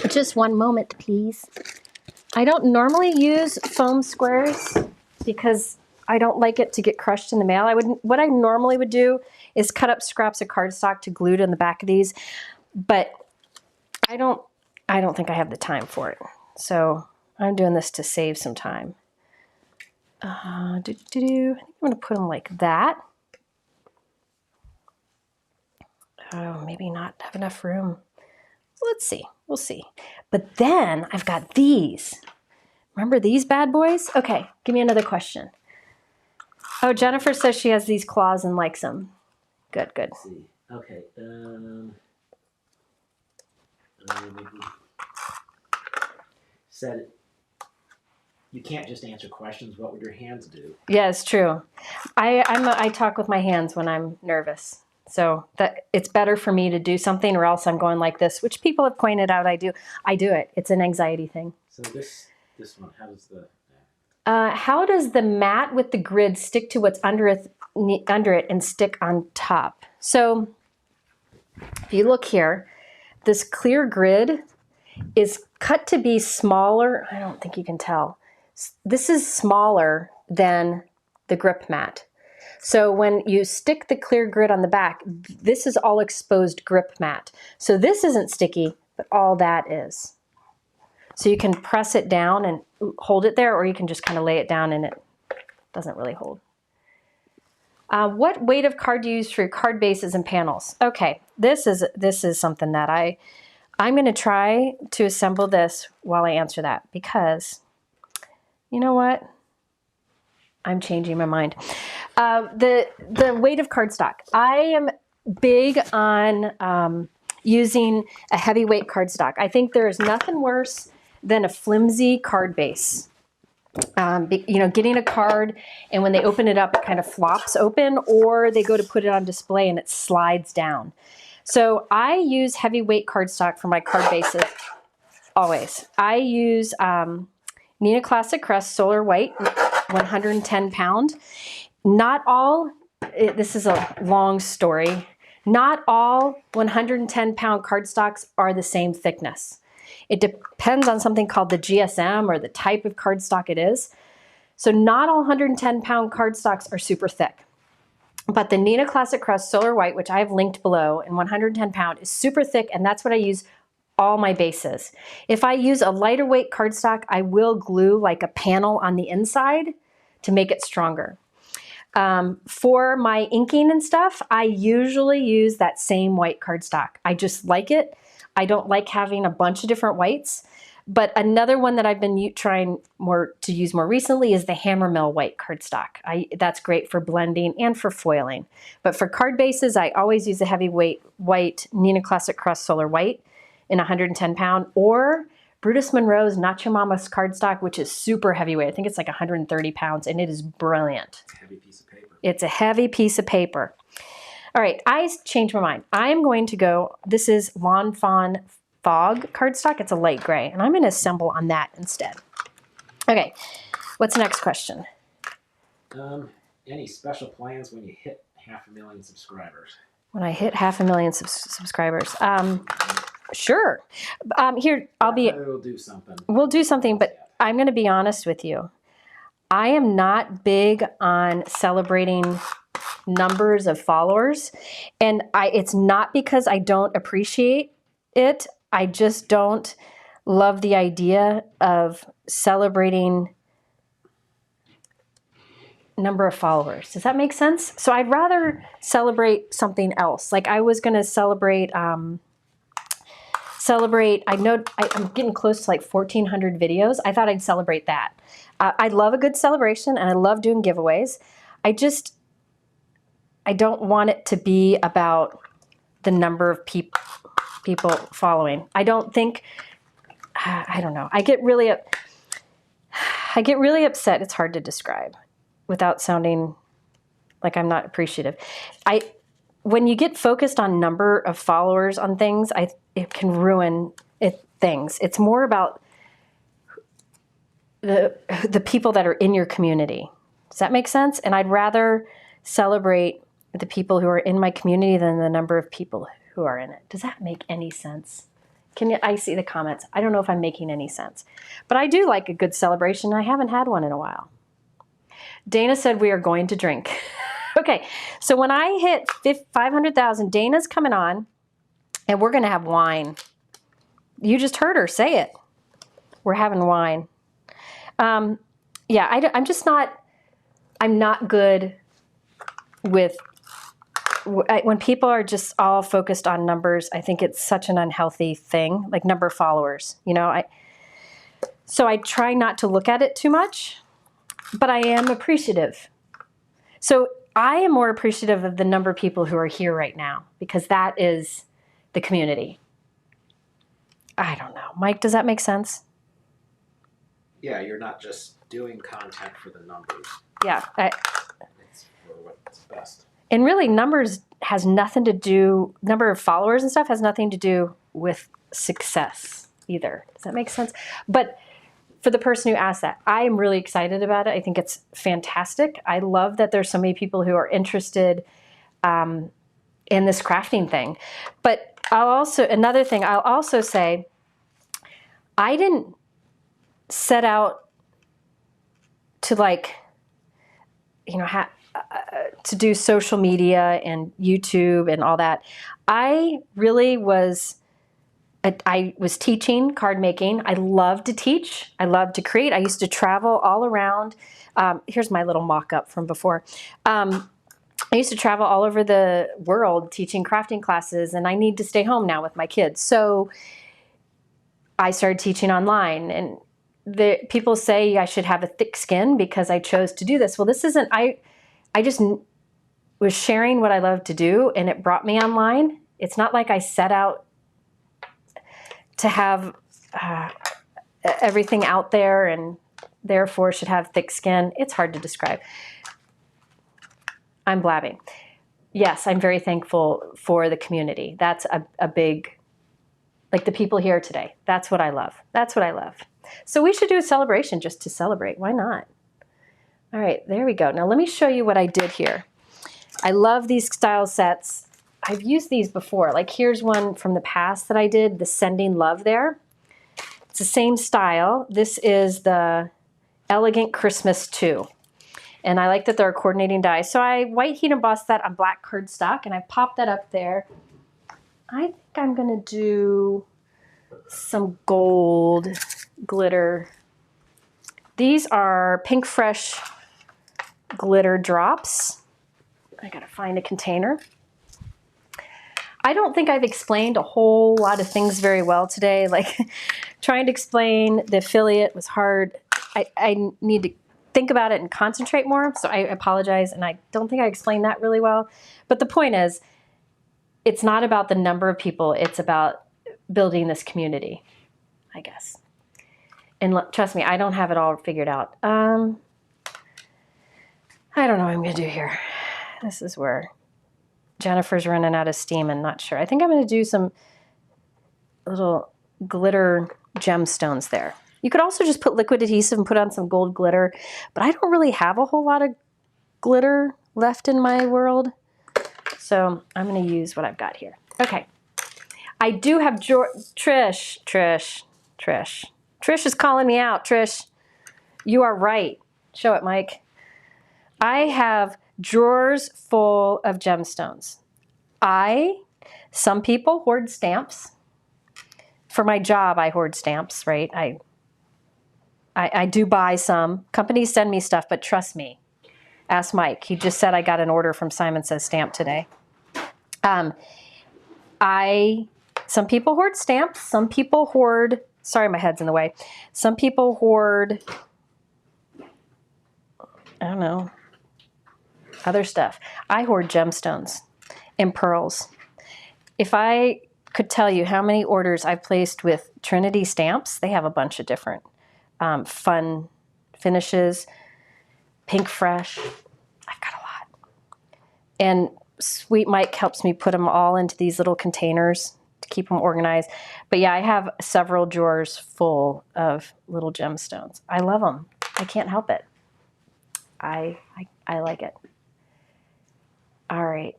Just one moment, please. I don't normally use foam squares because I don't like it to get crushed in the mail. What I normally would do is cut up scraps of cardstock to glue to in the back of these, but I don't think I have the time for it. So I'm doing this to save some time. I think I'm going to put them like that. Oh, maybe not have enough room. Let's see. We'll see. But then I've got these. Remember these bad boys? Okay, give me another question. Oh, Jennifer says she has these claws and likes them. Good, good. Let's see. Okay. Said you can't just answer questions. What would your hands do? Yeah, it's true. I talk with my hands when I'm nervous. So that it's better for me to do something or else I'm going like this, which people have pointed out I do. I do it. It's an anxiety thing. So this one, how does the mat with the grid stick to what's under it and stick on top? So if you look here, this clear grid is cut to be smaller. I don't think you can tell. This is smaller than the grip mat. So when you stick the clear grid on the back, this is all exposed grip mat. So this isn't sticky, but all that is. So you can press it down and hold it there, or you can just kind of lay it down and it doesn't really hold. What weight of card do you use for your card bases and panels? Okay, this is something that I'm going to try to assemble this while I answer that, because you know what? I'm changing my mind. The weight of cardstock. I am big on using a heavyweight cardstock. I think there is nothing worse than a flimsy card base. Getting a card and when they open it up, it kind of flops open, or they go to put it on display and it slides down. So I use heavyweight cardstock for my card bases always. I use Neenah Classic Crest Solar White, 110 pound. Not all, this is a long story, not all 110 pound cardstocks are the same thickness. It depends on something called the GSM or the type of cardstock it is. So not all 110 pound cardstocks are super thick. But the Neenah Classic Crest Solar White, which I have linked below, and 110 pound is super thick, and that's what I use all my bases. If I use a lighter weight cardstock, I will glue like a panel on the inside to make it stronger. For my inking and stuff, I usually use that same white cardstock. I just like it. I don't like having a bunch of different whites. But another one that I've been trying to use more recently is the Hammermill white cardstock. That's great for blending and for foiling. But for card bases, I always use a heavyweight white Neenah Classic Crest Solar White in 110 pound, or Brutus Monroe's Not Your Mama's cardstock, which is super heavyweight. I think it's like 130 pounds, and it is brilliant. It's a heavy piece of paper. It's a heavy piece of paper. All right, I changed my mind. I'm going to go, this is Lawn Fawn Fog cardstock. It's a light gray, and I'm going to assemble on that instead. Okay, what's the next question? Any special plans when you hit 500,000 subscribers? When I hit 500,000 subscribers? Sure. Here, We'll do something. We'll do something, but I'm going to be honest with you. I am not big on celebrating numbers of followers, and it's not because I don't appreciate it. I just don't love the idea of celebrating number of followers. Does that make sense? So I'd rather celebrate something else. Like I was going to celebrate, I know I'm getting close to like 1,400 videos. I thought I'd celebrate that. I love a good celebration and I love doing giveaways. I don't want it to be about the number of people following. I don't know. I get really upset. It's hard to describe without sounding like I'm not appreciative. When you get focused on number of followers on things, it can ruin things. It's more about the people that are in your community. Does that make sense? And I'd rather celebrate the people who are in my community than the number of people who are in it. Does that make any sense? I see the comments. I don't know if I'm making any sense. But I do like a good celebration. I haven't had one in a while. Dana said we are going to drink. Okay, so when I hit 500,000, Dana's coming on, and we're going to have wine. You just heard her say it. We're having wine. Yeah, I'm not good with, when people are just all focused on numbers, I think it's such an unhealthy thing, like number of followers, so I try not to look at it too much, but I am appreciative. So I am more appreciative of the number of people who are here right now, because that is the community. I don't know. Mike, does that make sense? Yeah, you're not just doing content for the numbers. Yeah. It's for what's best. And really, numbers has nothing to do, number of followers and stuff has nothing to do with success either. Does that make sense? But for the person who asked that, I am really excited about it. I think it's fantastic. I love that there's so many people who are interested in this crafting thing. But another thing, I'll also say, I didn't set out to to do social media and YouTube and all that. I was teaching card making. I love to teach. I love to create. I used to travel all around. Here's my little mock-up from before. I used to travel all over the world teaching crafting classes, and I need to stay home now with my kids. So I started teaching online, and people say I should have a thick skin because I chose to do this. Well, this isn't, I just was sharing what I love to do, and it brought me online. It's not like I set out to have everything out there and therefore should have thick skin. It's hard to describe. I'm blabbing. Yes, I'm very thankful for the community. That's a big, like the people here today. That's what I love. That's what I love. So we should do a celebration just to celebrate. Why not? All right, there we go. Now let me show you what I did here. I love these style sets. I've used these before. Like here's one from the past that I did, the Sending Love there. It's the same style. This is the Elegant Christmas 2. And I like that they're coordinating dies. So I white heat embossed that on black cardstock, and I popped that up there. I think I'm gonna do some gold glitter. These are Pink Fresh glitter drops. I gotta find a container. I don't think I've explained a whole lot of things very well today. Like trying to explain the affiliate was hard. I need to think about it and concentrate more, so I apologize, and I don't think I explained that really well. But the point is, it's not about the number of people, it's about building this community, I guess. And trust me, I don't have it all figured out. I don't know what I'm gonna do here. This is where Jennifer's running out of steam and not sure. I think I'm gonna do some little glitter gemstones there. You could also just put liquid adhesive and put on some gold glitter, but I don't really have a whole lot of glitter left in my world. So I'm gonna use what I've got here. Okay, I do have Trish is calling me out, Trish. You are right. Show it, Mike. I have drawers full of gemstones. Some people hoard stamps. For my job, I hoard stamps, right? I do buy some. Companies send me stuff, but trust me. Ask Mike. He just said I got an order from Simon Says Stamp today. Some people hoard stamps. Some people hoard, sorry, my head's in the way. Some people hoard, I don't know, other stuff. I hoard gemstones and pearls. If I could tell you how many orders I've placed with Trinity Stamps, they have a bunch of different fun finishes. Pink Fresh, I've got a lot. And Sweet Mike helps me put them all into these little containers to keep them organized. But yeah, I have several drawers full of little gemstones. I love them. I can't help it. I like it. All right.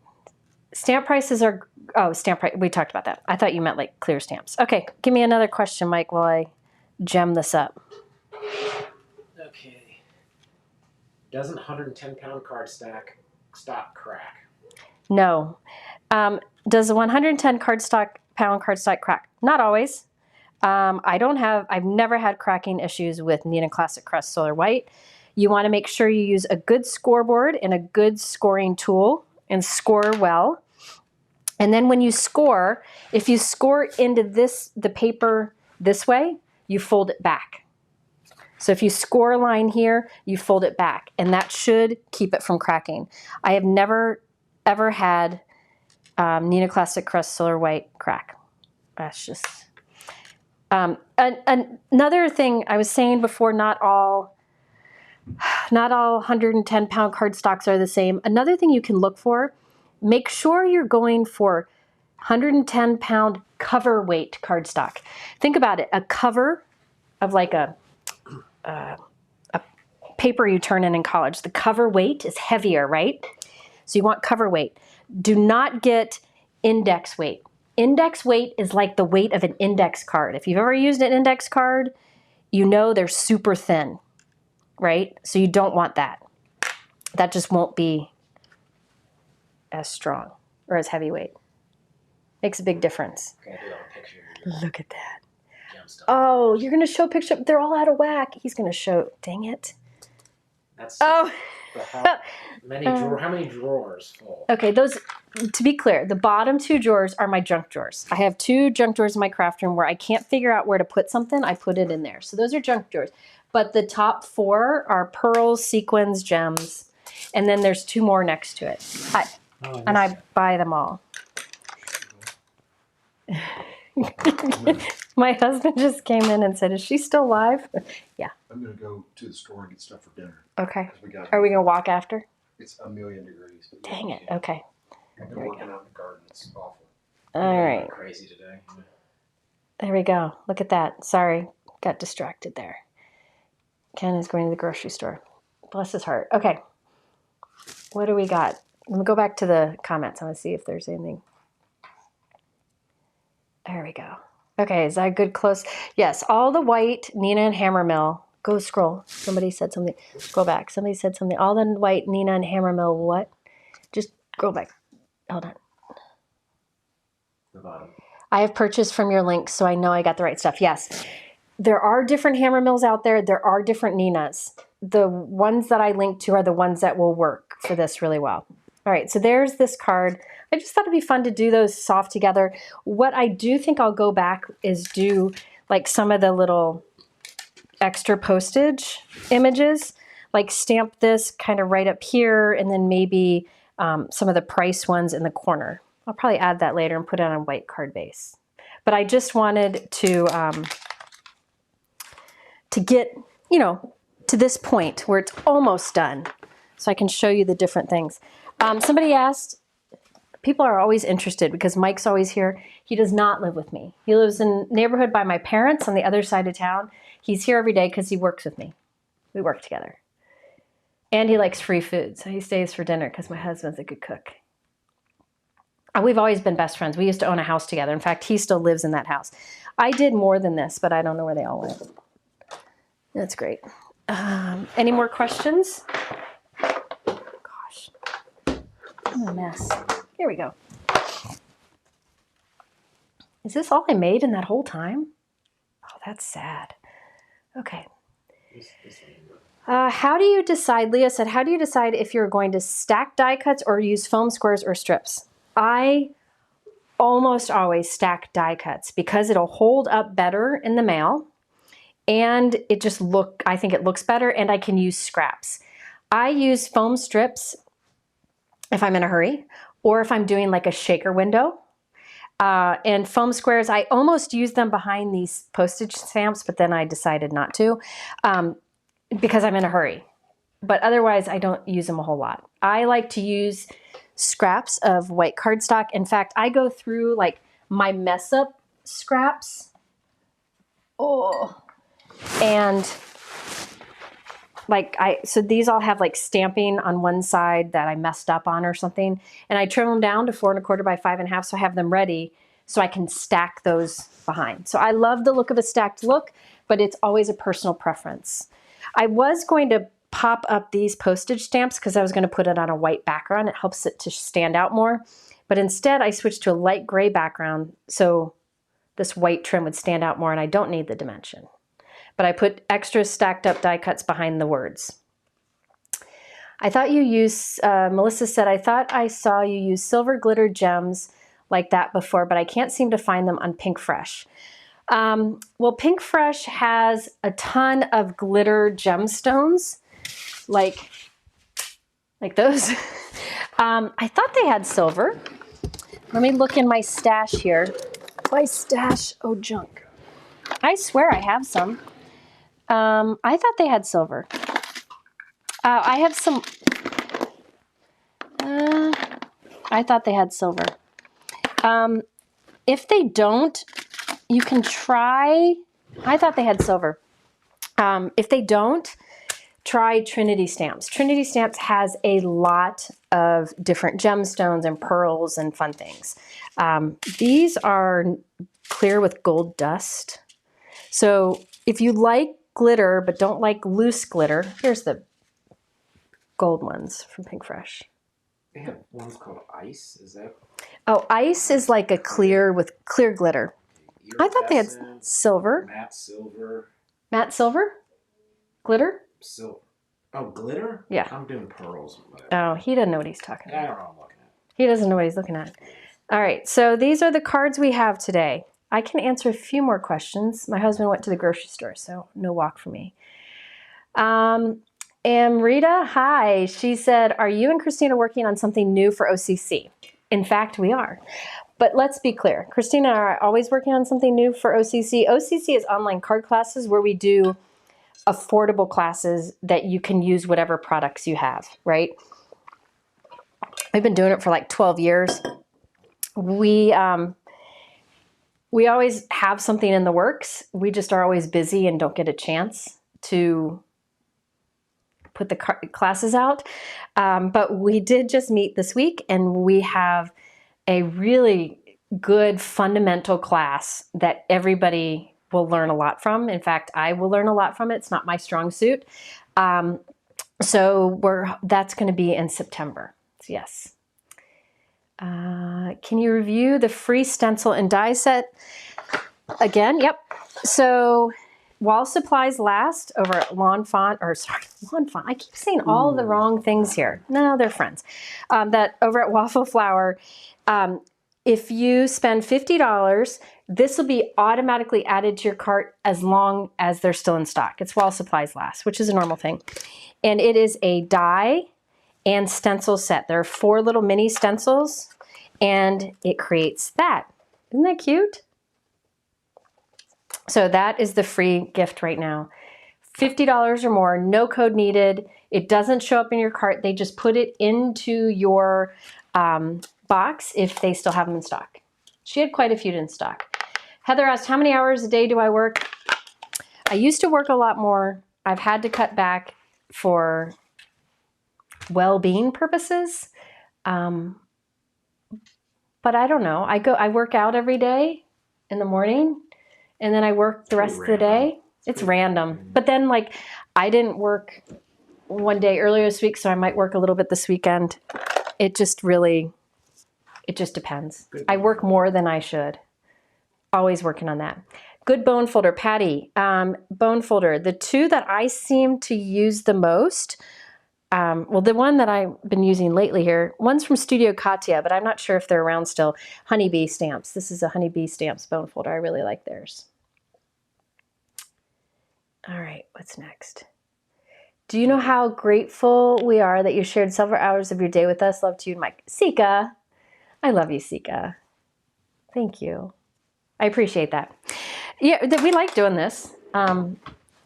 Stamp prices are, stamp price, we talked about that. I thought you meant like clear stamps. Okay, give me another question, Mike, while I gem this up. Okay. Doesn't 110-pound cardstock crack? No. Does a 110 pound cardstock crack? Not always. I've never had cracking issues with Neenah Classic Crest Solar White. You want to make sure you use a good scoreboard and a good scoring tool and score well. And then when you score, if you score into the paper this way, you fold it back. So if you score a line here, you fold it back, and that should keep it from cracking. I have never, ever had Neenah Classic Crest Solar White crack. That's just... another thing I was saying before, not all 110-pound cardstocks are the same. Another thing you can look for, make sure you're going for 110-pound cover weight cardstock. Think about it, a cover of like a paper you turn in college. The cover weight is heavier, right? So you want cover weight. Do not get index weight. Index weight is like the weight of an index card. If you've ever used an index card, you know they're super thin, right? So you don't want that. That just won't be as strong or as heavyweight. Makes a big difference. Okay, I do have a picture. Look at that. Gemstone. Oh, you're going to show a picture. They're all out of whack. He's going to show. Dang it. That's Oh. how many drawers full? Okay, those, to be clear, the bottom two drawers are my junk drawers. I have two junk drawers in my craft room where I can't figure out where to put something. I put it in there. So those are junk drawers. But the top four are pearls, sequins, gems. And then there's 2 more next to it. And I buy them all. My husband just came in and said, "Is she still live?" Yeah. I'm gonna go to the store and get stuff for dinner. Okay. Are we gonna walk after? It's 1,000,000 degrees. Dang it. Okay. I've been working out in the garden. It's awful. All right. Crazy today. There we go. Look at that. Sorry, got distracted there. Ken is going to the grocery store. Bless his heart. Okay. What do we got? Let me go back to the comments. I want to see if there's anything. There we go. Okay, is that a good close? Yes, all the white Nina and Hammermill. Go scroll. Somebody said something. Scroll back. Somebody said something. All the white Nina and Hammermill. What? Just go back. Hold on. The bottom. I have purchased from your link, so I know I got the right stuff. Yes, there are different Hammermills out there. There are different Ninas. The ones that I linked to are the ones that will work for this really well. All right, so there's this card. I just thought it'd be fun to do those soft together. What I do think I'll go back is do like some of the little extra postage images, like stamp this kind of right up here, and then maybe some of the price ones in the corner. I'll probably add that later and put it on a white card base. But I just wanted to get, you know, to this point where it's almost done, so I can show you the different things. Somebody asked, people are always interested because Mike's always here. He does not live with me. He lives in a neighborhood by my parents on the other side of town. He's here every day because he works with me. We work together. And he likes free food, so he stays for dinner because my husband's a good cook. We've always been best friends. We used to own a house together. In fact, he still lives in that house. I did more than this, but I don't know where they all went. That's great. Any more questions? Gosh, I'm a mess. Here we go. Is this all I made in that whole time? Oh, that's sad. Okay. How do you decide, Leah said, how do you decide if you're going to stack die cuts or use foam squares or strips? I almost always stack die cuts because it'll hold up better in the mail. And it just I think it looks better, and I can use scraps. I use foam strips if I'm in a hurry, or if I'm doing like a shaker window. And foam squares, I almost use them behind these postage stamps, but then I decided not to because I'm in a hurry. But otherwise, I don't use them a whole lot. I like to use scraps of white cardstock. In fact, I go through like my mess up scraps. Oh. And like so these all have like stamping on one side that I messed up on or something, and I trim them down to 4 1/4 by 5 1/2, so I have them ready so I can stack those behind. So I love the look of a stacked look, but it's always a personal preference. I was going to pop up these postage stamps because I was going to put it on a white background. It helps it to stand out more, but instead I switched to a light gray background so this white trim would stand out more, and I don't need the dimension. But I put extra stacked up die cuts behind the words. I thought you used, Melissa said, I thought I saw you use silver glitter gems like that before, but I can't seem to find them on Pink Fresh. Well, Pink Fresh has a ton of glitter gemstones, like those. I thought they had silver. Let me look in my stash here. My stash, oh junk. I swear I have some. I thought they had silver. I have some. I thought they had silver. If they don't, you can try. I thought they had silver. If they don't, try Trinity Stamps. Trinity Stamps has a lot of different gemstones and pearls and fun things. These are clear with gold dust. So if you like glitter but don't like loose glitter, here's the gold ones from Pink Fresh. They have ones called ice. Is that? Oh, ice is like a clear with clear glitter. I thought they had silver. Matte silver. Matte silver? Glitter? Silver. Oh, glitter? Yeah. I'm doing pearls. Oh, he doesn't know what he's talking I about. don't know what I'm looking at. He doesn't know what he's looking at. All right, so these are the cards we have today. I can answer a few more questions. My husband went to the grocery store, so no walk for me. Amrita, hi. She said, are you and Christina working on something new for OCC? In fact, we are. But let's be clear. Christina and I are always working on something new for OCC. OCC is online card classes where we do affordable classes that you can use whatever products you have, right? We've been doing it for like 12 years. We always have something in the works. We just are always busy and don't get a chance to put the classes out. But we did just meet this week, and we have a really good fundamental class that everybody will learn a lot from. In fact, I will learn a lot from it. It's not my strong suit. So that's going to be in September. So yes. Can you review the free stencil and die set again? Yep. So while supplies last over at Lawn Fawn, I keep saying all the wrong things here. No, they're friends. That over at Waffle Flower, if you spend $50, this will be automatically added to your cart as long as they're still in stock. It's while supplies last, which is a normal thing. And it is a die and stencil set. There are 4 little mini stencils, and it creates that. Isn't that cute? So that is the free gift right now. $50 or more, no code needed. It doesn't show up in your cart. They just put it into your box if they still have them in stock. She had quite a few in stock. Heather asked, how many hours a day do I work? I used to work a lot more. I've had to cut back for well-being purposes. But I don't know. I work out every day in the morning, and then I work the rest of the day. It's random. But then, like, I didn't work one day earlier this week, so I might work a little bit this weekend. It just depends. I work more than I should. Always working on that. Good bone folder. Patty, bone folder. The 2 that I seem to use the most, well, the one that I've been using lately here, one's from Studio Katia, but I'm not sure if they're around still. Honeybee stamps. This is a Honeybee stamps bone folder. I really like theirs. All right, what's next? Do you know how grateful we are that you shared several hours of your day with us? Love to you and Mike. Sika. I love you, Sika. Thank you. I appreciate that. Yeah, we like doing this.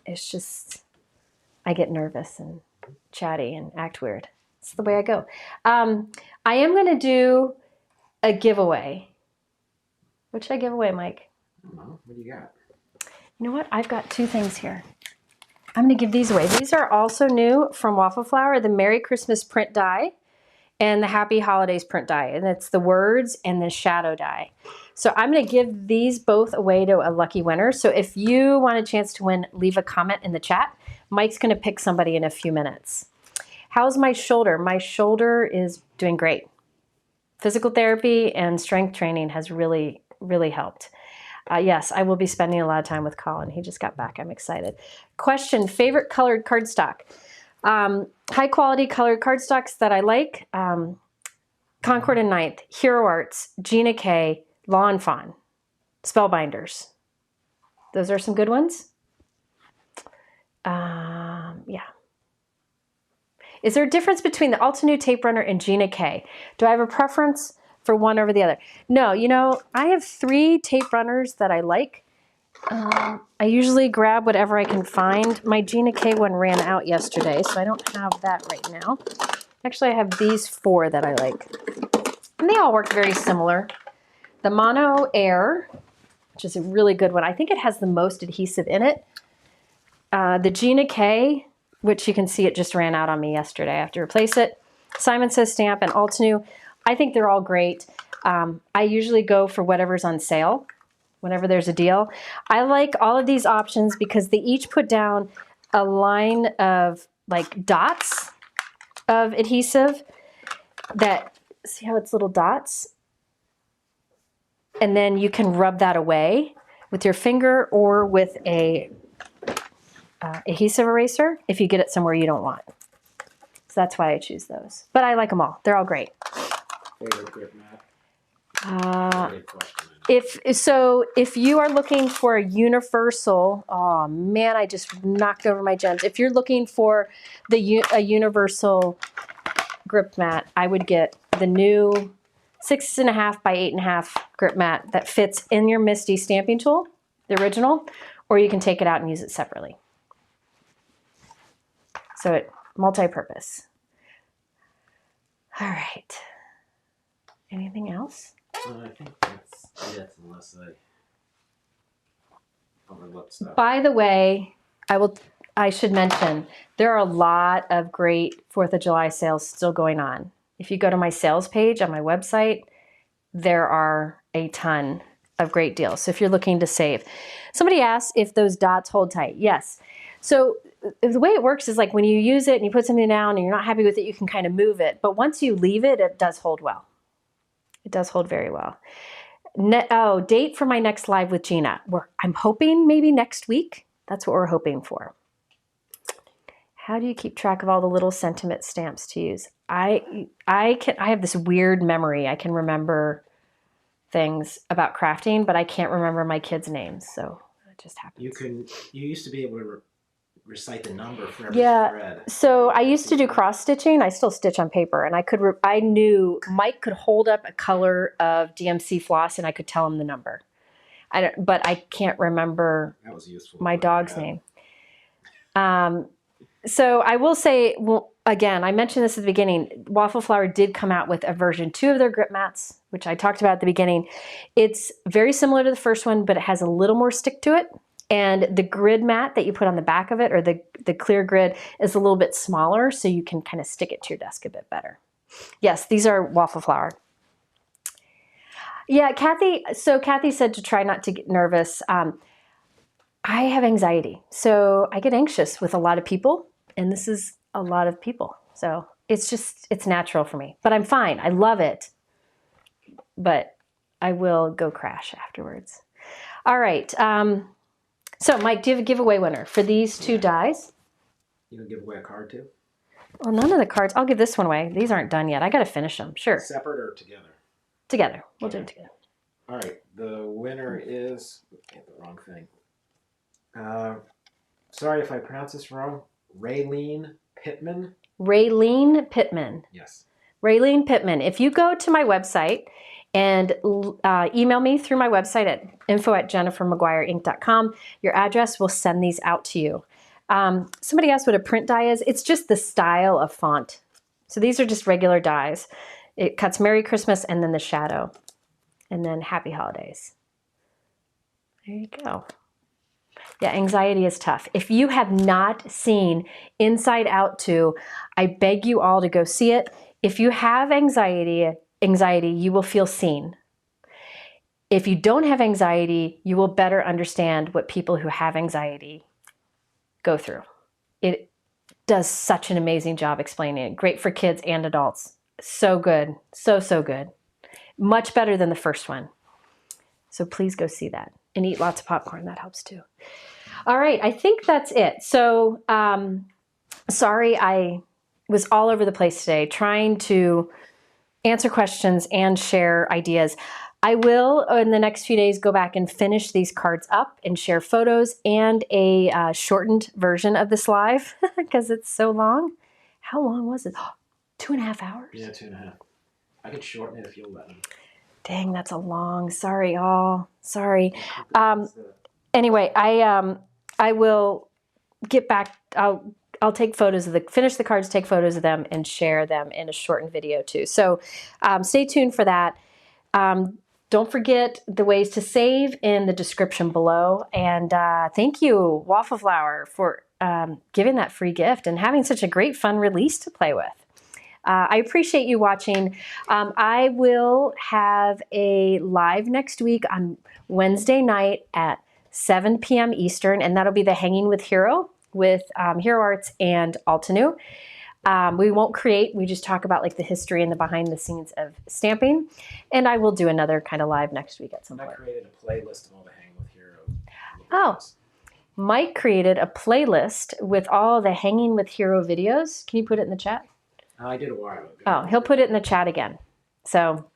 It's just, I get nervous and chatty and act weird. It's the way I go. I am going to do a giveaway. What should I give away, Mike? I don't know. What do you got? You know what? I've got 2 things here. I'm going to give these away. These are also new from Waffle Flower, the Merry Christmas print die and the Happy Holidays print die. And it's the words and the shadow die. So I'm going to give these both away to a lucky winner. So if you want a chance to win, leave a comment in the chat. Mike's going to pick somebody in a few minutes. How's my shoulder? My shoulder is doing great. Physical therapy and strength training has really, really helped. Yes, I will be spending a lot of time with Colin. He just got back. I'm excited. Question, favorite colored cardstock. High quality colored cardstocks that I like. Concord and Ninth, Hero Arts, Gina K, Lawn Fawn, Spellbinders. Those are some good ones. Yeah. Is there a difference between the Altenew Tape Runner and Gina K? Do I have a preference for one over the other? No, you know, I have 3 tape runners that I like. I usually grab whatever I can find. My Gina K one ran out yesterday, so I don't have that right now. Actually, I have these 4 that I like. And they all work very similar. The Mono Air, which is a really good one. I think it has the most adhesive in it. The Gina K, which you can see it just ran out on me yesterday. I have to replace it. Simon Says Stamp and Altenew. I think they're all great. I usually go for whatever's on sale, whenever there's a deal. I like all of these options because they each put down a line of like dots of adhesive that, see how it's little dots? And then you can rub that away with your finger or with a adhesive eraser if you get it somewhere you don't want. So that's why I choose those. But I like them all. They're all great. Favorite grip mat? Good question, I know. If you are looking for a universal, oh man, I just knocked over my gems. If you're looking for a universal grip mat, I would get the new 6.5 by 8.5 grip mat that fits in your MISTI stamping tool, the original, or you can take it out and use it separately. So it multi-purpose. All right. Anything else? I think that's it, unless I overlooked stuff. By the way, I should mention, there are a lot of great 4th of July sales still going on. If you go to my sales page on my website, there are a ton of great deals. So if you're looking to save. Somebody asked if those dots hold tight. Yes. So the way it works is like when you use it and you put something down and you're not happy with it, you can kind of move it. But once you leave it, it does hold well. It does hold very well. Date for my next live with Gina. I'm hoping maybe next week. That's what we're hoping for. How do you keep track of all the little sentiment stamps to use? I have this weird memory. I can remember things about crafting, but I can't remember my kids' names. So it just happens. You used to be able to recite the number for every thread. So I used to do cross stitching. I still stitch on paper, and I knew Mike could hold up a color of DMC floss, and I could tell him the number. But I can't remember my dog's name. So I will say, again, I mentioned this at the beginning. Waffle Flower did come out with a version 2 of their grip mats, which I talked about at the beginning. It's very similar to the first one, but it has a little more stick to it. And the grid mat that you put on the back of it, or the clear grid, is a little bit smaller, so you can kind of stick it to your desk a bit better. Yes, these are Waffle Flower. Yeah, Kathy. So Kathy said to try not to get nervous. I have anxiety, so I get anxious with a lot of people, and this is a lot of people. So it's natural for me, but I'm fine. I love it, but I will go crash afterwards. All right. So, Mike, do you have a giveaway winner for these 2 dies? You can give away a card too? Well, none of the cards. I'll give this one away. These aren't done yet. I got to finish them. Sure. Separate or together? Together. We'll do them together. All right. The winner is, the wrong thing. Sorry if I pronounce this wrong. Raylene Pittman. Raylene Pittman. Yes. Raylene Pittman. If you go to my website and email me through my website at info@jennifermcguireinc.com, your address will send these out to you. Somebody asked what a print die is. It's just the style of font. So these are just regular dies. It cuts Merry Christmas and then the shadow. And then Happy Holidays. There you go. Yeah, anxiety is tough. If you have not seen Inside Out 2, I beg you all to go see it. If you have anxiety, you will feel seen. If you don't have anxiety, you will better understand what people who have anxiety go through. It does such an amazing job explaining it. Great for kids and adults. So good. So good. Much better than the first one. So please go see that and eat lots of popcorn. That helps too. All right. I think that's it. So sorry I was all over the place today trying to answer questions and share ideas. I will, in the next few days, go back and finish these cards up and share photos and a shortened version of this live because it's so long. How long was it? 2.5 hours? Yeah, 2.5. I could shorten it if you'll let me. Dang, that's a long. Sorry, all. Sorry. Anyway, I will get back. I'll take photos of finish the cards, take photos of them, and share them in a shortened video too. So stay tuned for that. Don't forget the ways to save in the description below. And thank you, Waffle Flower, for giving that free gift and having such a great fun release to play with. I appreciate you watching. I will have a live next week on Wednesday night at 7 p.m. Eastern, and that'll be the Hanging with Hero with Hero Arts and Altenew. We won't create, we just talk about like the history and the behind the scenes of stamping. And I will do another kind of live next week at some point. I created a playlist of all the Hanging with Hero. Oh, Mike created a playlist with all the Hanging with Hero videos. Can you put it in the chat? I did a while ago. Oh, he'll put it in the chat again. So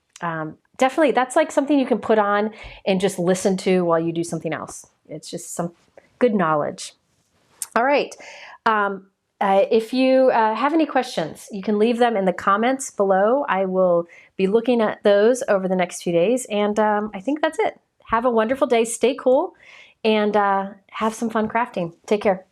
definitely, that's like something you can put on and just listen to while you do something else. It's just some good knowledge. All right. If you have any questions, you can leave them in the comments below. I will be looking at those over the next few days. And I think that's it. Have a wonderful day. Stay cool and have some fun crafting. Take care.